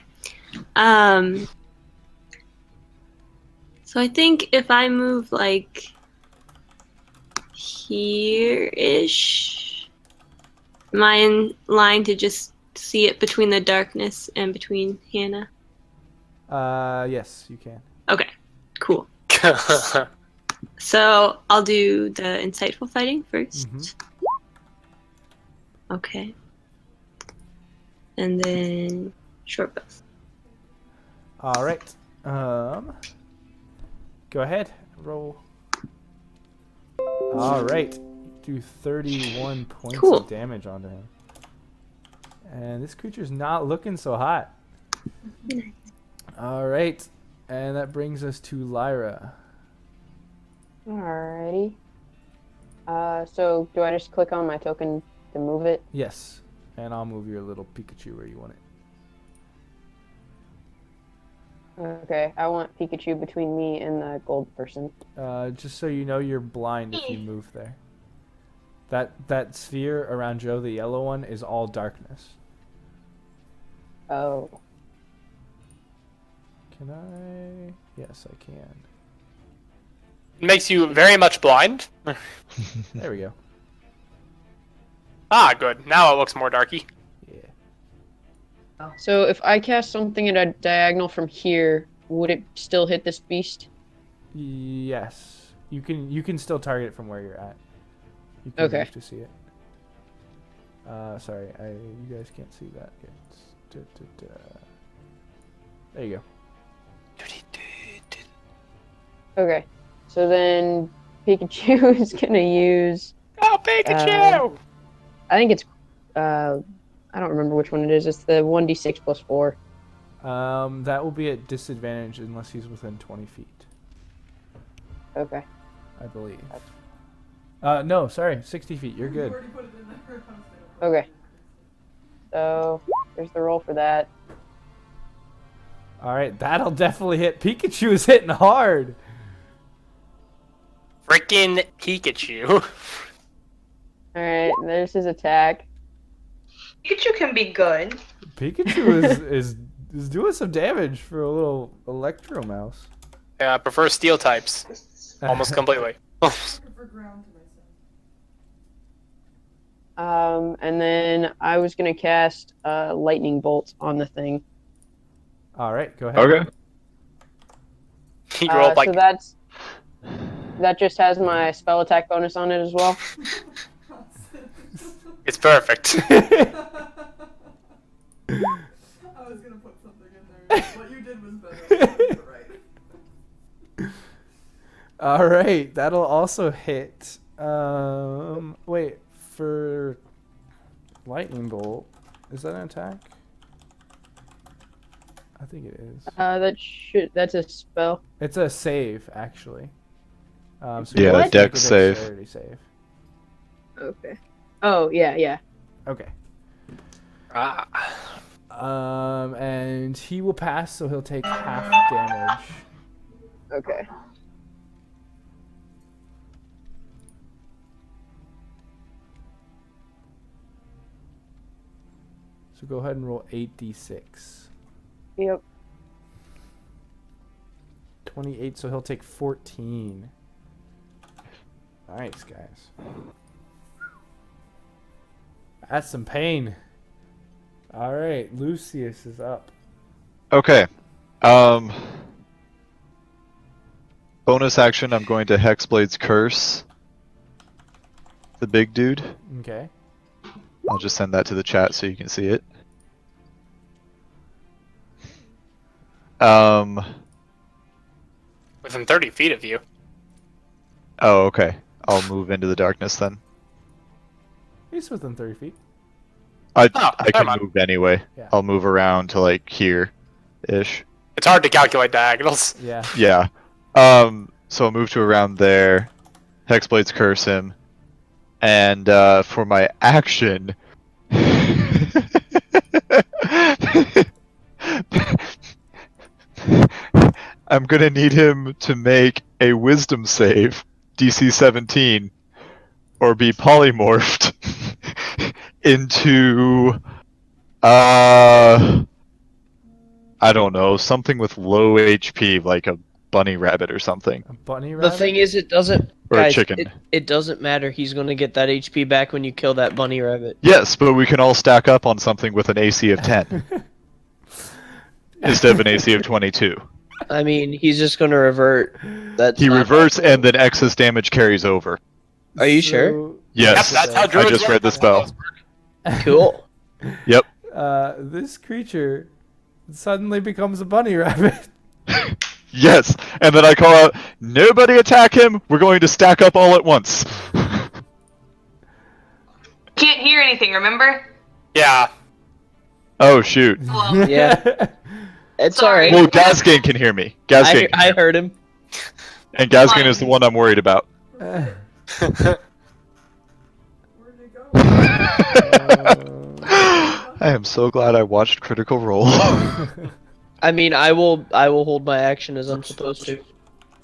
So I think if I move like here-ish. Am I in line to just see it between the darkness and between Hannah? Yes, you can. Okay, cool. So I'll do the insightful fighting first. Okay. And then short bows. All right. Go ahead. Roll. All right. Do 31 points Cool. of damage onto him. And this creature's not looking so hot. All right. And that brings us to Lyra. Alrighty. So do I just click on my token to move it? Yes. And I'll move your little Pikachu where you want it. Okay, I want Pikachu between me and the gold person. Just so you know, you're blind if you move there. That sphere around Joe, the yellow one, is all darkness. Oh. Can I? Yes, I can. Makes you very much blind. There we go. Ah, good. Now it looks more darky. Yeah. So if I cast something at a diagonal from here, would it still hit this beast? Yes. You can still target it from where you're at. You can Okay. move to see it. Sorry, you guys can't see that. There you go. Okay. So then Pikachu is gonna use. Oh, Pikachu! I think it's. I don't remember which one it is. It's the 1d6 plus 4. That will be at disadvantage unless he's within 20 feet. Okay. I believe. No, sorry, 60 feet. You're good. Okay. So there's the roll for that. All right, that'll definitely hit. Pikachu is hitting hard. Frickin' Pikachu. Alright, there's his attack. Pikachu can be good. Pikachu is doing some damage for a little Electro Mouse. Yeah, I prefer steel types. Almost completely. And then I was gonna cast lightning bolt on the thing. All right, go ahead. Okay. He rolled like. So that just has my spell attack bonus on it as well. It's perfect. I was gonna put something in there. What you did was better. Right. All right, that'll also hit. Wait, for lightning bolt, is that an attack? I think it is. That's a spell. It's a save, actually. So Yeah, you have to dex make a save. dexterity save. Okay. Oh yeah. Okay. Ah. And he will pass, so he'll take half damage. Okay. So go ahead and roll 8d6. Yep. 28, so he'll take 14. Nice, guys. That's some pain. All right, Lucius is up. Okay. Bonus action, I'm going to Hexblade's Curse the big dude. Okay. I'll just send that to the chat so you can see it. Within 30 feet of you. Oh, okay. I'll move into the darkness then. He's within 30 feet. I never can mind. move anyway. Yeah. I'll move around to like here-ish. It's hard to calculate diagonals. Yeah. Yeah. So I'll move to around there. Hexblade's Curse him. And for my action... I'm gonna need him to make a Wisdom save, DC 17, or be polymorphed into, I don't know, something with low HP, like a bunny rabbit or something. A bunny The rabbit? thing is, it doesn't. Or a Guys, chicken. It doesn't matter. He's gonna get that HP back when you kill that bunny rabbit. Yes, but we can all stack up on something with an AC of 10 instead of an AC of 22. I mean, he's just gonna revert. That's He not reverts possible. and then excess damage carries over. Are you sure? Yes, Yep, that's how I druids just work. read the spell. Cool. Yep. This creature suddenly becomes a bunny rabbit. Yes, and then I call out, nobody attack him, we're going to stack up all at once. Can't hear anything, remember? Yeah. Oh, shoot. Hello. Yeah. It's Sorry. alright. Well, Gazgane can hear me. Gazgane, I heard him. and Gazgane is the one I'm worried about. Where'd they go? I am so glad I watched Critical Role. I mean, I will hold my action as I'm supposed to.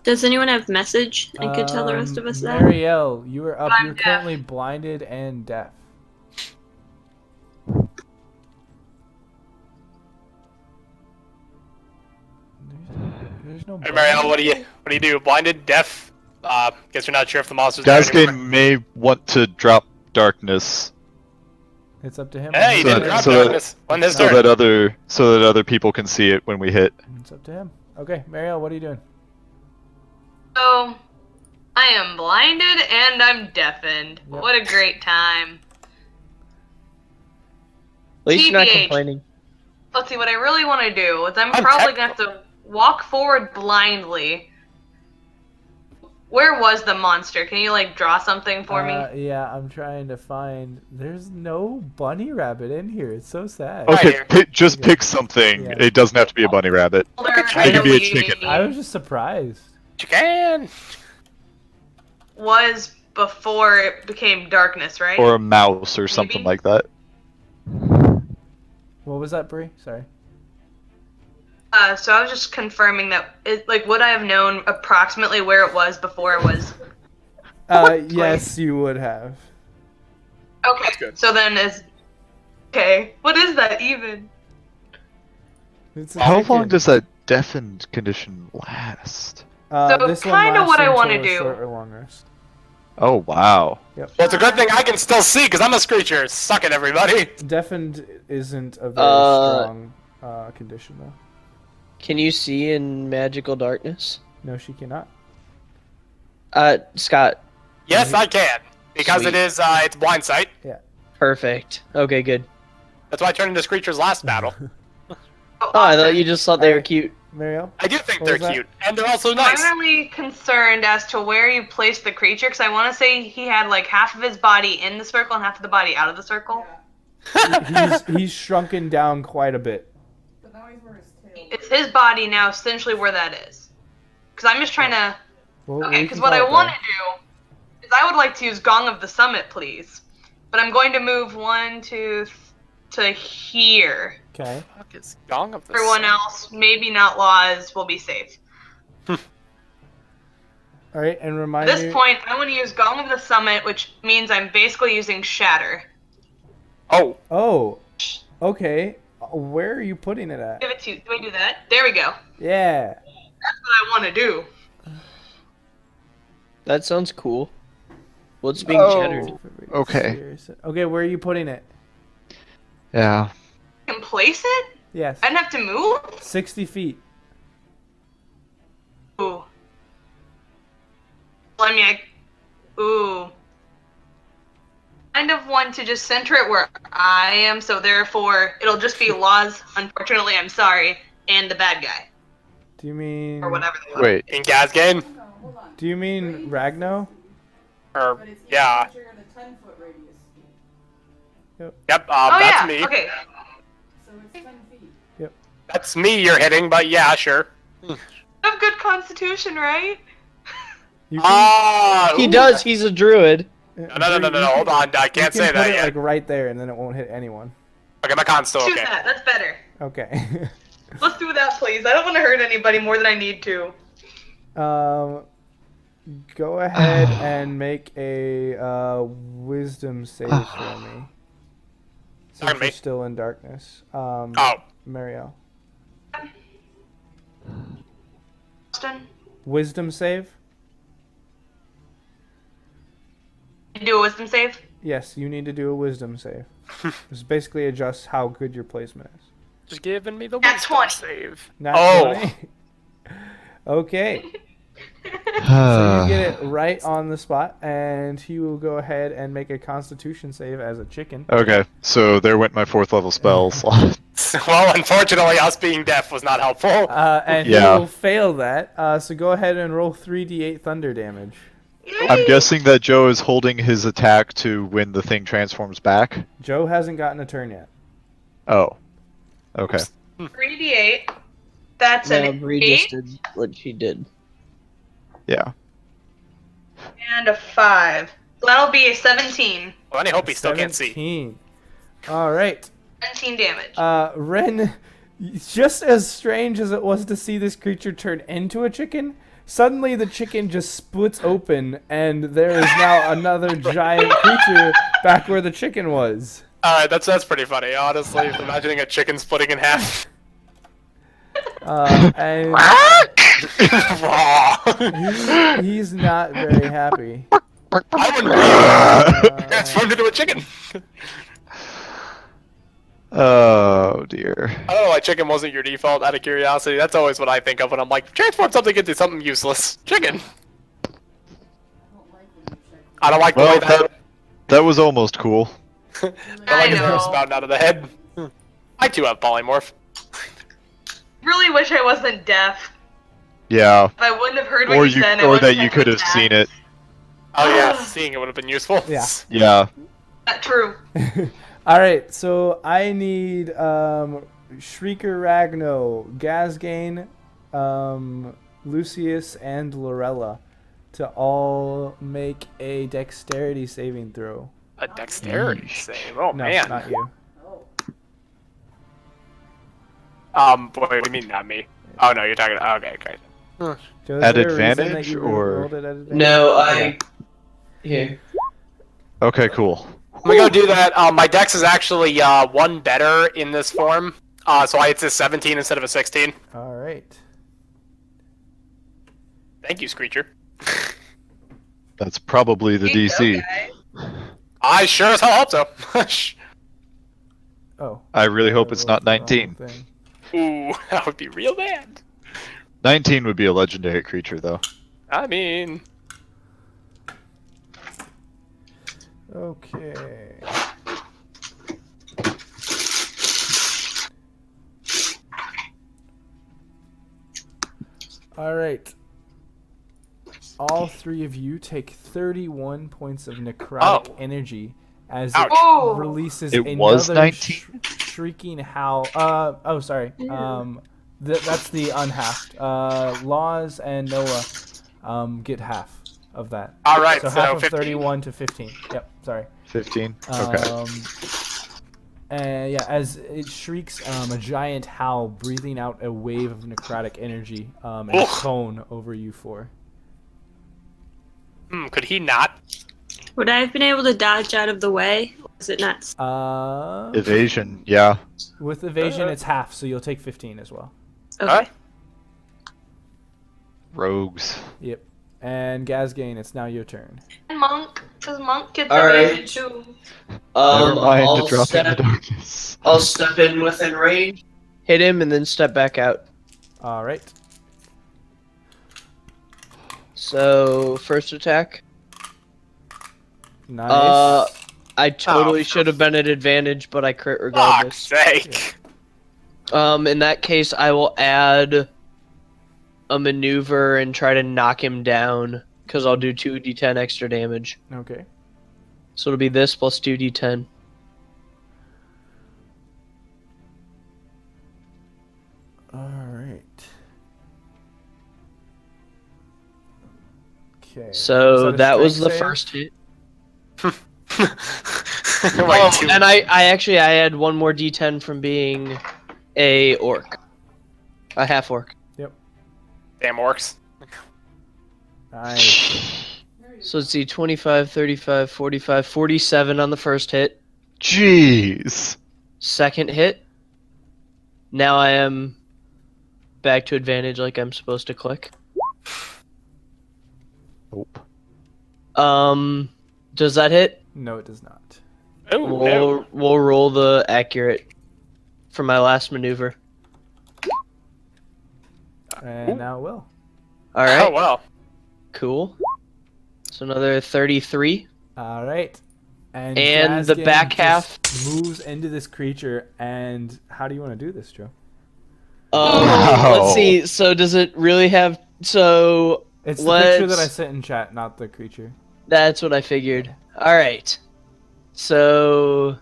Does anyone have message? I could tell the rest of us that. Marielle, you are up. I'm You're deaf. currently blinded and deaf. There's no Hey, Marielle, what do you do? Blinded, deaf? Guess you're not sure if the monster's there Gazgane anymore. may want to drop darkness It's up to him. Hey, you So didn't that- drop so that- darkness on this so turn. that other people can see it when we hit. It's up to him. Okay, Marielle, what are you doing? So, I am blinded and I'm deafened. Yep. What a great time. At least you're not TBH. complaining. Let's see, what I really want to do is I'm I'm probably going to have to walk forward blindly. Where was the monster? Can you, like, draw something for me? Yeah, I'm trying to find. There's no bunny rabbit in here. It's so sad. Right Okay, here. just pick something. Yeah. It doesn't have to be a bunny rabbit. Older, It can be a Italy chicken. I was just surprised. You can. was before it became darkness, right? Or a mouse or something Maybe. like that. What was that, Bree? Sorry. So I was just confirming that, would I have known approximately where it was before it was? Yes, you would have. Okay, good. so then okay, what is that even? It's a How chicken. long does that deafened condition last? So this one kinda lasts what I until wanna a do. Short or long rest. Oh, wow. Yep. Well, it's a good thing I can still see because I'm a screecher. Suck it, everybody. Deafened isn't a very strong condition, though. Can you see in magical darkness? No, she cannot. Scott. Yes, I can because Sweet. it is it's blind sight. Perfect. Okay, good. That's why I turned into screechers last battle. Oh, I thought you just thought they were cute. Marielle? I do think What they're was that? cute and they're also I'm nice. really concerned as to where you placed the creature, because I want to say he had like half of his body in the circle and half of the body out of the circle. He's shrunken down quite a bit. But now he's wearing his tail. It's his body now, essentially where that is. Because I'm just trying to. Well, Okay, we because can what I call it want to there. do is I would like to use Gong of the Summit, please. But I'm going to move 1, 2 to here. Okay. Fuck is Gong of the Everyone Sun? else, maybe not laws, will be safe. All right, and At remind this me. point, I want to use Gong of the Summit, which means I'm basically using Shatter. Oh, Oh, okay. Where are you putting it at? Give it to you. Do I do that? There we go. Yeah. That's what I want to do. That sounds cool. What's being Oh. shattered? Okay. Okay, where are you putting it? Yeah. I can place it? Yes. I didn't have to move? 60 feet. Ooh. Let me. Ooh. Kind of want to just center it where I am, so therefore it'll just be laws. Unfortunately, I'm sorry, and the bad guy Do you mean? or whatever. They are. Wait. in Gazgane? No, hold on. Do you mean Ragno? Or But it's yeah, trigger the 10-foot radius. yep. Oh That's yeah. me. Okay. So it's 10 feet. That's me. You're hitting, but yeah, sure. You have good constitution, right? You He does. He's a druid. No. Hold on. I can't say that put it yet. like right there, and then it won't hit anyone. Okay, my con's still Choose okay. that. That's better. Okay. Let's do that, please. I don't want to hurt anybody more than I need to. Go ahead and make a wisdom save for me. Since Pardon me? you're still in darkness. Oh, Marielle. Austin? wisdom save. Do a wisdom save. Yes, you need to do a wisdom save. This basically adjusts how good your placement is. Just giving me the Nat wisdom 20. save. Nat 20? Okay. So you get it right on the spot, and he will go ahead and make a Constitution save as a chicken. Okay, so there went my 4th level spell slot. Well, unfortunately, us being deaf was not helpful. And Yeah. he will fail that. So go ahead and roll 3d8 thunder damage. I'm guessing that Joe is holding his attack to when the thing transforms back. Joe hasn't gotten a turn yet. Oh. Okay. 3d8. That's Yeah, an Bree 8 just did what she did. Yeah. and a 5. So that'll be a 17. Well, I hope he still can't see. 17. All right. 17 damage. Ren, just as strange as it was to see this creature turn into a chicken, suddenly the chicken just splits open, and there is now another giant creature back where the chicken was. Alright, that's pretty funny, honestly. Imagining a chicken splitting in half. And he's not very happy. I wouldn't be transformed into a chicken. Oh dear. I don't know why chicken wasn't your default, out of curiosity. That's always what I think of when I'm like, transform something into something useless. Chicken. I don't like the way That was almost cool. I like his know. hair spouting out of the head. I too have polymorph. Really wish I wasn't deaf. Yeah. If I wouldn't have heard what Or you said, I or would've that you checked could my have chat. seen it. Oh yeah, seeing it would have been useful. Yeah. Yeah. True. All right, so I need Shrieker Ragno, Gazgane, Lucius, and Lorella to all make a dexterity saving throw. A dexterity save. Oh No, man. not you. Boy, what do you mean not me? Oh no, you're talking. Okay, great. Joe, is At there a reason that advantage, you or- rolled it at advantage? No, I. Here. Okay, cool. I'm gonna go do that. My dex is actually one better in this form. So it's a 17 instead of a 16. All right. Thank you, Screecher. That's probably the DC. I sure as hell hope so. Oh. I really hope it's not rolled the wrong 19. thing. Ooh, that would be real bad. 19 would be a legendary creature, though. I mean, Okay. All right. All three of you take 31 points of necrotic energy as it Ouch. releases It another was 19? shrieking howl. Oh, sorry. That's the unhalved. Laws and Noah get half of that. all right. So So, half of 15. 31 to 15. Yep, sorry. 15? Okay. And yeah, as it shrieks, a giant howl, breathing out a wave of necrotic energy and Ugh. cone over you four. Could he not? Would I have been able to dodge out of the way? Or is it not? Evasion, yeah. With evasion, it's half, so you'll take 15 as well. Okay. Alright. Rogues. Yep. And Gazgane, it's now your turn. And Monk, because Monk gets Alright. evasion too. Never mind I'll to drop in the step, darkness. I'll step in within range. Hit him and then step back out. All right. So, first attack. Nice. I totally Oh, should have been at advantage, but I crit Fuck's regardless. sake. In that case, I will add a maneuver and try to knock him down, because I'll do 2d10 extra damage. Okay. So it'll be this plus 2d10. All right. Okay. So Is a that was strength the save? first hit. Wait, two. And I had one more d10 from being a orc. A half orc. Damn orcs. Nice. So let's see, 25, 35, 45, 47 on the first hit. Jeez. Second hit. Now I am back to advantage like I'm supposed to click. Nope. Does that hit? No, it does not. Oh, no. We'll roll the accurate for my last maneuver. And now it will. All right. Oh, well. Cool. So another 33. All right. And the Gazgan back half just moves into this creature. And how do you want to do this, Joe? Let's see. So does it really have? So It's the picture that I sent in chat, not the creature. That's what I figured. All right. So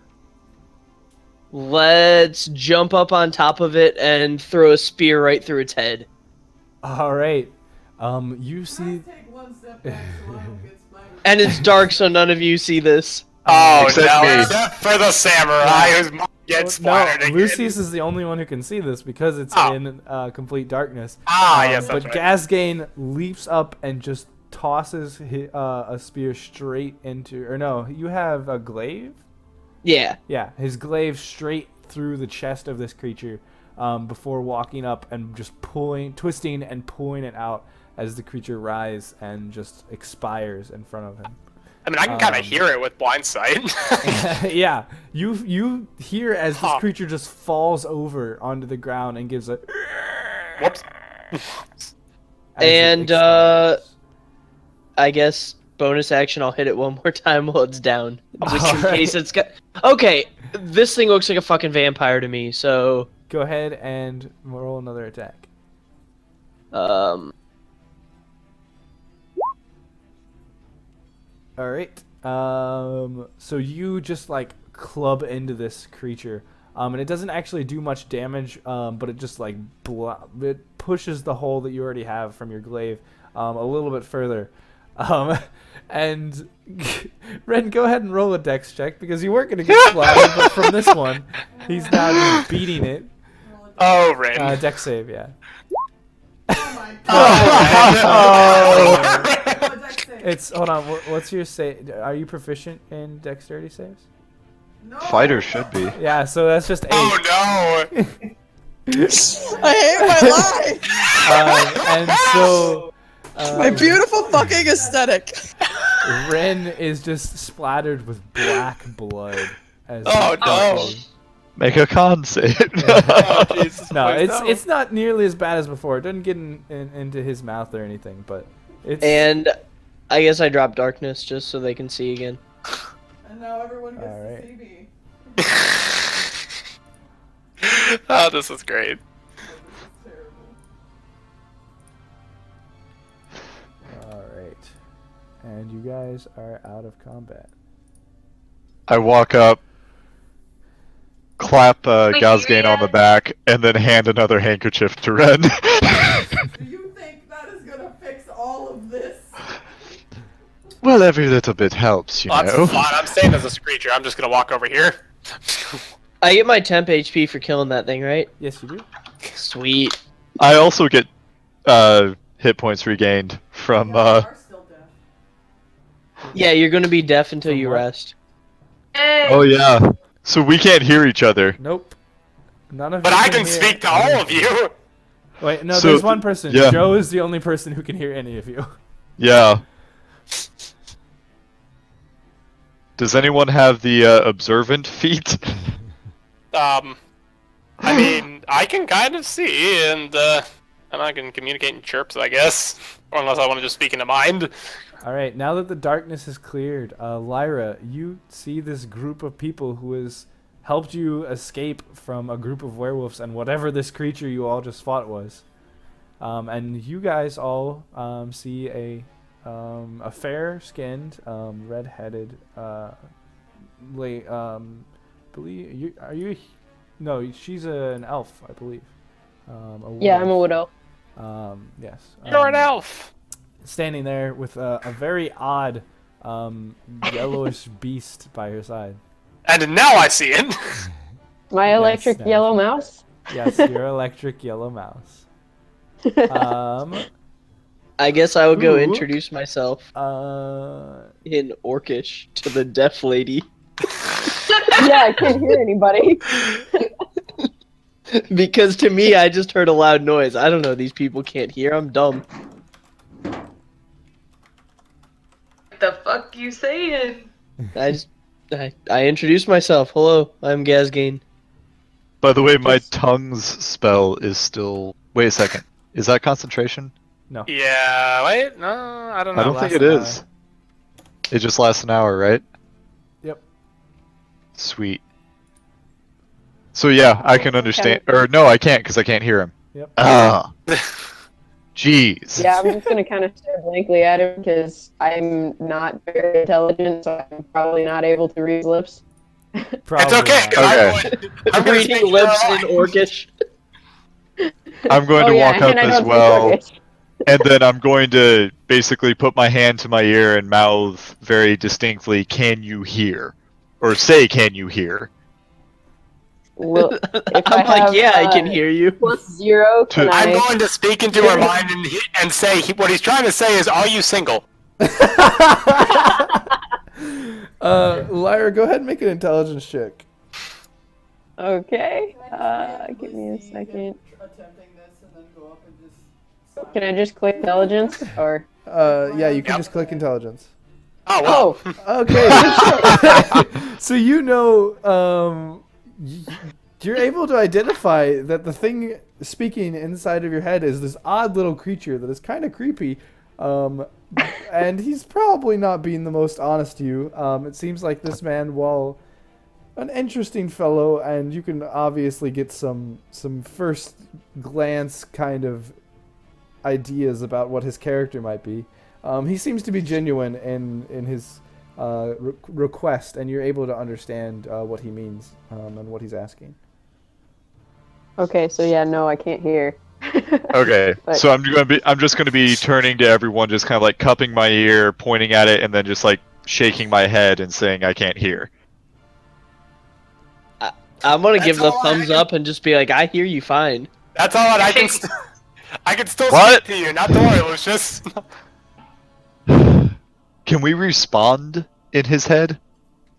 let's jump up on top of it and throw a spear right through its head. All right. You see. Take one step back so I don't get splattered. And it's dark, so none of you see this. Oh, Except no. me. Except for the samurai who's gets splattered No, again. Lucius is the only one who can see this because it's in complete darkness. Yes, that's but right. Gazgain leaps up and just tosses a spear straight into. Or no, you have a glaive? Yeah. Yeah, his glaive straight through the chest of this creature before walking up and just twisting and pulling it out as the creature writhes and just expires in front of him. I mean, I can kind of hear it with blind sight. Yeah, you hear as this creature just falls over onto the ground and gives a Whoops. And I guess bonus action, I'll hit it one more time while it's down, just in case it's got. Okay, this thing looks like a fucking vampire to me. So go ahead and roll another attack. All right. So you just like club into this creature, and it doesn't actually do much damage, but it just like it pushes the hole that you already have from your glaive a little bit further. And Ren, go ahead and roll a dex check because you weren't going to get splattered, but from this one, he's now just beating it. Oh, Ren. Dex save, yeah. It's hold on. What's your save? Are you proficient in dexterity saves? No. Fighter should be. Yeah, so that's just 8. Oh no! I hate my life. And so My beautiful fucking aesthetic. Ren is just splattered with black blood. As Oh no! Make a con save. Oh, Jesus No, Christ, no. it's not nearly as bad as before. It doesn't get into his mouth or anything, but it's. and I guess I drop darkness just so they can see again. And now everyone gets Alright. to see me. Oh, this is great. Terrible. All right, and you guys are out of combat. I walk up, clap Wait, Gazgain on the back, and then hand another handkerchief to Ren. Do you think that is gonna fix all of this? Well, every little bit helps, you Oh, know. that's fine. I'm staying as a screecher. I'm just gonna walk over here. I get my temp HP for killing that thing, right? Yes, you do. Sweet. I also get hit points regained from You are still deaf. Yeah, you're gonna be deaf until From you what? rest. Hey. Oh yeah. So we can't hear each other. Nope. None of But you I can hear speak to all of you. Wait, no, So there's one person. yeah. Joe is the only person who can hear any of you. Yeah. Does anyone have the observant feat? I mean, I can kind of see, and I can communicate in chirps, I guess. Or unless I want to just speak into mind. All right, now that the darkness is cleared, Lyra, you see this group of people who has helped you escape from a group of werewolves and whatever this creature you all just fought was. And you guys all see a fair-skinned, red-headed, No, she's an elf, I believe. Yeah, I'm a widow. Yes. You're an elf. Standing there with a very odd yellowish beast by her side. And now I see it. My electric no. yellow mouse. Yes, your electric yellow mouse. I guess I will go Ooh. introduce myself in Orcish to the deaf lady. Yeah, I can't hear anybody. Because to me, I just heard a loud noise. I don't know, these people can't hear. I'm dumb. the fuck you saying? I introduced myself. Hello, I'm Gazgain. By the way, my Just- tongue's spell is still. Wait a second. Is that concentration? No. Yeah, wait, no, I don't know. I don't think lasts it an is. It just lasts an hour, right? Yep. Sweet. So yeah, I can understand. Or no, I can't because I can't hear him. Yep. Ah. Jeez. Yeah, I'm just gonna kind of stare blankly at him because I'm not very intelligent, so I'm probably not able to read his lips. Probably It's okay, not. 'cause Okay. I'm gonna speak Reading your lips in language. Orcish. I'm going Oh to yeah, walk up and I as don't well, speak Turkish. and then I'm going to basically put my hand to my ear and mouth very distinctly, "Can you hear?" Or say, "Can you hear?" Will, if I'm I like, have, yeah, I can hear you. +0, can I'm I? going to speak into her mind and say what he's trying to say is, "Are you single?" Lyra, go ahead and make an intelligence check. Okay. Give me a second. Attempting this and then go up and just. Can I just click intelligence or? Yeah, you can Yep. just click intelligence. Oh well. Oh, Okay. So you know, you're able to identify that the thing speaking inside of your head is this odd little creature that is kind of creepy, and he's probably not being the most honest to you. It seems like this man, while an interesting fellow, and you can obviously get some first glance kind of ideas about what his character might be. He seems to be genuine in his request, and you're able to understand what he means and what he's asking. okay. So yeah, no, I can't hear. Okay, But- so I'm just gonna be turning to everyone, just kind of like cupping my ear, pointing at it, and then just like shaking my head and saying I can't hear. I'm gonna That's give the all I thumbs can- up and just be like, I hear you fine. That's all. I can. I can still What? speak to you. Not to worry, Lucius. Can we respond in his head?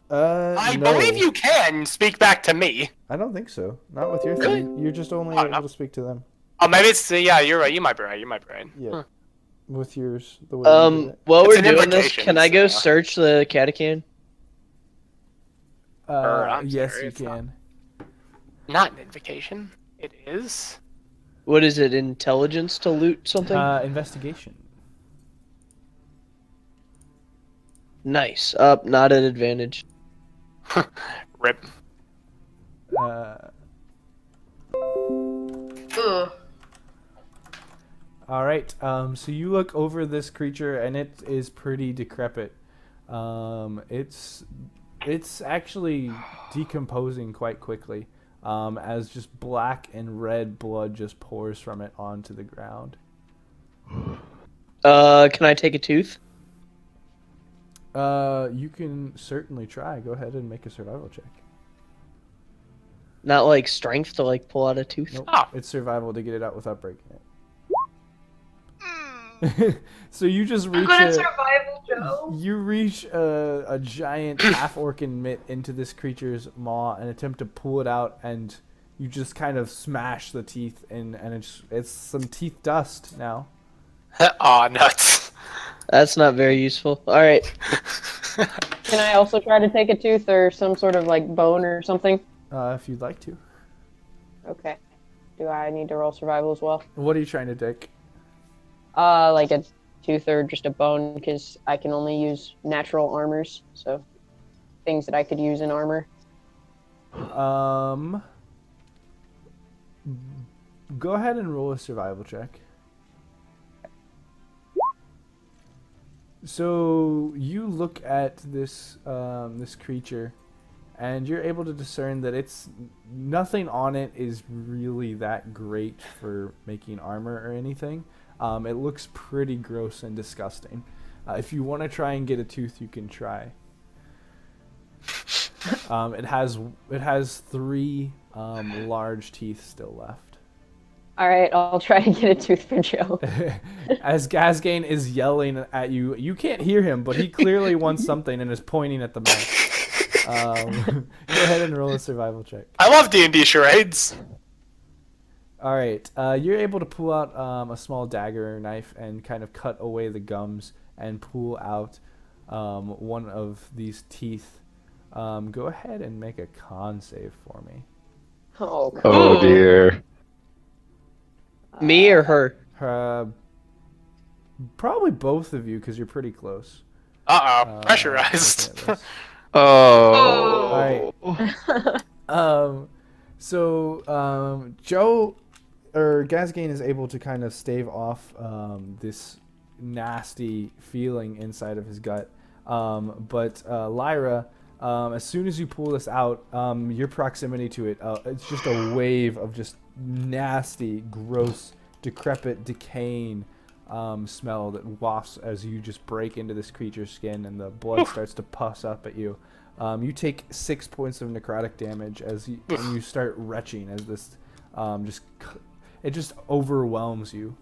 I No. believe you can speak back to me. I don't think so. Not with your Really? thing. You're just only Oh, able no. to speak to them. Oh, maybe it's yeah. You're right. You might be right. You might be right. Yeah. Huh. With yours, the way you did it. While It's we're an doing this, invocation, can I go so- search the catacomb? I'm Yes, sorry, you it's not- can. Not an invocation. It is. What is it? Intelligence to loot something? Investigation. Nice. Up, not an advantage. Rip. Ooh. All right. So you look over this creature, and it is pretty decrepit. It's actually decomposing quite quickly, as just black and red blood just pours from it onto the ground. Can I take a tooth? You can certainly try. Go ahead and make a survival check. Not like strength to like pull out a tooth. Nope. Oh. It's survival to get it out without breaking it. So you just I'm reach gonna a, survival, Joe. you reach a giant half-orcan mitt into this creature's maw and attempt to pull it out, and you just kind of smash the teeth in, and it's some teeth dust now. Aw, nuts. That's not very useful. All right. Can I also try to take a tooth or some sort of like bone or something? If you'd like to. Okay. Do I need to roll survival as well? What are you trying to take? Like a tooth or just a bone, because I can only use natural armors, so things that I could use in armor. Go ahead and roll a survival check. So you look at this this creature, and you're able to discern that it's nothing on it is really that great for making armor or anything. It looks pretty gross and disgusting. If you want to try and get a tooth, you can try. It has 3 large teeth still left. All right, I'll try to get a tooth for Joe. As Gazgain is yelling at you, you can't hear him, but he clearly wants something and is pointing at the mouth. Go ahead and roll a survival check. I love D&D charades. All right, you're able to pull out a small dagger or knife and kind of cut away the gums and pull out one of these teeth. Go ahead and make a con save for me. Oh, cool. Oh dear. Me or her? Probably both of you, because you're pretty close. Pressurized. Looking at this. Oh. Joe or Gazgain is able to kind of stave off this nasty feeling inside of his gut. But Lyra, as soon as you pull this out, your proximity to it, it's just a wave of just nasty, gross, decrepit, decaying smell that wafts as you just break into this creature's skin and the blood starts to pus up at you. You take 6 points of necrotic damage as you start retching as this it just overwhelms you.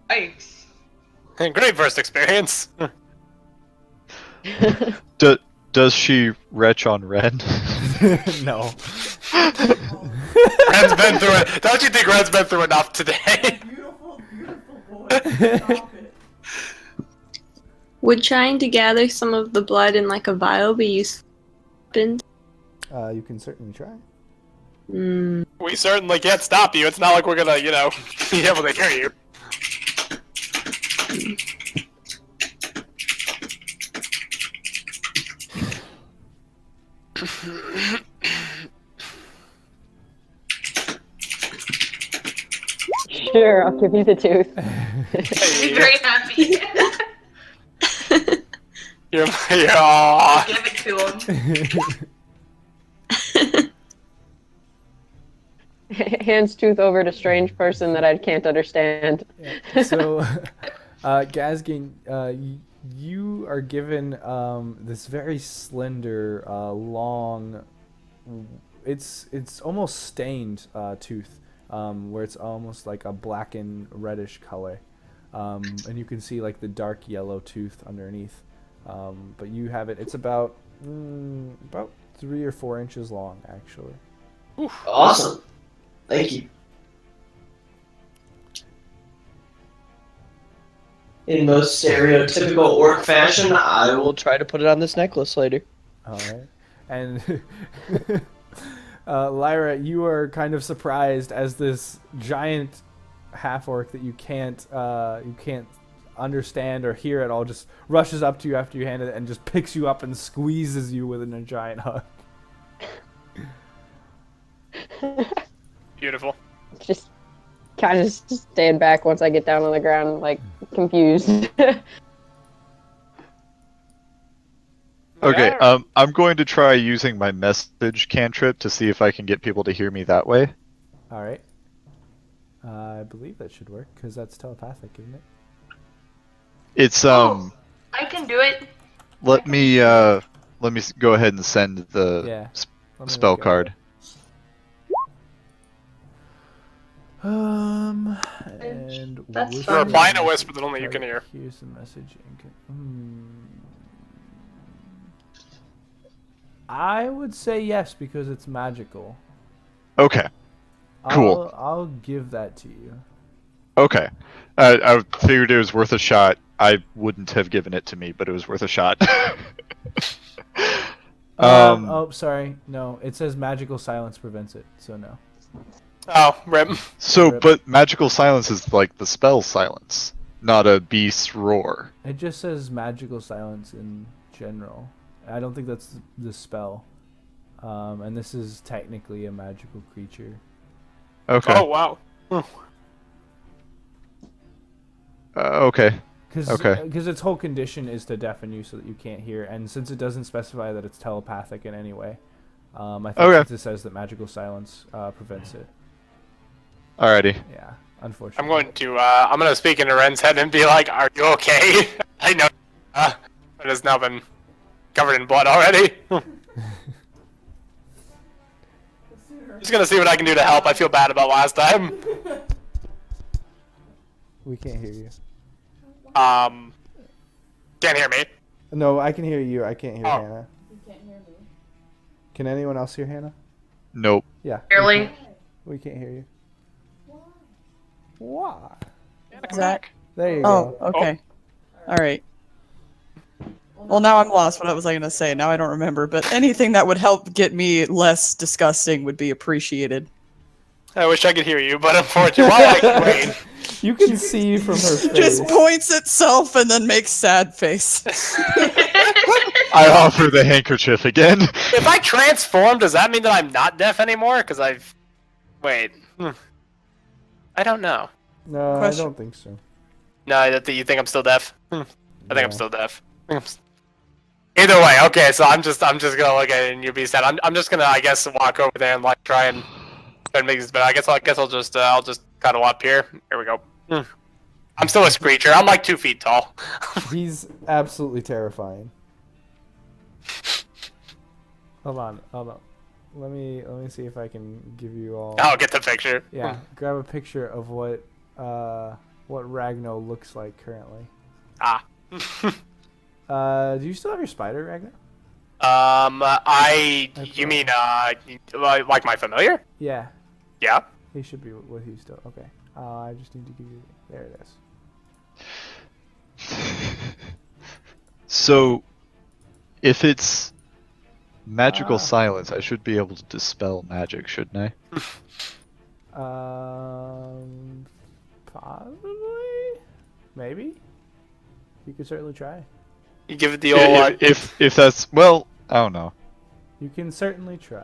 Yikes. Great first experience. Does she retch on Ren? No. Ren's been through it. Don't you think Ren's been through enough today? Beautiful, beautiful boy. Stop it. Would trying to gather some of the blood in like a vial be useful? You can certainly try. We certainly can't stop you. It's not like we're gonna, be able to hear you. Sure, I'll give you the tooth. He's very happy. Aw. Give it to him. Hands tooth over to strange person that I can't understand. Yeah. So, Gazgain, you are given this very slender, long. It's almost stained tooth, where it's almost like a blackened reddish color, and you can see like the dark yellow tooth underneath. But you have it. It's about 3 or 4 inches long, actually. Awesome. Thank you. In most stereotypical orc fashion, I will Try to put it on this necklace later. All right, and Lyra, you are kind of surprised as this giant half orc that you can't understand or hear at all just rushes up to you after you hand it and just picks you up and squeezes you within a giant hug. Beautiful. Just kind of stand back once I get down on the ground, like, confused. Okay, I'm going to try using my message cantrip to see if I can get people to hear me that way. All right. I believe that should work because that's telepathic, isn't it? It's I can do it. let me go ahead and send the Let me spell look at card. it. And That's whisper- fine. You're replying to whisper that only you can hear. Here's the message. I would say yes because it's magical. Okay, cool. I'll give that to you. Okay. I figured it was worth a shot. I wouldn't have given it to me, but it was worth a shot. Oh, sorry. No, it says magical silence prevents it, so no. Oh, rip. So, but magical silence is like the spell silence, not a beast's roar. It just says magical silence in general. I don't think that's the spell. And this is technically a magical creature. Okay. Oh, wow. Okay. Okay. Because its whole condition is to deafen you so that you can't hear, and since it doesn't specify that it's telepathic in any way, I think since it says that magical silence prevents it. Alrighty. Yeah, unfortunately. I'm going to speak into Ren's head and be like, are you okay? I know it has now been covered in blood already. Just going to see what I can do to help. I feel bad about last time. We can't hear you. Can't hear me. No, I can hear you. I can't hear Oh. Hannah. You can't hear me. Can anyone else hear Hannah? Nope. Yeah. Barely. We can't hear you. Why? Is that? There you Oh, go. okay. All right. Well, now I'm lost. What was I going to say? Now I don't remember. But anything that would help get me less disgusting would be appreciated. I wish I could hear you, but unfortunately, while I wait, You can see from her face. Just points itself and then makes sad face. I offer the handkerchief again. if I transform, does that mean that I'm not deaf anymore? Because I've wait. I don't know. No, I don't think so. No, you think I'm still deaf? I think I'm still deaf. Either way, okay. So I'm just gonna look at it and you'll be sad. I'm just gonna, I guess, walk over there and like try and make this better. I guess I'll just cuddle up here. Here we go. I'm still a screecher. I'm like 2 feet tall. He's absolutely terrifying. Hold on. Let me see if I can give you all. I'll get the picture. Yeah, grab a picture of what Ragno looks like currently. Ah. Do you still have your spider, Ragno? You mean like my familiar? Yeah. Yeah. He should be with you still. Okay. I just need to give you. There it is. So, if it's magical silence, I should be able to dispel magic, shouldn't I? Possibly. Maybe. You could certainly try. You give it the old. If that's well, I don't know. You can certainly try.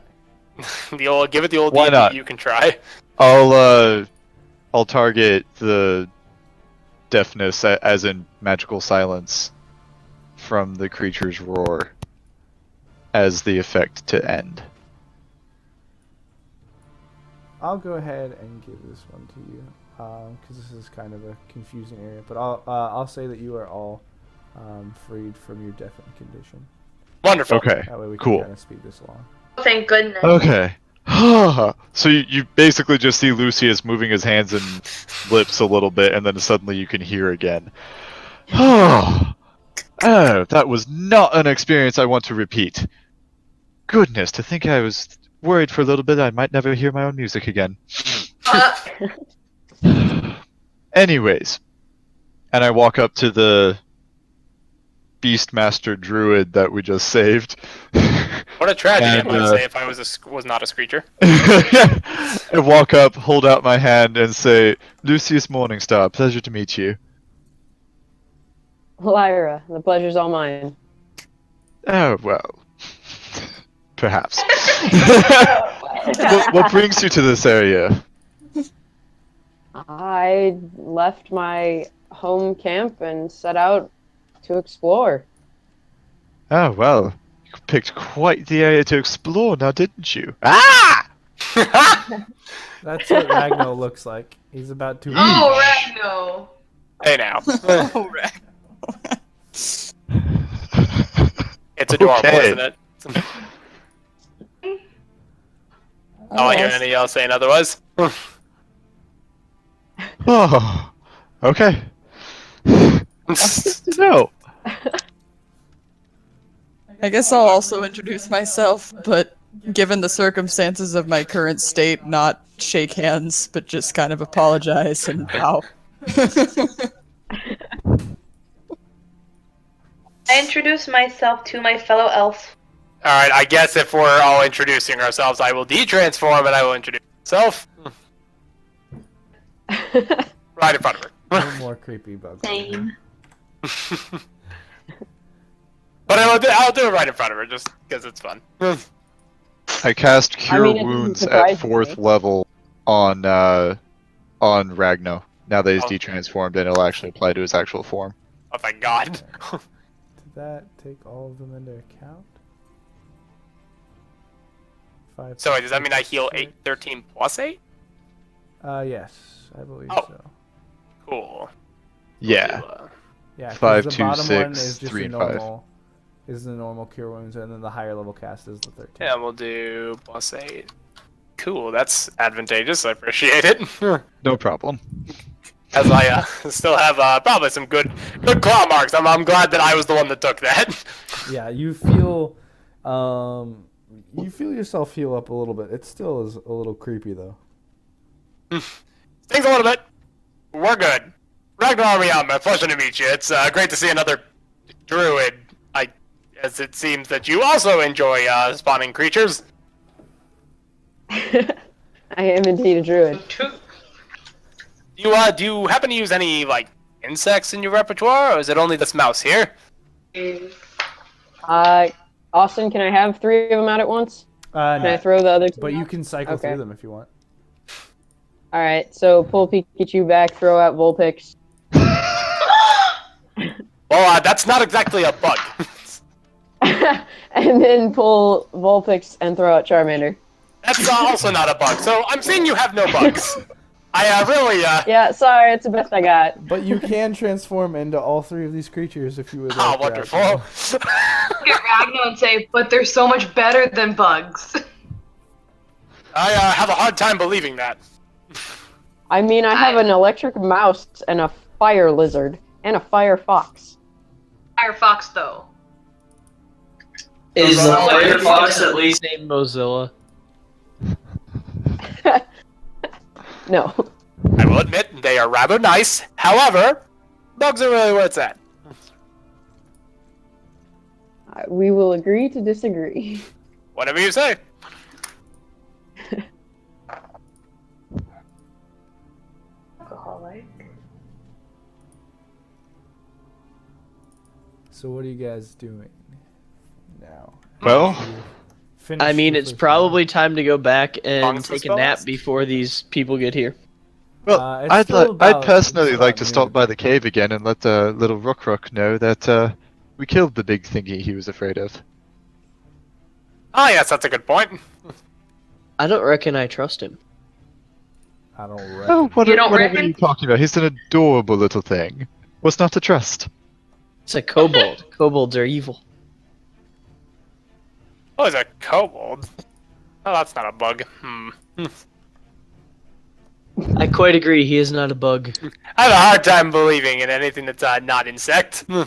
Give it the old. Why not? You can try. I'll target the deafness as in magical silence from the creature's roar as the effect to end. I'll go ahead and give this one to you because this is kind of a confusing area. But I'll say that you are all freed from your deafened condition. Wonderful. Okay. That way we can cool. kind of speed this along. Thank goodness. Okay. So you basically just see Lucius moving his hands and lips a little bit, and then suddenly you can hear again. Oh, that was not an experience I want to repeat. Goodness, to think I was worried for a little bit I might never hear my own music again. Anyways, and I walk up to the Beastmaster Druid that we just saved. What a tragedy! And, I would say if I was not a screecher. I walk up, hold out my hand, and say, "Lucius Morningstar, pleasure to meet you." Lyra, the pleasure's all mine. Oh well, perhaps. What brings you to this area? I left my home camp and set out to explore. Oh well, you picked quite the area to explore, now didn't you? Ah! That's what Ragno looks like. He's about to. Oh, Ragno! Hey now. Oh, Ragno. It's adorable, Okay. isn't it? I don't hear any else saying otherwise. Oh, okay. No. I guess I'll also introduce myself, but given the circumstances of my current state, not shake hands, but just kind of apologize and bow. I introduce myself to my fellow elf. Alright, I guess if we're all introducing ourselves, I will de-transform and I will introduce myself. Right in front of her. No more creepy bugs. Same. But I'll do it right in front of her, just because it's fun. I cast Cure mean, it doesn't Wounds surprise at 4th me. level on Ragno. Now that he's de-transformed, and it'll actually apply to his actual form. Oh, thank God. Did that take all of them into account? 5. So wait, does that mean I heal 13 plus 8? Yes, I believe Oh. so. Cool. Yeah. Yeah, 'cause 5, the 2, bottom 6, one is just 3, the and 5. normal. Is the normal cure wounds, and then the higher level cast is the 13. Yeah, we'll do plus 8. Cool, that's advantageous. I appreciate it. No problem. As I still have probably some good claw marks. I'm glad that I was the one that took that. Yeah, you feel yourself heal up a little bit. It still is a little creepy though. Stings a little bit. We're good. Ragnar Armiyama, pleasure to meet you. It's great to see another druid. I as it seems that you also enjoy spawning creatures. I am indeed a druid. Do you happen to use any like insects in your repertoire, or is it only this mouse here? Austin, can I have 3 of them out at once? Can I throw the other 2? But you can cycle through them if you want. All right, so pull Pikachu back, throw out Vulpix. Well, that's not exactly a bug. And then pull Vulpix and throw out Charmander. That's also not a bug. So I'm seeing you have no bugs. I really. Yeah, sorry, it's the best I got. But you can transform into all 3 of these creatures if you would like. Oh, wonderful. Look at Ragnar and say, but they're so much better than bugs. I have a hard time believing that. I mean, I have an electric mouse and a fire lizard and a fire fox. Firefox, though. Is the Firefox at least? Name Mozilla. No. I will admit, they are rather nice. However, bugs are really where it's at. We will agree to disagree. Whatever you say. Alcoholic. So what are you guys doing now? Well, I mean, it's probably time to go back and Bongs take a spells? nap before these people get here. well, it's I'd still I'd about- personally it's like about to stop noon. by the cave again and let the little Rook know that we killed the big thingy he was afraid of. Oh, yes, that's a good point. I don't reckon I trust him. I don't reckon. Oh, what, You don't what are reckon? you talking about? He's an adorable little thing. What's not to trust? It's a kobold. Kobolds are evil. Oh, it's a kobold. Oh, that's not a bug. I quite agree, he is not a bug. I have a hard time believing in anything that's not insect. Nah,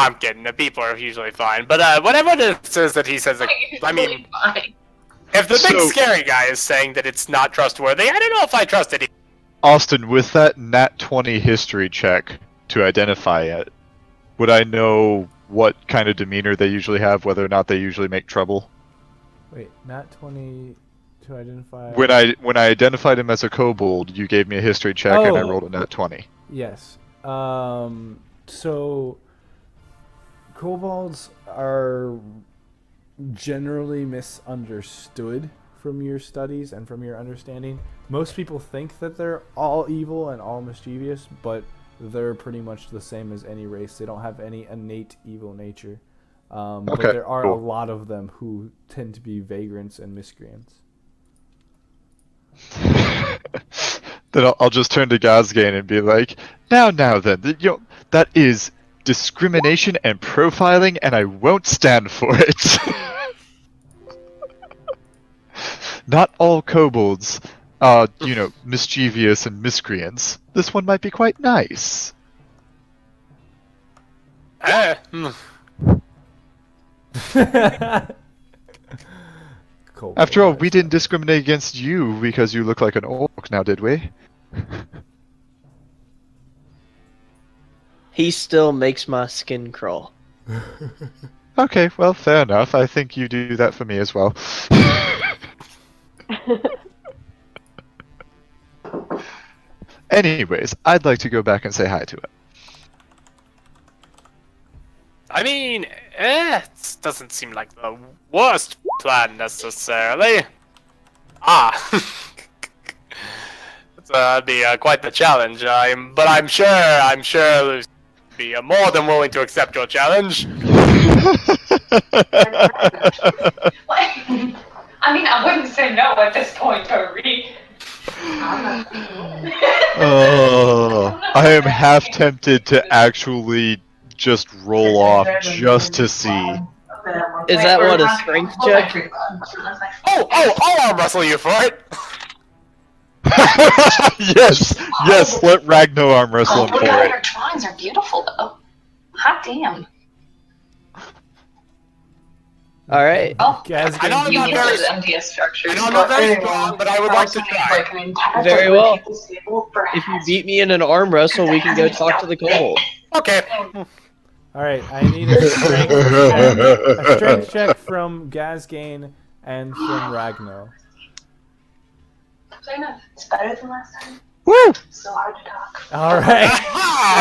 I'm kidding. The people are usually fine. But whatever it is that he says, I mean, Fine. if the big So- scary guy is saying that it's not trustworthy, I don't know if I trust it. Austin, with that nat 20 history check to identify it, would I know what kind of demeanor they usually have, whether or not they usually make trouble? Wait, not 20 to identify. When I identified him as a kobold, you gave me a history check and I Oh. rolled a nat 20. Yes. So kobolds are generally misunderstood from your studies and from your understanding. Most people think that they're all evil and all mischievous, but they're pretty much the same as any race. They don't have any innate evil nature. But Okay, there are cool. a lot of them who tend to be vagrants and miscreants. Then I'll just turn to Gazgain and be like, now then, that is discrimination and profiling, and I won't stand for it. Not all kobolds are, mischievous and miscreants. This one might be quite nice. Kobold After all, we lifestyle. didn't discriminate against you because you look like an orc now, did we? He still makes my skin crawl. Okay, well, fair enough. I think you do that for me as well. Anyways, I'd like to go back and say hi to it. I mean, it doesn't seem like the worst plan necessarily. That'd be quite the challenge. But I'm sure Lucy would be more than willing to accept your challenge. I mean, I wouldn't say no at this point, Tori. Oh, I am half tempted to actually just roll off just to see. Is that what, a strength check? I'll arm wrestle you for it. yes, let Ragnar arm wrestle him for it. Your drawings are beautiful, though. Hot damn. Alright. Oh, Gazgain, I know I'm you not need very, those MDS structures. I know I'm not very strong, but I would like to try. Very well. If you beat me in an arm wrestle, we can go talk to the kobold. Okay. All right, I need a strength check from Gazgane and from Ragno. It's better than last time. Woo! So hard to talk. All right,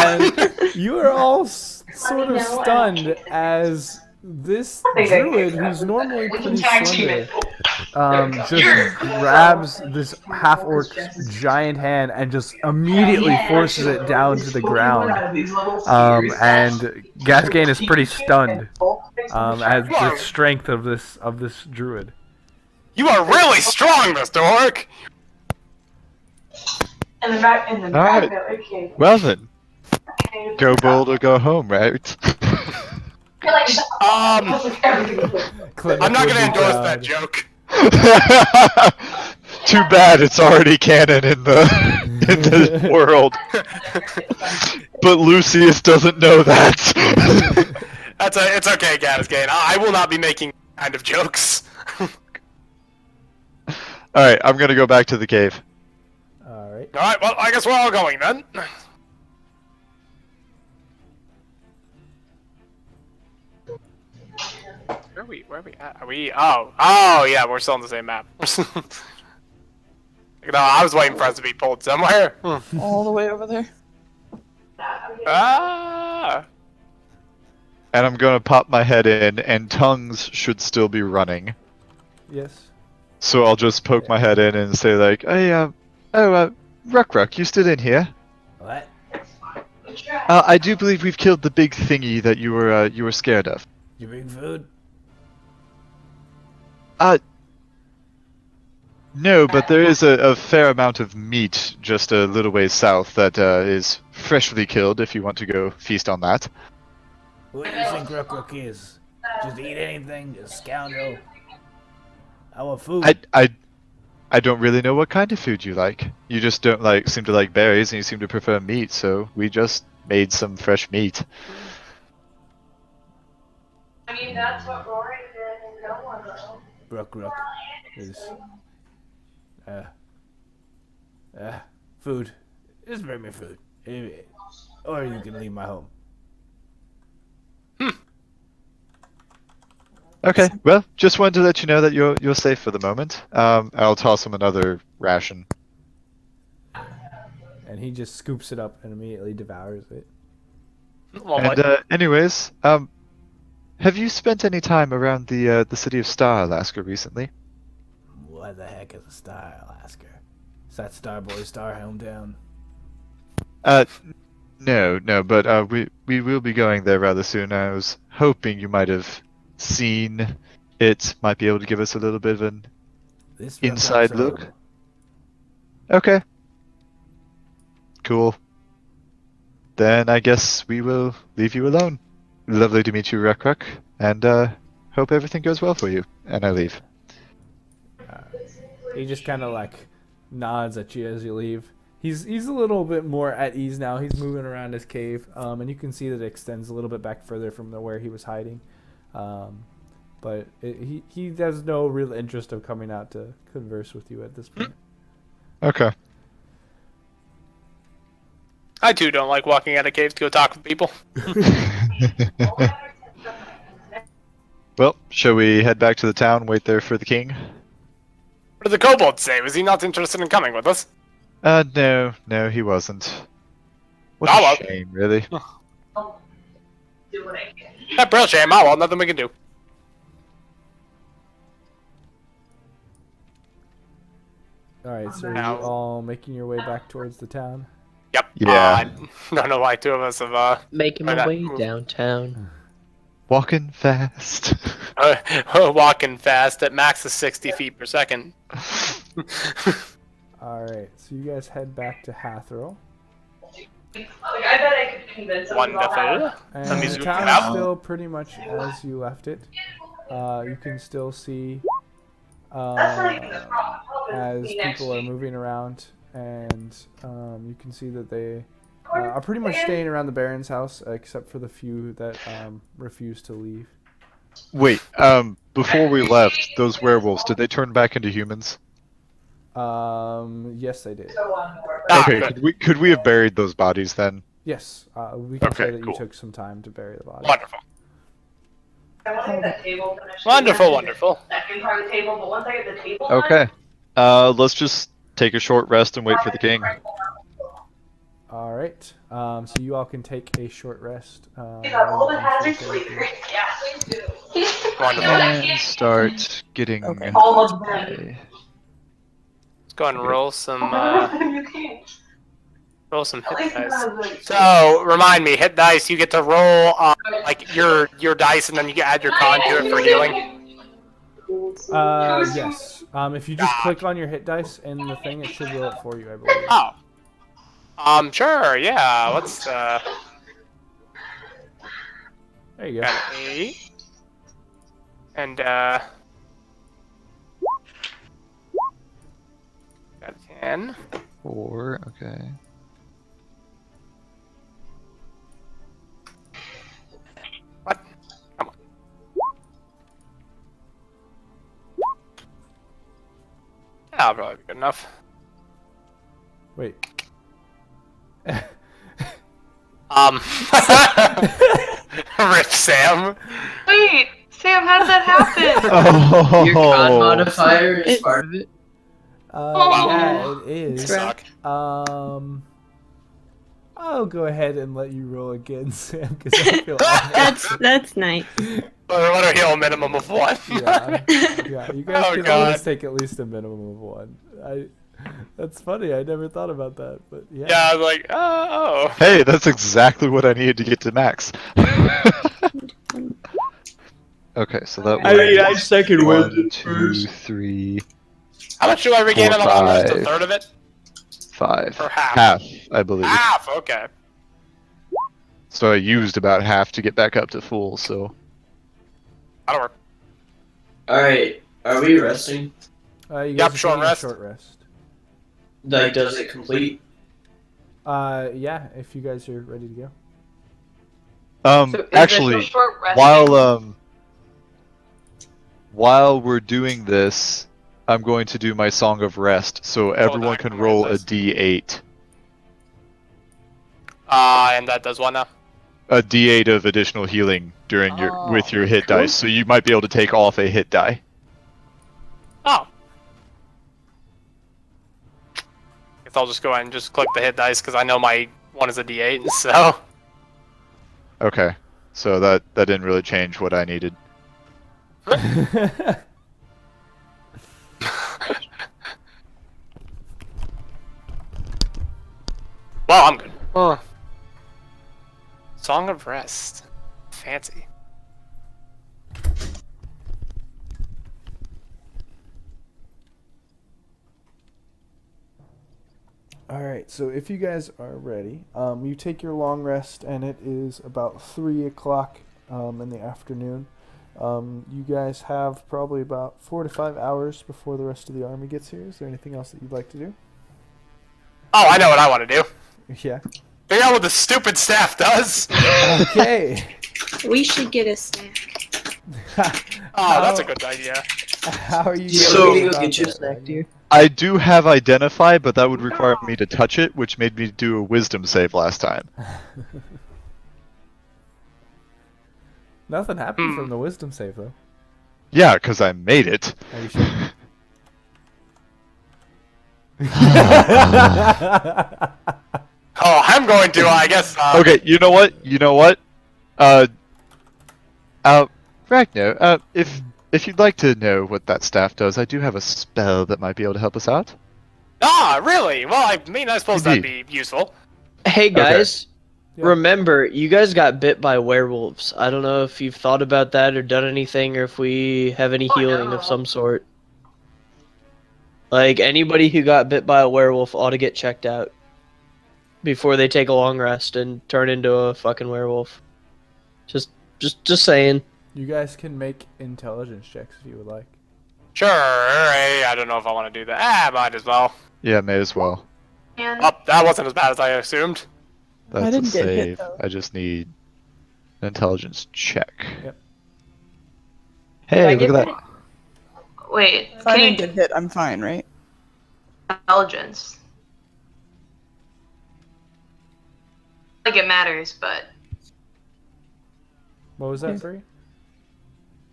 and you are all sort of stunned as this druid, who's normally pretty slender, just grabs this half-orc's giant hand and just immediately forces it down to the ground. And Gasgane is pretty stunned at the strength of this druid. You are really strong, Mr. Orc! And the back, Alright. okay. Well then, go bold or go home, right? I'm not gonna endorse that joke. Too bad it's already canon in the world. But Lucius doesn't know that. It's okay, Gaviscane. I will not be making kind of jokes. Alright, I'm gonna go back to the cave. Alright. Alright, well, I guess we're all going then. Where are we at? Are we? Oh, yeah, we're still on the same map. No, I was waiting for us to be pulled somewhere. All the way over there. Ah! And I'm gonna pop my head in, and tongues should still be running. Yes. So I'll just poke my head in and say like, hey, Ruck, you still in here? What? I do believe we've killed the big thingy that you were scared of. You bring food? No, but there is a fair amount of meat just a little ways south that is freshly killed if you want to go feast on that. What do you think Ruck is? Just eat anything, a scoundrel. I want food. I don't really know what kind of food you like. You just don't seem to like berries, and you seem to prefer meat, so we just made some fresh meat. I mean, that's what Rory did in No One though. Ruck is food. Just bring me food. Or you can leave my home. Okay, well, just wanted to let you know that you're safe for the moment. I'll toss him another ration. And he just scoops it up and immediately devours it. And anyways, have you spent any time around the city of Star, Alaska, recently? What the heck is a Star, Alaska? Is that Starboy Star hometown? No, but we will be going there rather soon. I was hoping you might have seen it. Might be able to give us a little bit of an inside look. Okay. Cool. Then I guess we will leave you alone. Lovely to meet you, Ruck, and hope everything goes well for you. And I leave. He just kind of nods at you as you leave. He's a little bit more at ease now. He's moving around his cave, and you can see that it extends a little bit back further from where he was hiding. But he has no real interest of coming out to converse with you at this point. Okay. I too don't like walking out of caves to go talk with people. Well, shall we head back to the town, wait there for the king? What did the kobold say? Was he not interested in coming with us? No, he wasn't. What a shame, really. That real shame. Oh well, nothing we can do. Alright, so are you all making your way back towards the town? Yep. Yeah. I don't know why two of us have Making my way downtown. Walking fast. Walking fast at max of 60 feet per second. Alright, so you guys head back to Hathril. I bet I could convince him. Wonderful. And the town is still pretty much as you left it. You can still see as people are moving around, and you can see that they are pretty much staying around the Baron's house, except for the few that refuse to leave. Wait, before we left, those werewolves, did they turn back into humans? Yes, they did. Okay, could we have buried those bodies then? Yes, we can say Okay, that cool. you took some time to bury the body. Wonderful. I want to get that table finished. Wonderful, wonderful. Second part of the table, but once I get the table Okay. Let's just take a short rest and wait for the king. All right. So you all can take a short rest. He's got all the and hazards sleep sleep. in. Yeah, please do. Wonderful. And start getting. Okay. All of them. Let's go ahead and roll some You can't. hit least dice. none of them. So remind me, hit dice. You get to roll like your dice, and then you can add your con to it for healing. Yes. If you just click on your hit dice in the thing, it should roll it for you, I believe. Oh. Sure. Yeah. Let's There you go. got an 8. And got a 10. 4. Okay. What? Come on. That'll probably be good enough. Wait. Rip Sam. Wait, Sam, how did that happen? Oh. Your con modifier is part of it. Yeah, it is. Suck. I'll go ahead and let you roll again, Sam, because I feel awful. That's nice. Let her heal a minimum of 1. Yeah, you guys Oh, can God. always take at least a minimum of 1. That's funny. I never thought about that, but yeah. Yeah, I was like, oh. Hey, that's exactly what I needed to get to max. Okay, so that I mean, I was second 1, win 2, 3, How much do I regain on the long rest? A 5. third of it? 5. Or half? Half, I believe. Half, okay. So I used about half to get back up to full, so. That'll work. Alright, are we resting? You guys Yep, are short taking a rest. short rest. Like, does it complete? Yeah, if you guys are ready to go. So is there Actually, no short resting? while we're doing this, I'm going to do my Song of Rest, so everyone that can can roll a list. D8. And that does what now? A D8 of additional healing during with your hit dice, so you might be able to take off a hit die. Oh. Guess I'll just go ahead and just click the hit dice because I know my one is a D8, so. Okay, so that didn't really change what I needed. Well, I'm good. Song of Rest. Fancy. Alright, so if you guys are ready, you take your long rest, and it is about 3 o'clock in the afternoon. You guys have probably about 4 to 5 hours before the rest of the army gets here. Is there anything else that you'd like to do? Oh, I know what I want to do. Yeah. Figure out what the stupid staff does. Okay. We should get a snack. Oh, that's a good idea. How are you So- going Go about get your that, snack, Ragnar? dear. I do have Identify, but that would require me to touch it, which made me do a Wisdom save last time. Nothing happened from the wisdom save, though. Yeah, because I made it. Are you sure? Oh, I'm going to, I guess. Okay, you know what? Ragnar, if you'd like to know what that staff does, I do have a spell that might be able to help us out. Ah, really? Well, I mean, I suppose that'd be useful. Hey guys, Yeah. remember, you guys got bit by werewolves. I don't know if you've thought about that or done anything, or if we have any healing of some sort. Like, anybody who got bit by a werewolf ought to get checked out before they take a long rest and turn into a fucking werewolf. Just saying. You guys can make intelligence checks if you would like. Sure, I don't know if I want to do that. Ah, might as well. Yeah, may as well. And Oh, that wasn't as bad as I assumed. That's didn't a get hit, save. though. I just need an intelligence check. Yep. Hey, look at that. wait, If I can didn't you get hit, I'm fine, right? intelligence? like it matters, but What was that, Bree?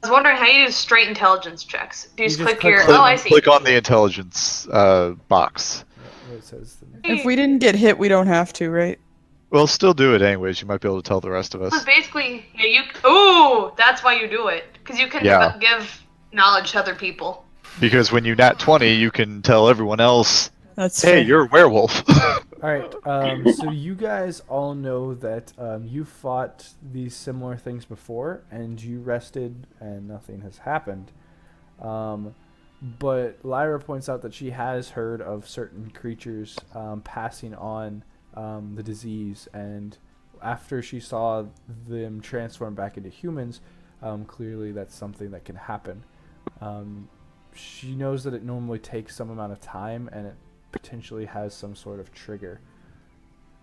I was wondering how you do straight intelligence checks. Do you, You just just click your? click- Oh, I see. Click on the intelligence box. Yeah, where it says If we didn't get hit, we don't have to, right? Well, still do it anyways. You might be able to tell the rest of It was us. basically yeah. Ooh, that's why you do it, because you can Yeah. give knowledge to other people. Because when you nat 20, you can tell everyone else, That's hey, fair. you're a werewolf. All right. So you guys all know that you fought these similar things before, and you rested, and nothing has happened. But Lyra points out that she has heard of certain creatures passing on the disease, and after she saw them transform back into humans, clearly that's something that can happen. She knows that it normally takes some amount of time, and it potentially has some sort of trigger,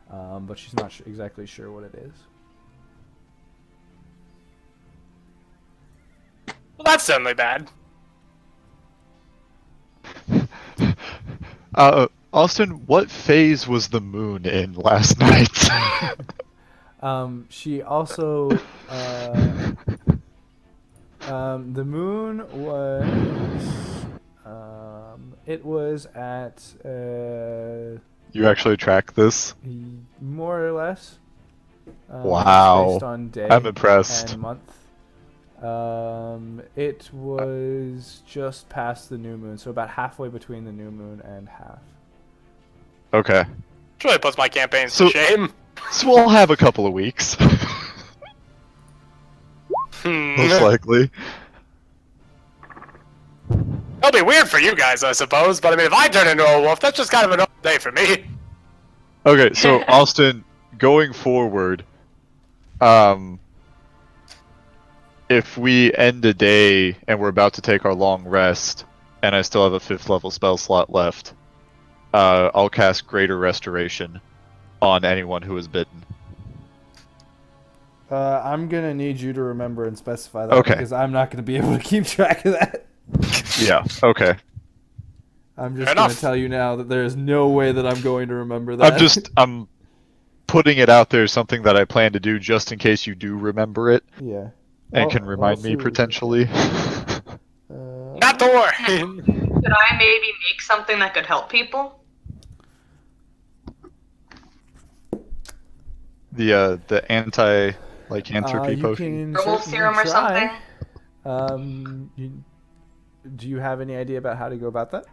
but she's not exactly sure what it is. Well, that's certainly bad. Austin, what phase was the moon in last night? She also the moon was it was at You actually track this? more or less. Wow. Based on day I'm impressed. and month. It was just past the new moon, so about halfway between the new moon and half. Okay. Which really puts my campaigns So- to shame. So we'll have a couple of weeks. Most likely. It'll be weird for you guys, I suppose, but I mean, if I turn into a wolf, that's just kind of an off day for me. Okay, so Austin, going forward, if we end a day and we're about to take our long rest, and I still have a 5th level spell slot left, I'll cast Greater Restoration on anyone who is bitten. I'm gonna need you to remember and specify that Okay. because I'm not gonna be able to keep track of that. Yeah, okay. I'm just Fair gonna enough. tell you now that there is no way that I'm going to remember that. I'm putting it out there, something that I plan to do just in case you do remember it yeah. and I'll- can I'll remind see me what we can potentially. Not to worry. Could I maybe make something that could help people? The anti entropy You potion. can Werewolf certainly serum or try. something? Do you have any idea about how to go about that?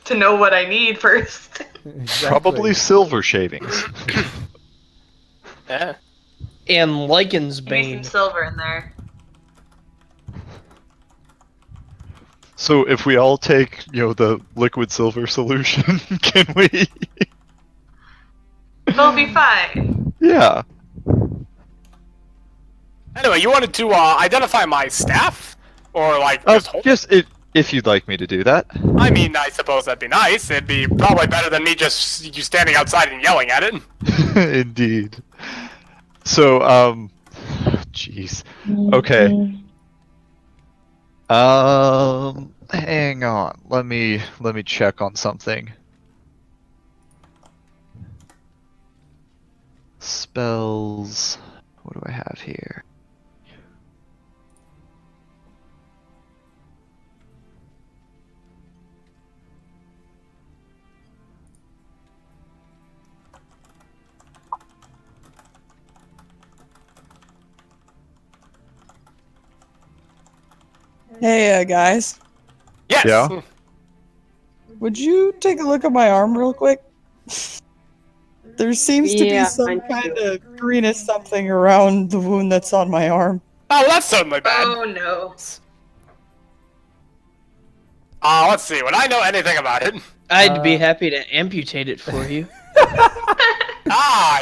To know what I need first. Exactly. Probably silver shavings. Yeah. And Lycan's Give me some Bane. silver in there. So if we all take, the liquid silver solution, can we? It'll be fine. Yeah. Anyway, you wanted to identify my staff? Or, like, just hold Yes, if you'd like me to do that. I mean, I suppose that'd be nice. It'd be probably better than me just you standing outside and yelling at it. Indeed. So, jeez. Okay. Hang on. Let me check on something. Spells. What do I have here? Hey, guys. Yes. Yeah? Would you take a look at my arm real quick? There seems to Yeah, be some mine kind too. of greenish something around the wound that's on my arm. Oh, that's certainly bad. Oh no. Let's see. Would I know anything about it? I'd be happy to amputate it for you.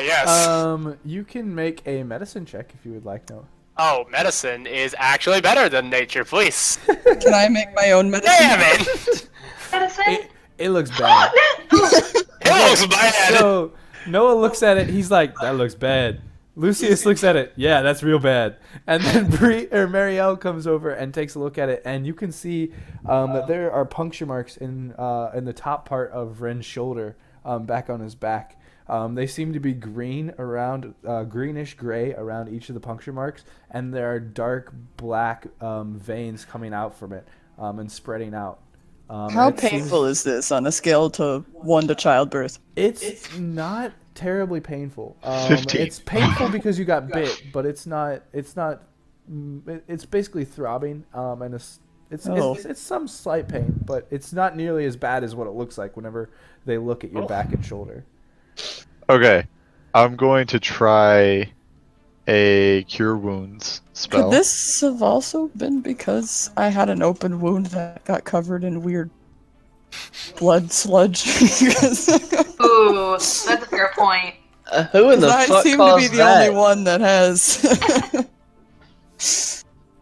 Yes. You can make a medicine check if you would like, Noah. Oh, medicine is actually better than nature, please. Can I make my own medicine? Damn it! Medicine? It looks bad. It looks bad. So Noah looks at it. He's like, "That looks bad." Lucius looks at it. Yeah, that's real bad. And then Marielle comes over and takes a look at it, and you can see that there are puncture marks in the top part of Ren's shoulder, back on his back. They seem to be green around, greenish gray around each of the puncture marks, and there are dark black veins coming out from it and spreading out. How and it painful is this on a scale to 1 to childbirth? It's not terribly painful. 15. It's painful because you got bit, but it's not. It's basically throbbing, and it's some slight pain, but it's not nearly as bad as what it looks like whenever they look at your back and shoulder. Okay, I'm going to try a cure wounds spell. Could this have also been because I had an open wound that got covered in weird blood sludge? Ooh, that's a fair point. Who in the I fuck seem to calls be the that? only one that has.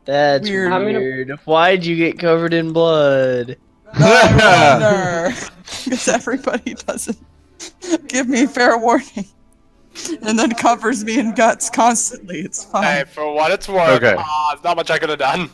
That's Weird. weird. Why'd you get covered in blood? Because everybody doesn't give me fair warning. And then covers me in guts constantly. It's fine. Hey, for what it's worth, Okay. there's not much I could have done.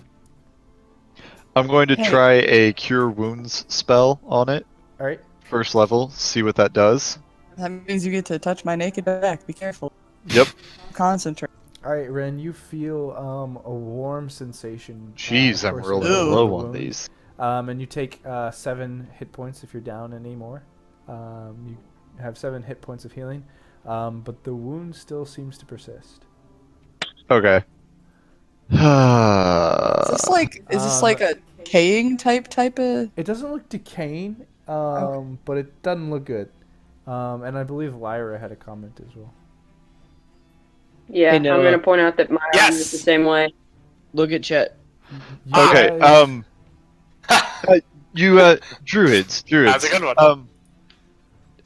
I'm going to try a cure wounds spell on it. All right. First level, see what that does. That means you get to touch my naked back. Be careful. Yep. Concentrate. All right, Ren, you feel a warm sensation. Jeez, I'm coursing rolling down low the on wound. these. And you take 7 hit points if you're down anymore. You have 7 hit points of healing, but the wound still seems to persist. Okay. Is this like a decaying type of? It doesn't look decaying, but it doesn't look good. And I believe Lyra had a comment as well. Yeah, Hey, I'm Noah. gonna point out that my arm is the same way. Look at Chet. Okay, you, druids. That's a good one.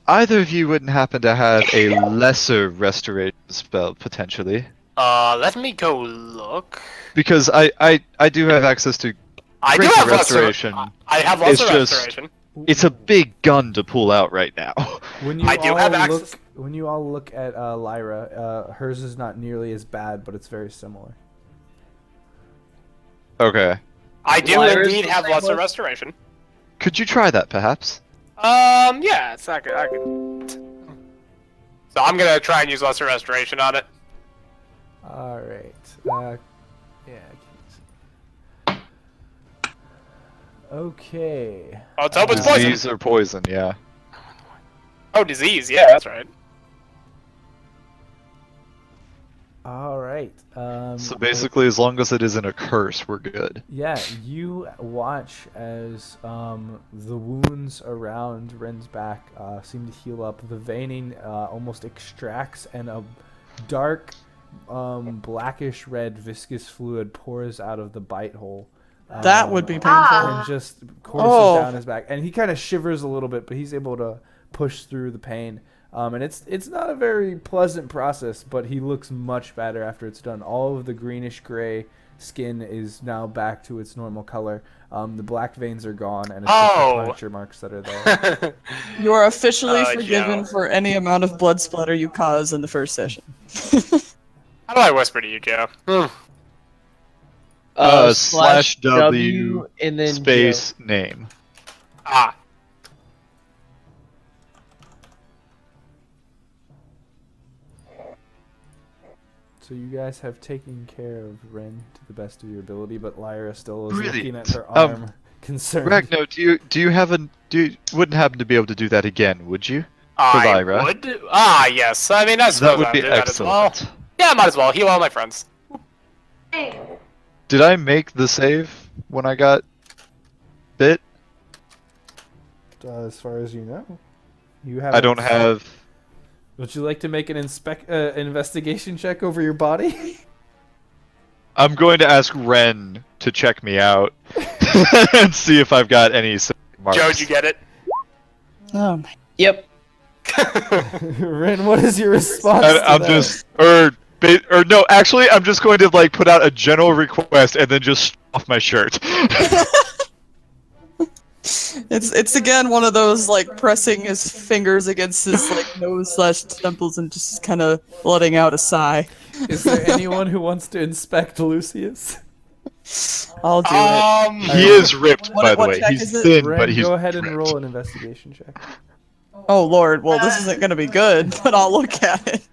Either of you wouldn't happen to have a lesser restoration spell, potentially? Let me go look. Because I do have access to I do greater have restoration. I have It's lesser just- restoration. It's a big gun to pull out right now. When you I do all have access. When you all look at Lyra, hers is not nearly as bad, but it's very similar. Okay. I do Lyra's indeed the have same lesser one? restoration. Could you try that, perhaps? Yeah, it's not good. I could. So I'm gonna try and use lesser restoration on it. All right. Yeah. Okay. Oh, it's open poison. Disease or poison, yeah. Oh, disease. Yeah, that's right. All right. So basically, as long as it isn't a curse, we're good. Yeah, you watch as the wounds around Ren's back seem to heal up. The veining almost extracts, and a dark, blackish red viscous fluid pours out of the bite hole. That would be painful. And just courses down his back. And he kind of shivers a little bit, but he's able to push through the pain. And it's not a very pleasant process, but he looks much better after it's done. All of the greenish gray skin is now back to its normal color. The black veins are gone, and it's just the puncture marks that are there. You are officially forgiven Joe. for any amount of blood splatter you cause in the first session. How do I whisper to you, Joe? Slash W and then space name. Ah. So you guys have taken care of Ren to the best of your ability, but Lyra still is Really? looking at her arm, concerned. Ragno, do you wouldn't happen to be able to do that again, would you? I Lyra. would. Yes. I mean, I suppose That would I'll be do that as well. excellent. Yeah, might as well. Heal all my friends. Did I make the save when I got bit? As far as you know, you have. I don't have. Would you like to make an investigation check over your body? I'm going to ask Ren to check me out and see if I've got any marks. Joe, did you get it? Oh my. Yep. Ren, what is your response? I'm just, or no, actually, I'm just going to like put out a general request and then just off my shirt. It's again one of those like pressing his fingers against his like nose/temples and just kind of letting out a sigh. Is there anyone who wants to inspect Lucius? I'll do it. He is ripped, by the what way. check He's is it? thin, Ren, but he's go ahead and ripped. roll an investigation check. Oh lord, well this isn't gonna be good, but I'll look at it.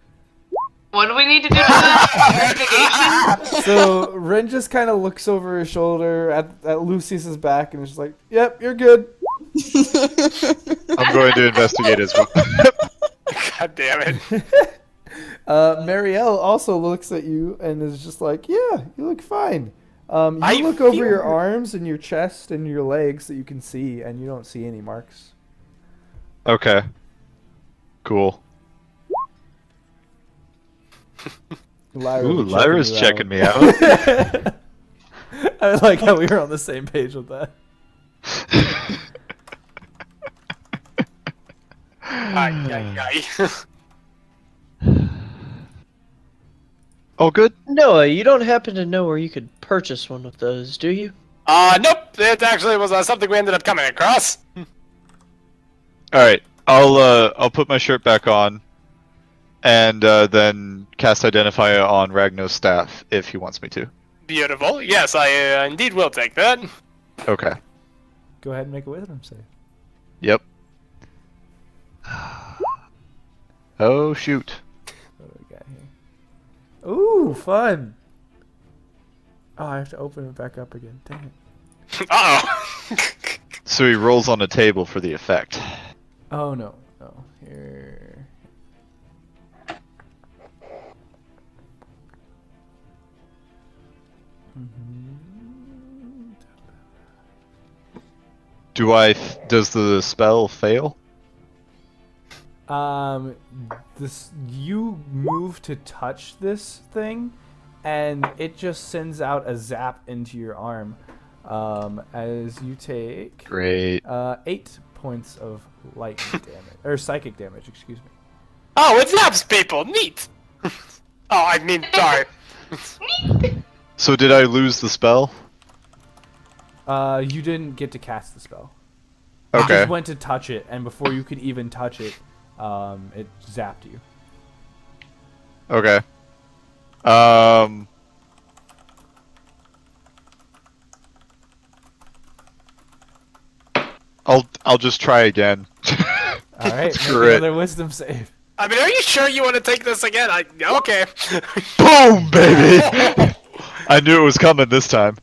What do we need to do to the investigation? So Ren just kind of looks over his shoulder at Lucius's back and is just like, "Yep, you're good." I'm going to investigate as well. God damn it. Marielle also looks at you and is just like, "Yeah, you look fine." You I look over feel- your arms and your chest and your legs that you can see, and you don't see any marks. Okay. Cool. Lyra Ooh, be Lyra's you checking out. me out. I like how we were on the same page with that. Ay. Oh, good. Noah, you don't happen to know where you could purchase one of those, do you? Nope. It actually was something we ended up coming across. All right. I'll put my shirt back on, and then cast Identify on Ragnar's staff if he wants me to. Beautiful. Yes, I indeed will take that. Okay. Go ahead and make a wisdom save. Yep. Oh shoot. What do we got here? Ooh, fun. Oh, I have to open it back up again. Dang it. Uh-oh. So he rolls on a table for the effect. Oh no. Oh, here. Does the spell fail? This you move to touch this thing, and it just sends out a zap into your arm. As you take Great. 8 points of lightning damage or psychic damage. Excuse me. Oh, it zaps people. Neat. Oh, I mean, sorry. So did I lose the spell? You didn't get to cast the spell. You Okay. just went to touch it, and before you could even touch it, it zapped you. Okay. I'll just try again. All right, make Screw it. another wisdom save. I mean, are you sure you want to take this again? Okay. Boom, baby! I knew it was coming this time.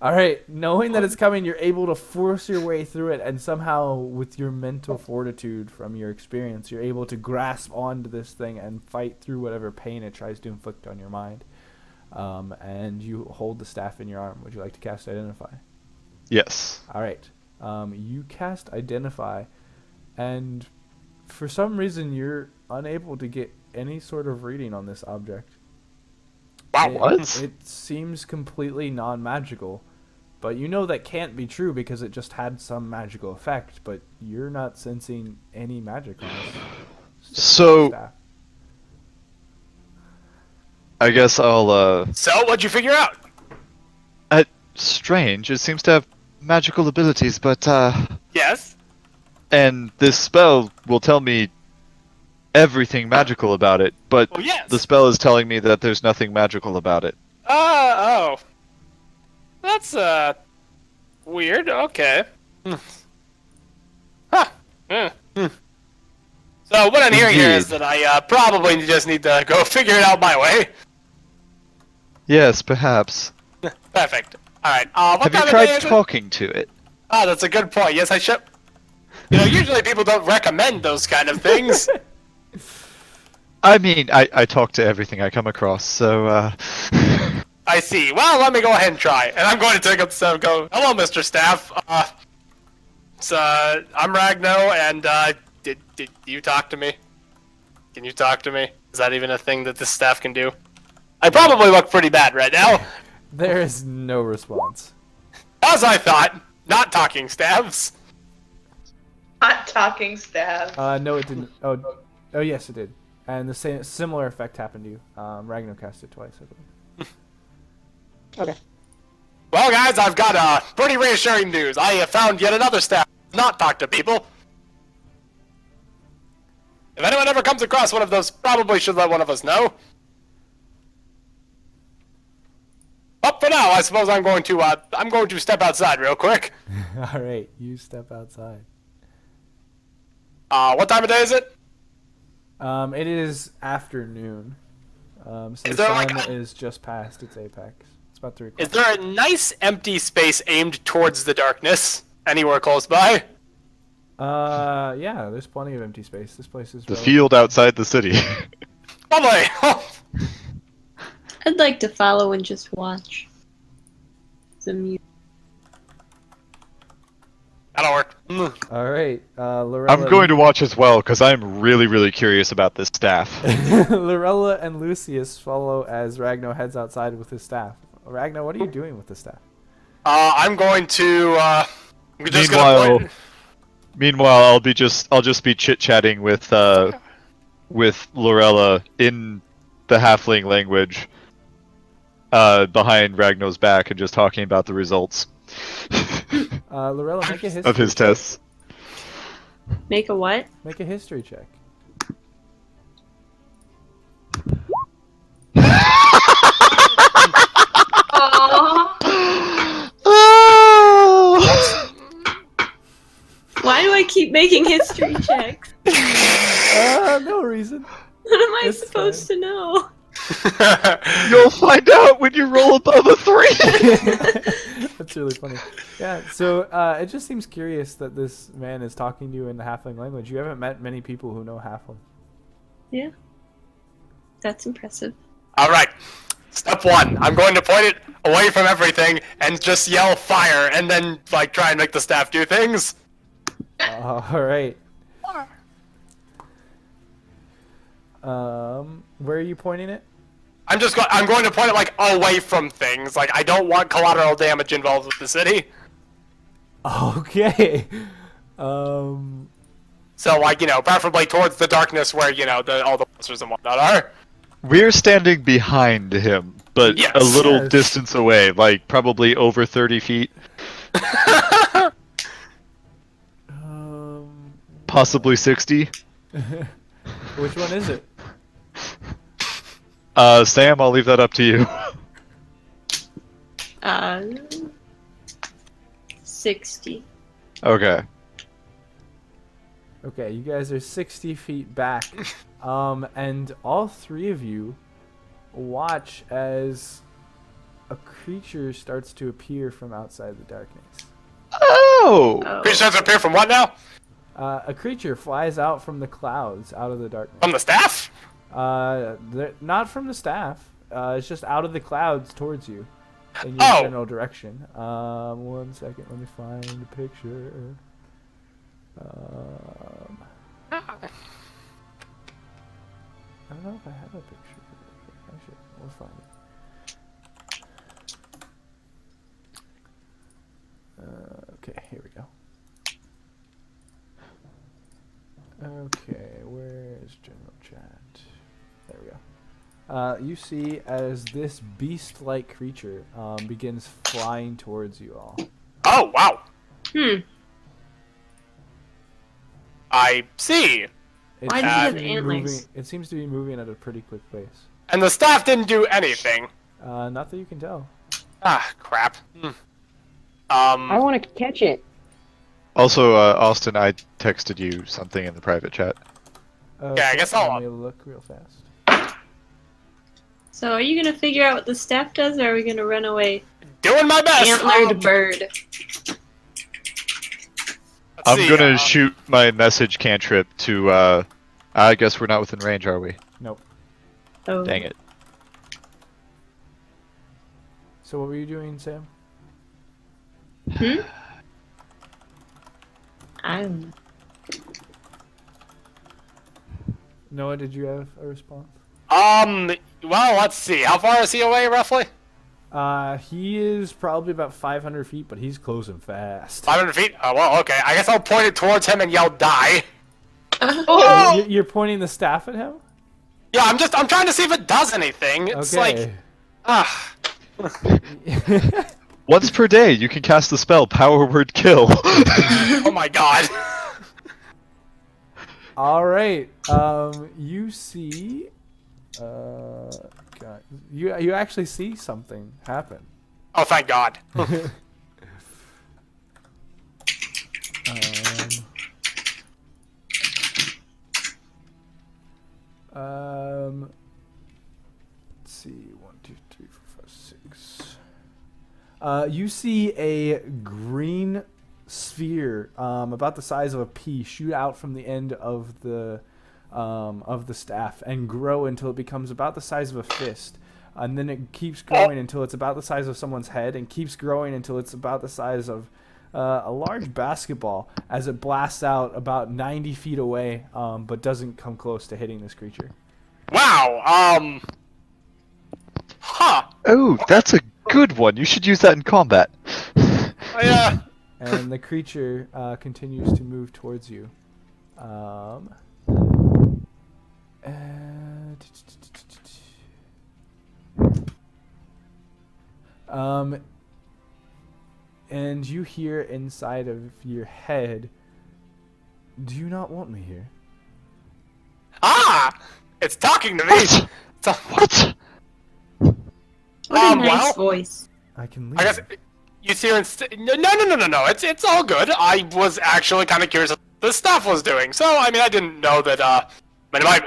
All right, knowing that it's coming, you're able to force your way through it, and somehow, with your mental fortitude from your experience, you're able to grasp onto this thing and fight through whatever pain it tries to inflict on your mind. And you hold the staff in your arm. Would you like to cast Identify? Yes. All right. You cast Identify, and for some reason, you're unable to get any sort of reading on this object. Wow, what? It seems completely non-magical, but you know that can't be true because it just had some magical effect, but you're not sensing any magic on this So staff. I guess I'll So, what'd you figure out? strange. It seems to have magical abilities, but Yes. and this spell will tell me everything magical about it, but Oh, yes. the spell is telling me that there's nothing magical about it. Oh. That's, weird. Okay. Huh. So, what I'm hearing here is Indeed. that I, probably just need to go figure it out my way. Yes, perhaps. Perfect. Alright, what Have you time of day tried is it? talking to it? Oh, that's a good point. Yes, I should. You know, usually people don't recommend those kind of things. I mean, I talk to everything I come across, so I see. Well, let me go ahead and try. And I'm going to take up the go. Hello, Mr. Staff. I'm Ragno, and did you talk to me? Can you talk to me? Is that even a thing that this staff can do? I probably look pretty bad right now. There is no response. As I thought. Not talking staffs. Not talking staff. No, it didn't. Oh, yes, it did. And the same similar effect happened to you. Ragnar cast it twice, I believe. Okay. Well, guys, I've got pretty reassuring news. I have found yet another staff who does not talk to people. If anyone ever comes across one of those, probably should let one of us know. But for now, I suppose I'm going to step outside real quick. All right, you step outside. What time of day is it? It is afternoon. So Is the there, sun like, is just past its apex. It's about 3 Is o'clock. there a nice empty space aimed towards the darkness anywhere close by? Yeah, there's plenty of empty space. This place is The relatively- field outside the city. Lovely. I'd like to follow and just watch. The music. That'll work. All right, Lorella. I'm going to watch as well because I'm really, really curious about this staff. Lorella and Lucius follow as Ragnar heads outside with his staff. Ragnar, what are you doing with the staff? I'm going to. We're just Meanwhile, gonna point. I'll just be chit chatting with Lorella in the halfling language, behind Ragnar's back and just talking about the results Lorella, make a history of his check. tests. Make a what? Make a history check. Why do I keep making history checks? No reason. What am I It's supposed to know? You'll find out when you roll above a 3. That's really funny. Yeah, so it just seems curious that this man is talking to you in the halfling language. You haven't met many people who know halfling. Yeah. That's impressive. All right. Step 1. I'm going to point it away from everything and just yell fire, and then like try and make the staff do things. All right. Where are you pointing it? I'm going to point it like away from things. Like I don't want collateral damage involved with the city. Okay. So like preferably towards the darkness where all the monsters and whatnot are. We're standing behind him, but Yes. a little Yes. distance away, like probably over 30 feet, possibly 60. Which one is it? Sam, I'll leave that up to you. 60. Okay. Okay, you guys are 60 feet back. And all three of you watch as a creature starts to appear from outside the darkness. Oh! Creature starts to appear from what now? A creature flies out from the clouds, out of the darkness. From the staff? Not from the staff. It's just out of the clouds towards you, in your general direction. 1 second, let me find a picture. I don't know if I have a picture. Actually, we'll find it. Okay, here we go. Okay, where's general chat? There we go. You see as this beast-like creature begins flying towards you all. Oh wow. I see. It Why does it seems have to be antlers? It seems to be moving at a pretty quick pace. And the staff didn't do anything. Not that you can tell. Ah, crap. I want to catch it. Also, Austin, I texted you something in the private chat. Yeah, I guess I'll- Let me look real fast. So are you gonna figure out what the staff does, or are we gonna run away? Doing my best. Antlered bird. I'm gonna shoot my message cantrip to, I guess we're not within range, are we? Nope. Oh. Dang it. So what were you doing, Sam? I don't know. Noah, did you have a response? Well, let's see. How far is he away, roughly? He is probably about 500 feet, but he's closing fast. 500 feet? Oh, well, okay. I guess I'll point it towards him and yell, die. Oh! You're pointing the staff at him? Yeah, I'm trying to see if it does anything. It's Okay. Once per day, you can cast the spell Power Word Kill. Oh my god. All right. You see, God, you actually see something happen. Oh, thank god. Let's see. 1, 2, 3, 4, 5, 6. You see a green sphere, about the size of a pea, shoot out from the end of the staff and grow until it becomes about the size of a fist. And then it keeps growing until it's about the size of someone's head, and keeps growing until it's about the size of a large basketball, as it blasts out about 90 feet away, but doesn't come close to hitting this creature. Wow. Huh. Oh, that's a good one. You should use that in combat. Yeah. And the creature continues to move towards you. And you hear inside of your head, "Do you not want me here?" Ah! It's talking to me! What? What a nice well, voice. I can leave. I guess you see her no. It's all good. I was actually kind of curious what the staff was doing. So, I mean, I didn't know that, am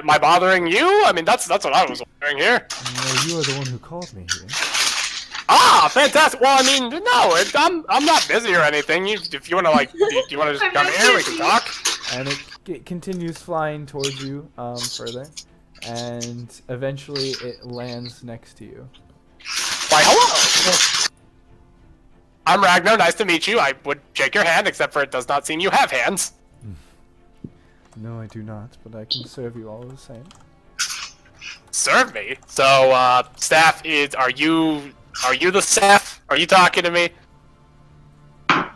I bothering you? I mean, that's what I was wondering here. No, you are the one who called me here. Ah, fantastic. Well, I mean, no, I'm not busy or anything. If you want to, like, do you want to just come here? We can talk. And it continues flying towards you further, and eventually it lands next to you. Why, hello. I'm Ragnar. Nice to meet you. I would shake your hand, except for it does not seem you have hands. No, I do not, but I can serve you all the same. Serve me? So, staff is... Are you the staff? Are you talking to me? I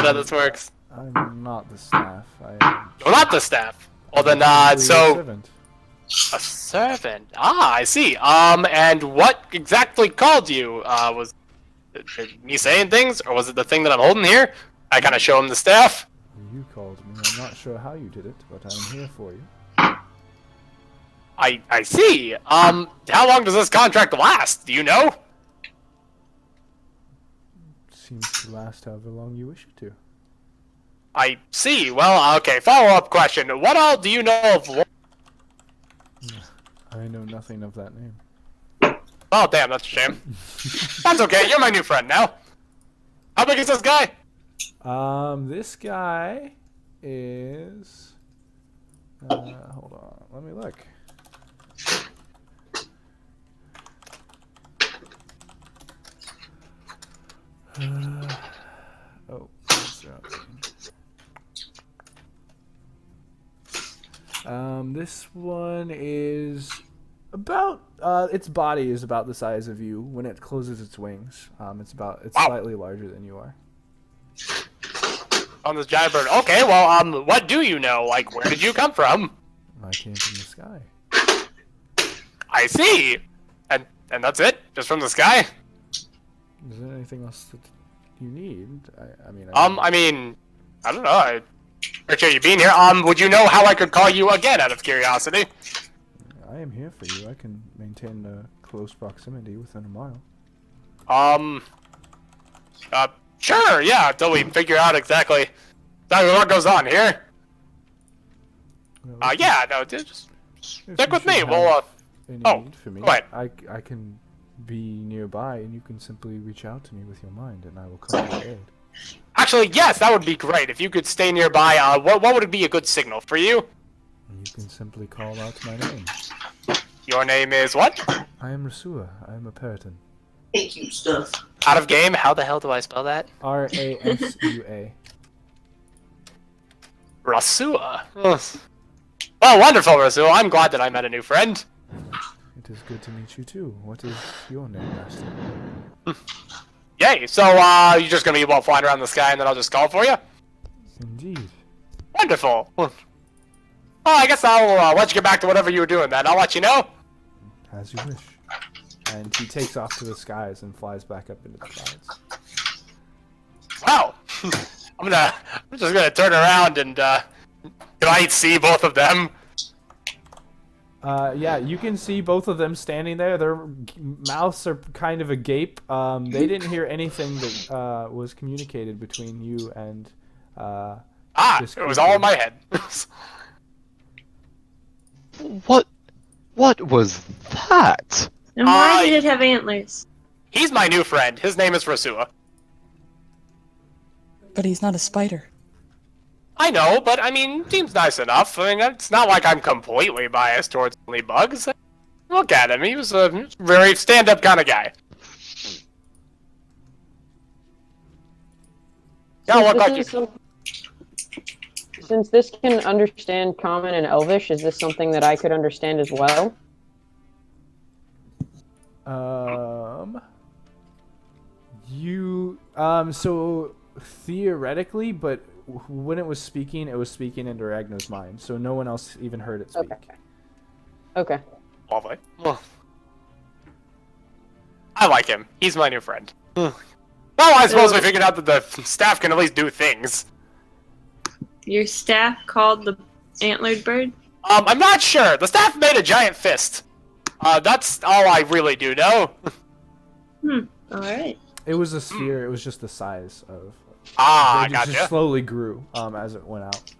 know this works. I'm not the staff. You're not the staff. Well then, A so... servant. A servant. Ah, I see. And what exactly called you? Was it me saying things, or was it the thing that I'm holding here? I kind of show him the staff. You called me. I'm not sure how you did it, but I'm here for you. I see. How long does this contract last? Do you know? Seems to last however long you wish it to. I see. Well, okay. Follow-up question. What all do you know of... I know nothing of that name. Oh, damn, that's a shame. That's okay. You're my new friend now. How big is this guy? This guy is... hold on. Let me look. Oh, that's this one is about its body is about the size of you when it closes its wings. It's Wow. slightly larger than you are. On this giant bird. Okay, well, what do you know? Like, where did you come from? I came from the sky. I see. And that's it? Just from the sky? Is there anything else that you need? I mean, I don't know. I appreciate you being here. Would you know how I could call you again, out of curiosity? I am here for you. I can maintain a close proximity within a mile. Sure, yeah, until we figure out exactly what goes on here. Well, Yeah, no, just if stick you with me. should We'll, have any need for me, go ahead. I can be nearby, and you can simply reach out to me with your mind, and I will come to your aid. Actually, yes, that would be great. If you could stay nearby, what would be a good signal for you? You can simply call out my name. Your name is what? I am Rasua. I am a Periton. Thank you, stuff. Out of game? How the hell do I spell that? Rasua. Rasua. Well, wonderful, Rasua. I'm glad that I met a new friend. It is good to meet you too. What is your name, Master? Yay. So, you're just gonna be flying around the sky, and then I'll just call for you? Indeed. Wonderful. Well, I guess I'll let you get back to whatever you were doing then. I'll let you know. As you wish. And he takes off to the skies and flies back up into the clouds. Wow. I'm just gonna turn around and, can I see both of them? Yeah, you can see both of them standing there. Their mouths are kind of agape. They didn't hear anything that was communicated between you and it was all in my head. What What was that? And why did it have antlers? He's my new friend. His name is Rasua. But he's not a spider. I know, but I mean, seems nice enough. I mean, it's not like I'm completely biased towards only bugs. Look at him. He was a very stand-up kind of guy. Yeah, look like you. Since this can understand Common and Elvish, is this something that I could understand as well? So theoretically, but when it was speaking into Ragna's mind, so no one else even heard it speak. Okay. Lovely. Well, I like him. He's my new friend. Well, I suppose we figured out that the staff can at least do things. Your staff called the antlered bird? I'm not sure. The staff made a giant fist. That's all I really do know. Alright. It was a sphere. It was just the size of. Ah, it gotcha. just slowly grew as it went out.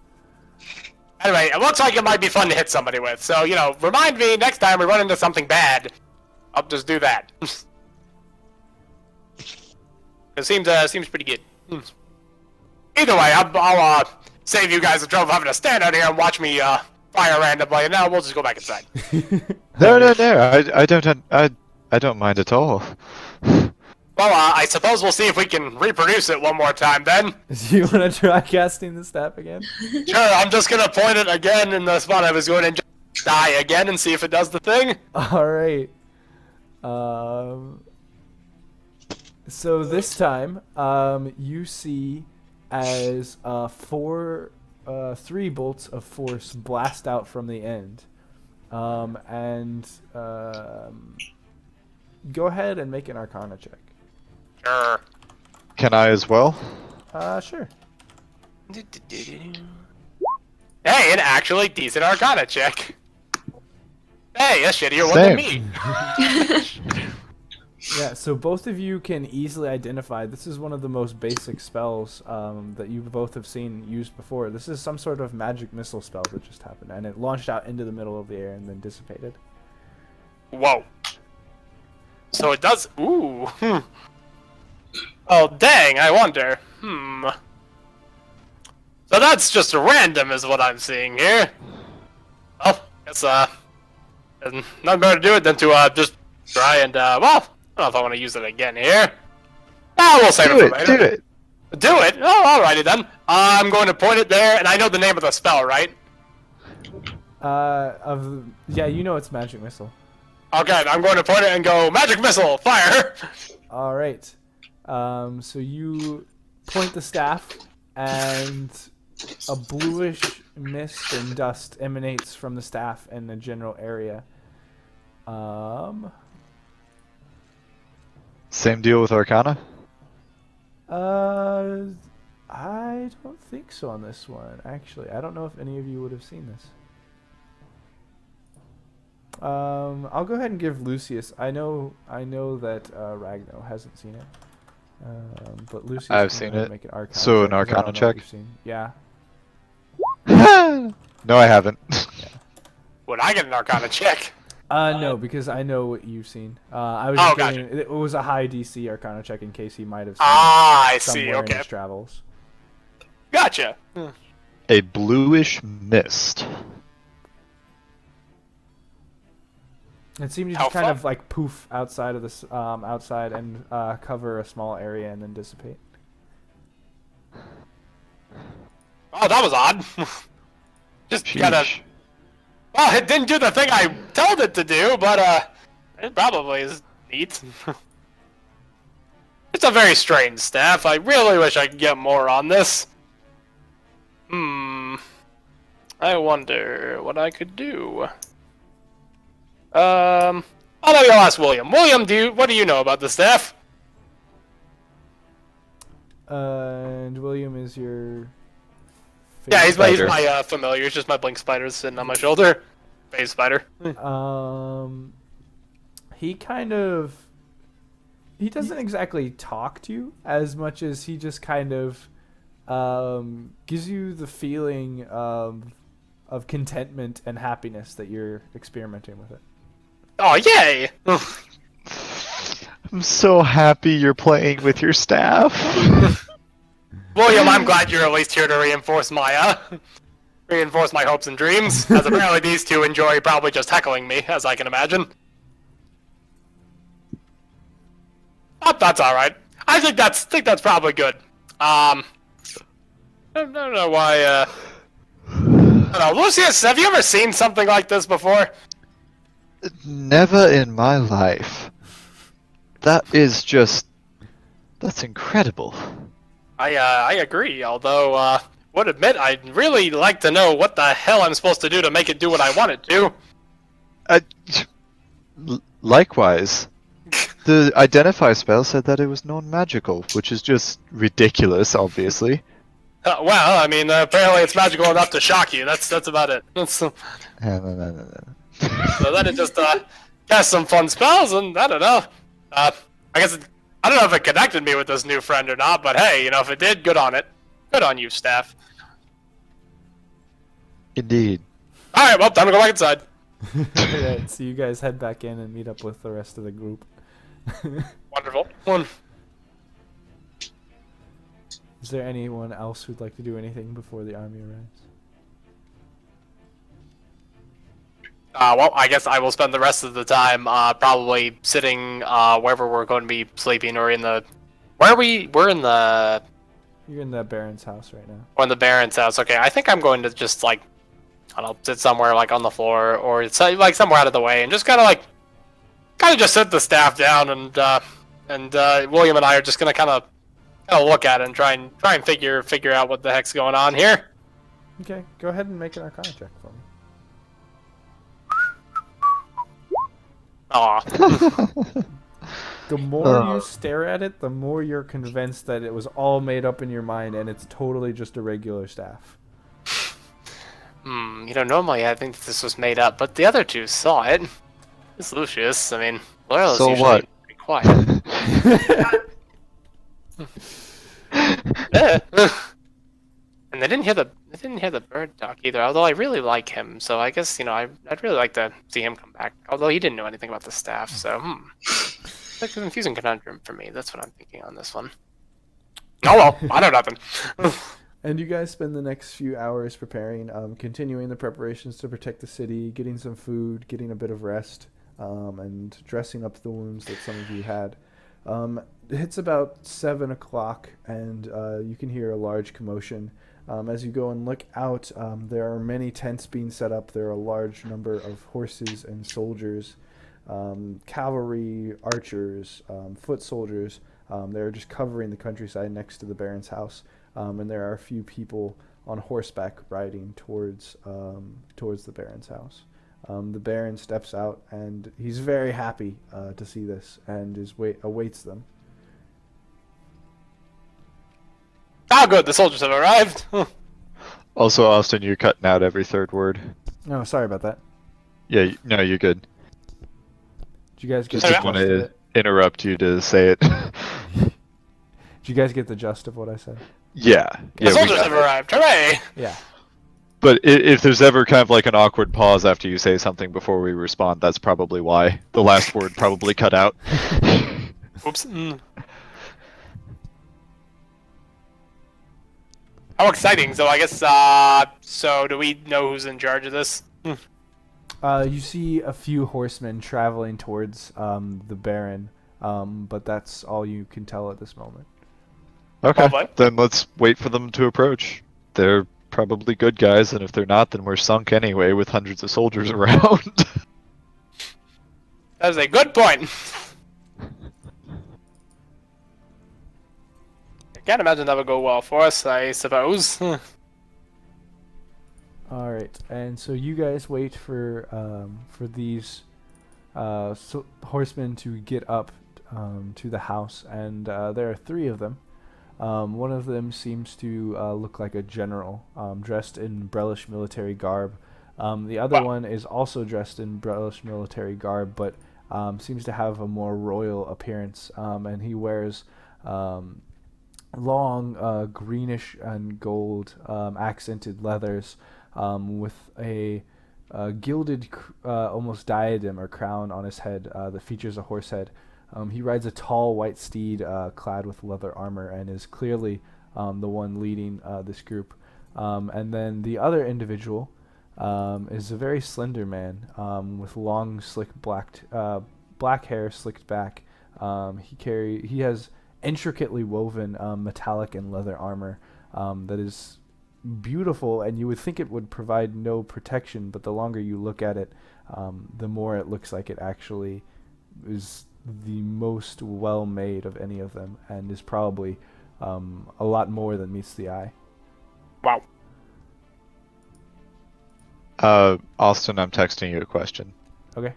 Anyway, it looks like it might be fun to hit somebody with. So, you know, remind me next time we run into something bad. I'll just do that. It seems pretty good. Either way, I'll save you guys the trouble of having to stand out here and watch me fire randomly. And now we'll just go back inside. No. I don't mind at all. Well, I suppose we'll see if we can reproduce it one more time then. Do you want to try casting the staff again? Sure, I'm just gonna point it again in the spot I was going and just die again and see if it does the thing. Alright. So this time, you see as 3 bolts of force blast out from the end. Go ahead and make an Arcana check. Sure. Can I as well? Sure. Hey, an actually decent Arcana check. Hey, that's shittier one than me. Yeah, so both of you can easily identify. This is one of the most basic spells that you both have seen used before. This is some sort of magic missile spell that just happened, and it launched out into the middle of the air and then dissipated. Whoa. So it does. Ooh. Oh, dang, I wonder. So that's just random is what I'm seeing here. Well, guess, there's nothing better to do it than to, just try and, well, I don't know if I want to use it again here. Oh, we'll save it for later. Do it! Do it? Oh, alrighty then. I'm going to point it there, and I know the name of the spell, right? Yeah, you know it's magic missile. Okay, I'm going to point it and go, magic missile, fire! Alright. So you point the staff, and a bluish mist and dust emanates from the staff in the general area. Same deal with Arcana? I don't think so on this one, actually. I don't know if any of you would have seen this. I'll go ahead and give Lucius. I know that Ragno hasn't seen it. But Lucius I've can seen go ahead it. and make an Arcana So check, an 'cause I Arcana don't know what check? you've seen. Yeah. No, I haven't. Would I get an Arcana check? No, because I know what you've seen. I was just giving, it was a high DC Arcana check in case he might have seen I see, somewhere in okay. his travels. Gotcha. A bluish mist. It seemed to How just kind far? of like poof outside of this, outside and cover a small area and then dissipate. Oh, that was odd. Just kind of. Well, it didn't do the thing I told it to do, but it probably is neat. It's a very strange staff. I really wish I could get more on this. I wonder what I could do. I'll maybe I'll ask William. William, what do you know about the staff? And William is your. Yeah, he's favorite my familiar. It's just my blink spider sitting on my shoulder. Phase spider. He kind of. He doesn't exactly talk to you as much as he just kind of gives you the feeling of of contentment and happiness that you're experimenting with it. Oh, yay! I'm so happy you're playing with your staff. William, I'm glad you're at least here to reinforce my hopes and dreams, as apparently these two enjoy probably just heckling me, as I can imagine. Oh, that's alright. I think that's probably good. I don't know why, I don't know. Lucius, have you ever seen something like this before? Never in my life. That's incredible. I agree, although, would admit I'd really like to know what the hell I'm supposed to do to make it do what I want it to. Likewise. The identify spell said that it was non-magical, which is just ridiculous, obviously. Well, I mean, apparently it's magical enough to shock you. That's about it. So then it just cast some fun spells, and I don't know. I guess I don't know if it connected me with this new friend or not, but hey, if it did, good on it. Good on you, staff. Indeed. All right, well, time to go back inside. Alright, so you guys head back in and meet up with the rest of the group. Wonderful. Is there anyone else who'd like to do anything before the army arrives? Well, I guess I will spend the rest of the time probably sitting wherever we're going to be sleeping, or in the... We're in the... You're in the Baron's house right now. Or in the Baron's house. Okay, I think I'm going to just, like, I don't know, sit somewhere, like, on the floor, or it's, like, somewhere out of the way, and just kind of just sit the staff down, and William and I are just going to kind of look at it and try and figure out what the heck's going on here. Okay, go ahead and make an Arcana check for me. Aw. The more you stare at it, the more you're convinced that it was all made up in your mind and it's totally just a regular staff. Normally I think this was made up, but the other two saw it. It's Lucius. I mean, Loyal is So usually what? pretty quiet. And they didn't hear the bird talk either. Although I really like him, so I guess I'd really like to see him come back. Although he didn't know anything about the staff, so it's like a confusing conundrum for me. That's what I'm thinking on this one. Oh well, I know nothing. And you guys spend the next few hours preparing, continuing the preparations to protect the city, getting some food, getting a bit of rest, and dressing up the wounds that some of you had. It's about 7 o'clock, and you can hear a large commotion. As you go and look out, there are many tents being set up. There are a large number of horses and soldiers, cavalry, archers, foot soldiers. They're just covering the countryside next to the Baron's house. And there are a few people on horseback riding towards the Baron's house. The Baron steps out, and he's very happy to see this, and awaits them. Oh, good. The soldiers have arrived. Also, Austin, you're cutting out every third word. Oh, sorry about that. Yeah, no, you're good. Did you guys get Just the didn't want gist of to it? interrupt you to say it. Did you guys get the gist of what I said? Yeah. The Yeah, soldiers have arrived. Hooray! Yeah. But if there's ever kind of like an awkward pause after you say something before we respond, that's probably why. The last word probably cut out. Oops. How exciting. So I guess, so do we know who's in charge of this? You see a few horsemen traveling towards the Baron, but that's all you can tell at this moment. Okay, Well, then let's wait for them to approach. They're probably good guys, and if they're not, then we're sunk anyway with hundreds of soldiers around. That is a good point. I can't imagine that would go well for us, I suppose. All right, and so you guys wait for these horsemen to get up to the house, and there are 3 of them. One of them seems to look like a general, dressed in Brellish military garb. The other one is also dressed in Brellish military garb, but seems to have a more royal appearance, and he wears long greenish and gold accented leathers, with a gilded, almost diadem or crown on his head that features a horse head. He rides a tall white steed clad with leather armor and is clearly the one leading this group. And then the other individual is a very slender man with long, slick black hair slicked back. He has intricately woven metallic and leather armor that is beautiful, and you would think it would provide no protection, but the longer you look at it, the more it looks like it actually is the most well made of any of them, and is probably a lot more than meets the eye. Wow. Austin, I'm texting you a question. Okay.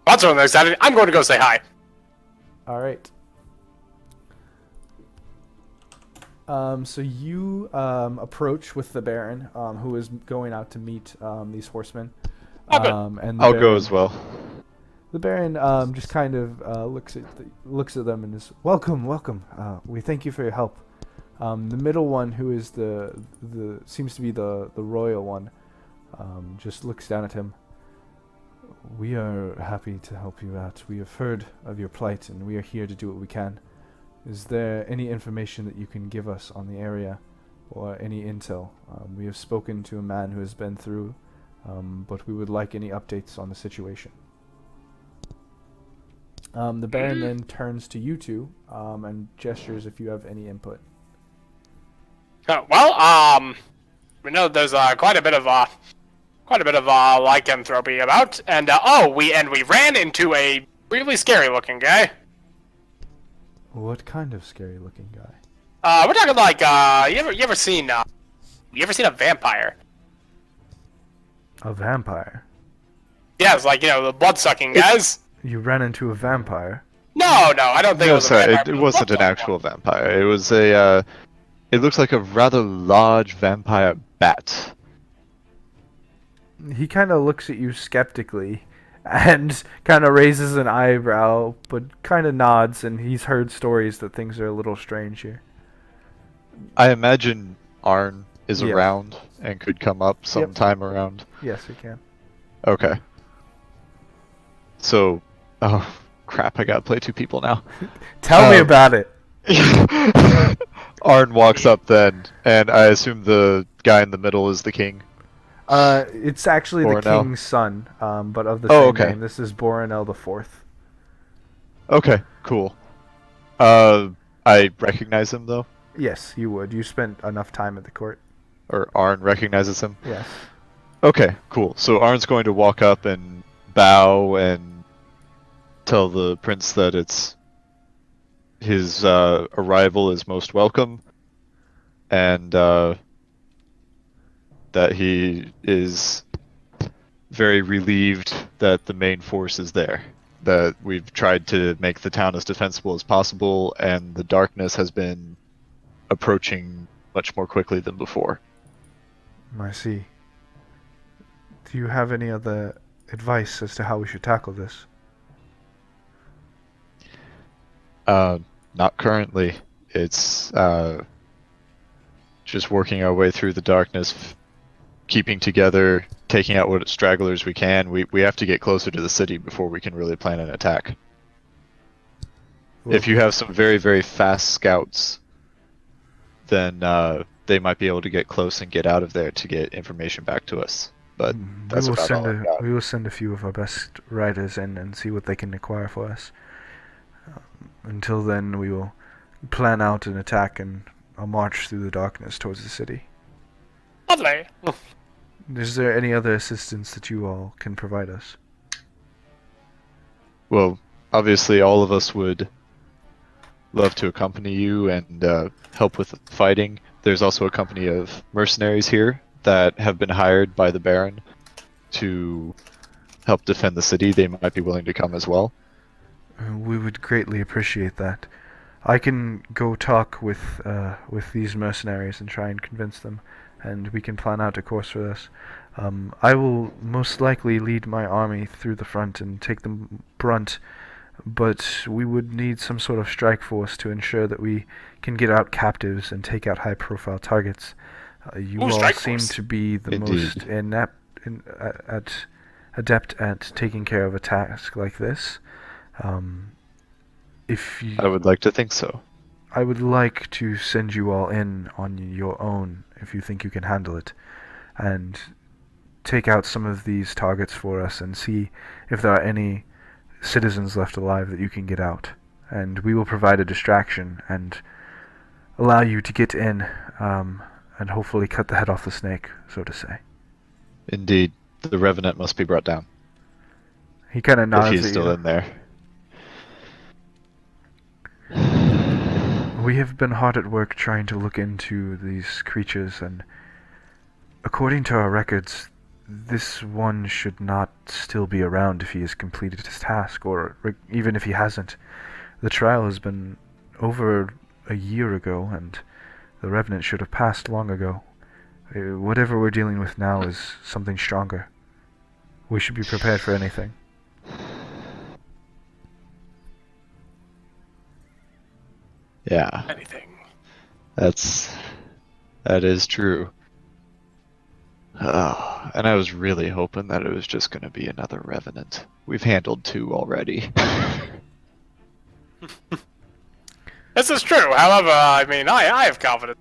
That's what I'm excited. I'm going to go say hi. All right. So you approach with the Baron, who is going out to meet these horsemen. And I'll go as well. The Baron just kind of looks at them and is welcome. We thank you for your help. The middle one, who is the seems to be the royal one, just looks down at him. We are happy to help you out. We have heard of your plight, and we are here to do what we can. Is there any information that you can give us on the area, or any intel? We have spoken to a man who has been through, but we would like any updates on the situation. The Baron then turns to you two and gestures if you have any input. We know there's quite a bit of lycanthropy about, and we ran into a really scary-looking guy. What kind of scary-looking guy? We're talking like you ever seen a vampire? A vampire? Yeah, it's like the blood-sucking guys. You ran into a vampire? No, I don't think it was a vampire. It wasn't an actual vampire. It was a. It looks like a rather large vampire bat. He kind of looks at you skeptically and kind of raises an eyebrow, but kind of nods, and he's heard stories that things are a little strange here. I imagine Arn is Yes. around and could come up sometime around. Yes, he can. Okay. So, oh crap! I gotta play two people now. Tell me about it. Arn walks up then, and I assume the guy in the middle is the king. It's actually the Borinel. king's son, but of the same okay. name. This is Borinel the Fourth. Okay, cool. I recognize him though. Yes, you would. You spent enough time at the court. Or Arn recognizes him. Yes. Okay, cool. So Arn's going to walk up and bow and tell the prince that his arrival is most welcome, and that he is very relieved that the main force is there. That we've tried to make the town as defensible as possible, and the darkness has been approaching much more quickly than before. I see. Do you have any other advice as to how we should tackle this? Not currently. It's just working our way through the darkness, keeping together, taking out what stragglers we can. We have to get closer to the city before we can really plan an attack. If you have some very, very fast scouts, then they might be able to get close and get out of there to get information back to us. But that's about all I've got. We will send a few of our best riders in and see what they can acquire for us. Until then, we will plan out an attack and a march through the darkness towards the city. Lovely. Is there any other assistance that you all can provide us? Well, obviously all of us would love to accompany you and help with fighting. There's also a company of mercenaries here that have been hired by the Baron to help defend the city. They might be willing to come as well. We would greatly appreciate that. I can go talk with these mercenaries and try and convince them, and we can plan out a course for this. I will most likely lead my army through the front and take the brunt, but we would need some sort of strike force to ensure that we can get out captives and take out high-profile targets. You Ooh, all strike seem force. to be the Indeed. most adept at taking care of a task like this. If you, I would like to think so. I would like to send you all in on your own if you think you can handle it, and take out some of these targets for us and see if there are any citizens left alive that you can get out. And we will provide a distraction and allow you to get in and hopefully cut the head off the snake, so to say. Indeed, the Revenant must be brought down. He kind of If nods he's at still you. in there. We have been hard at work trying to look into these creatures, and according to our records, this one should not still be around if he has completed his task, or even if he hasn't. The trial has been over a year ago, and the Revenant should have passed long ago. Whatever we're dealing with now is something stronger. We should be prepared for anything. Yeah, Anything. that is true. Oh, and I was really hoping that it was just going to be another Revenant. We've handled 2 already. This is true. However, I mean, I have confidence.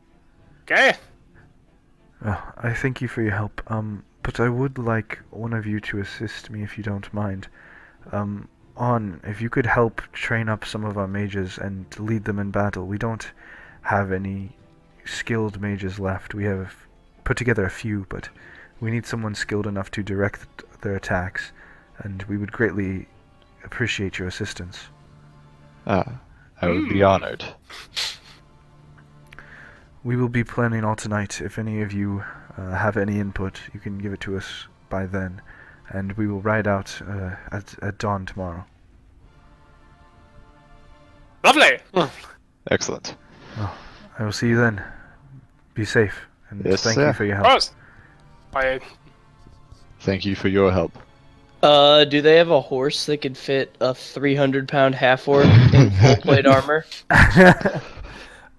Okay. I thank you for your help, but I would like one of you to assist me if you don't mind. If you could help train up some of our mages and lead them in battle. We don't have any skilled mages left. We have put together a few, but we need someone skilled enough to direct their attacks, and we would greatly appreciate your assistance. I would be honored. We will be planning all tonight. If any of you have any input, you can give it to us by then, and we will ride out at dawn tomorrow. Lovely. Excellent. I will see you then. Be safe, and Yes, thank sir. you for your Of help. course. I Thank you for your help. Do they have a horse that could fit a 300-pound half-orc in full plate armor?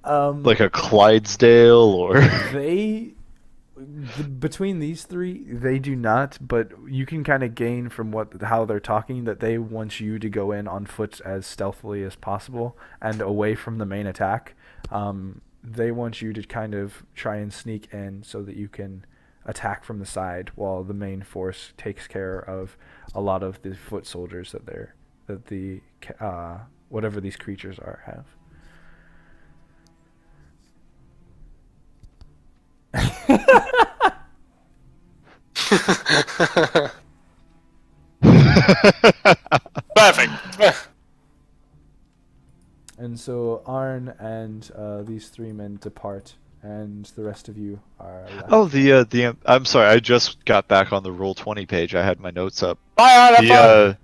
Like a Clydesdale or... Between these 3, they do not, but you can kind of gain from how they're talking that they want you to go in on foot as stealthily as possible and away from the main attack. They want you to kind of try and sneak in so that you can attack from the side while the main force takes care of a lot of the foot soldiers whatever these creatures have. Perfect. And so Arn and these 3 men depart, and the rest of you are left. Oh, I'm sorry, I just got back on the Roll20 page. I had my notes up. Bye,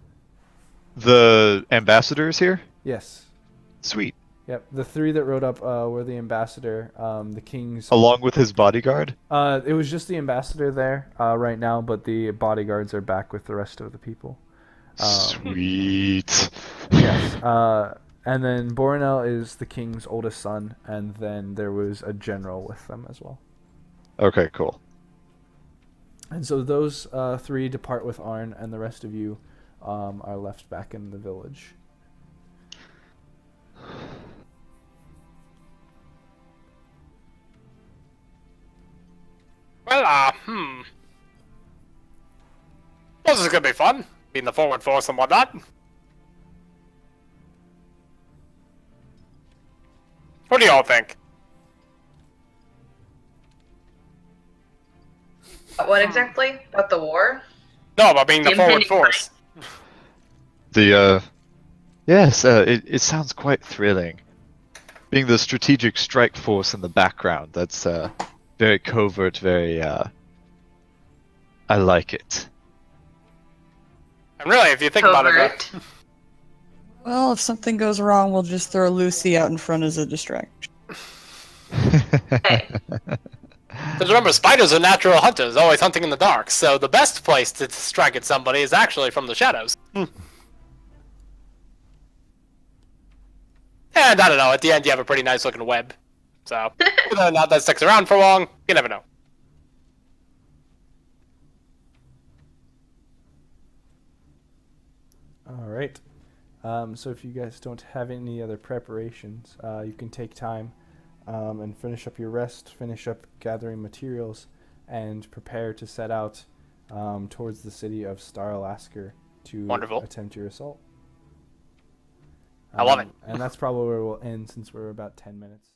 The ambassadors here? Yes. Sweet. Yep. The 3 that rode up were the ambassador, the king's. Along with his bodyguard? It was just the ambassador there right now, but the bodyguards are back with the rest of the people. Sweet. Yes. And then Borinel is the king's oldest son, and then there was a general with them as well. Okay, cool. And so those 3 depart with Arn, and the rest of you are left back in the village. Well, this is gonna be fun. Being the forward force and whatnot. What do y'all think? What exactly? About the war? No, about being the The forward impending force. Yes, it sounds quite thrilling. Being the strategic strike force in the background, that's very covert, very, I like it. And really, if you think about it, Covert. Well, if something goes wrong, we'll just throw Lucy out in front as a distraction. Hey. because remember, spiders are natural hunters, always hunting in the dark. So the best place to strike at somebody is actually from the shadows. And I don't know. At the end, you have a pretty nice looking web. So whether or not that sticks around for long, you never know. So if you guys don't have any other preparations, you can take time and finish up your rest, finish up gathering materials, and prepare to set out towards the city of Staralasker to Wonderful. attempt your assault. I love it. And that's probably where we'll end since we're about 10 minutes.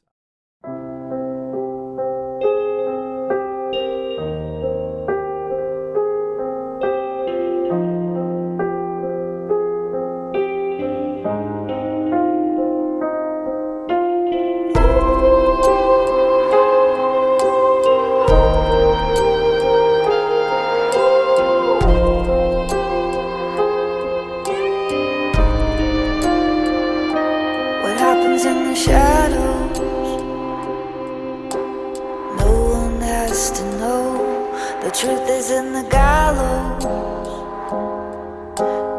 What happens in the shadows? No one has to know. The truth is in the gallows.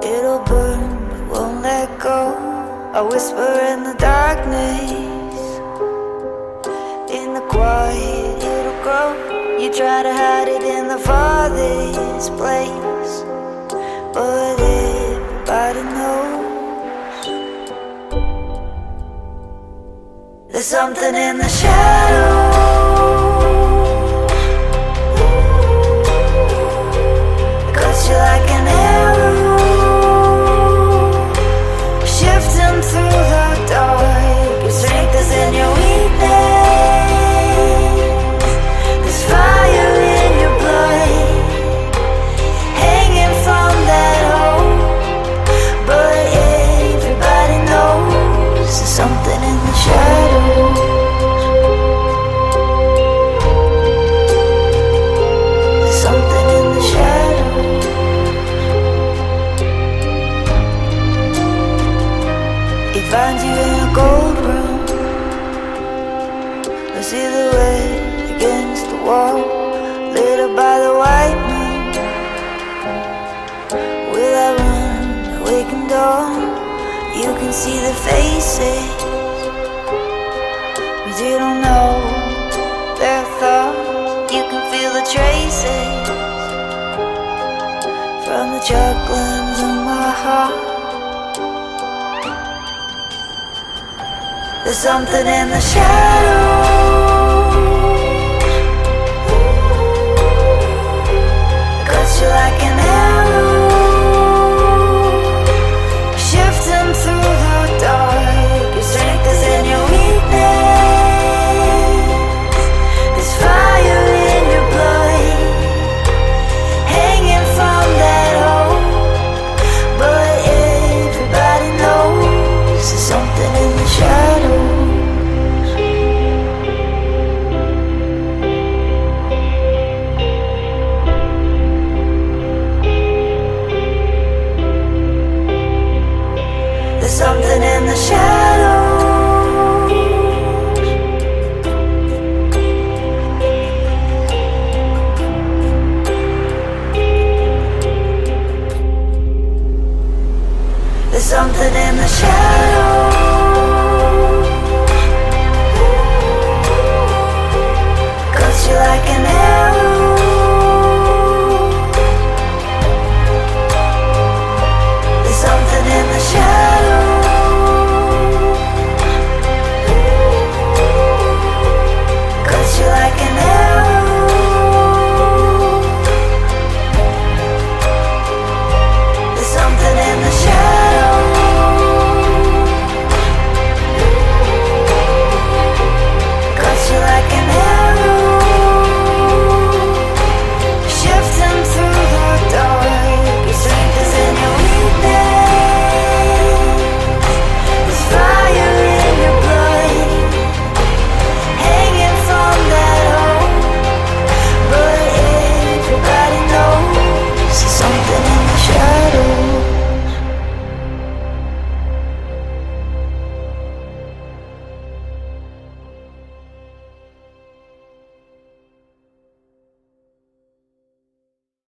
It'll burn, but won't let go. A whisper in the darkness. In the quiet, it'll grow. You try to hide it in the farthest place, but everybody knows. There's something in the shadows. Cuts you like an arrow, shifting through the dark. Your strength is in your weakness. There's fire in your blood, hanging from that hope. But everybody knows there's something in the shadows. There's something in the shadows. It finds you in a gold room, a silhouette against the wall, lit up by the white moon. Will I run, awaken dawn? You can see the faces, but you don't know their thoughts. You can feel the traces from the Javelins in my heart. There's something in the shadows. Cuts you like an arrow, shifting through the dark. Your strength is in your weakness. There's fire in your blood, hanging from that hope. But everybody knows there's something in the shadows. There's something in the shadows. There's something in the shadows.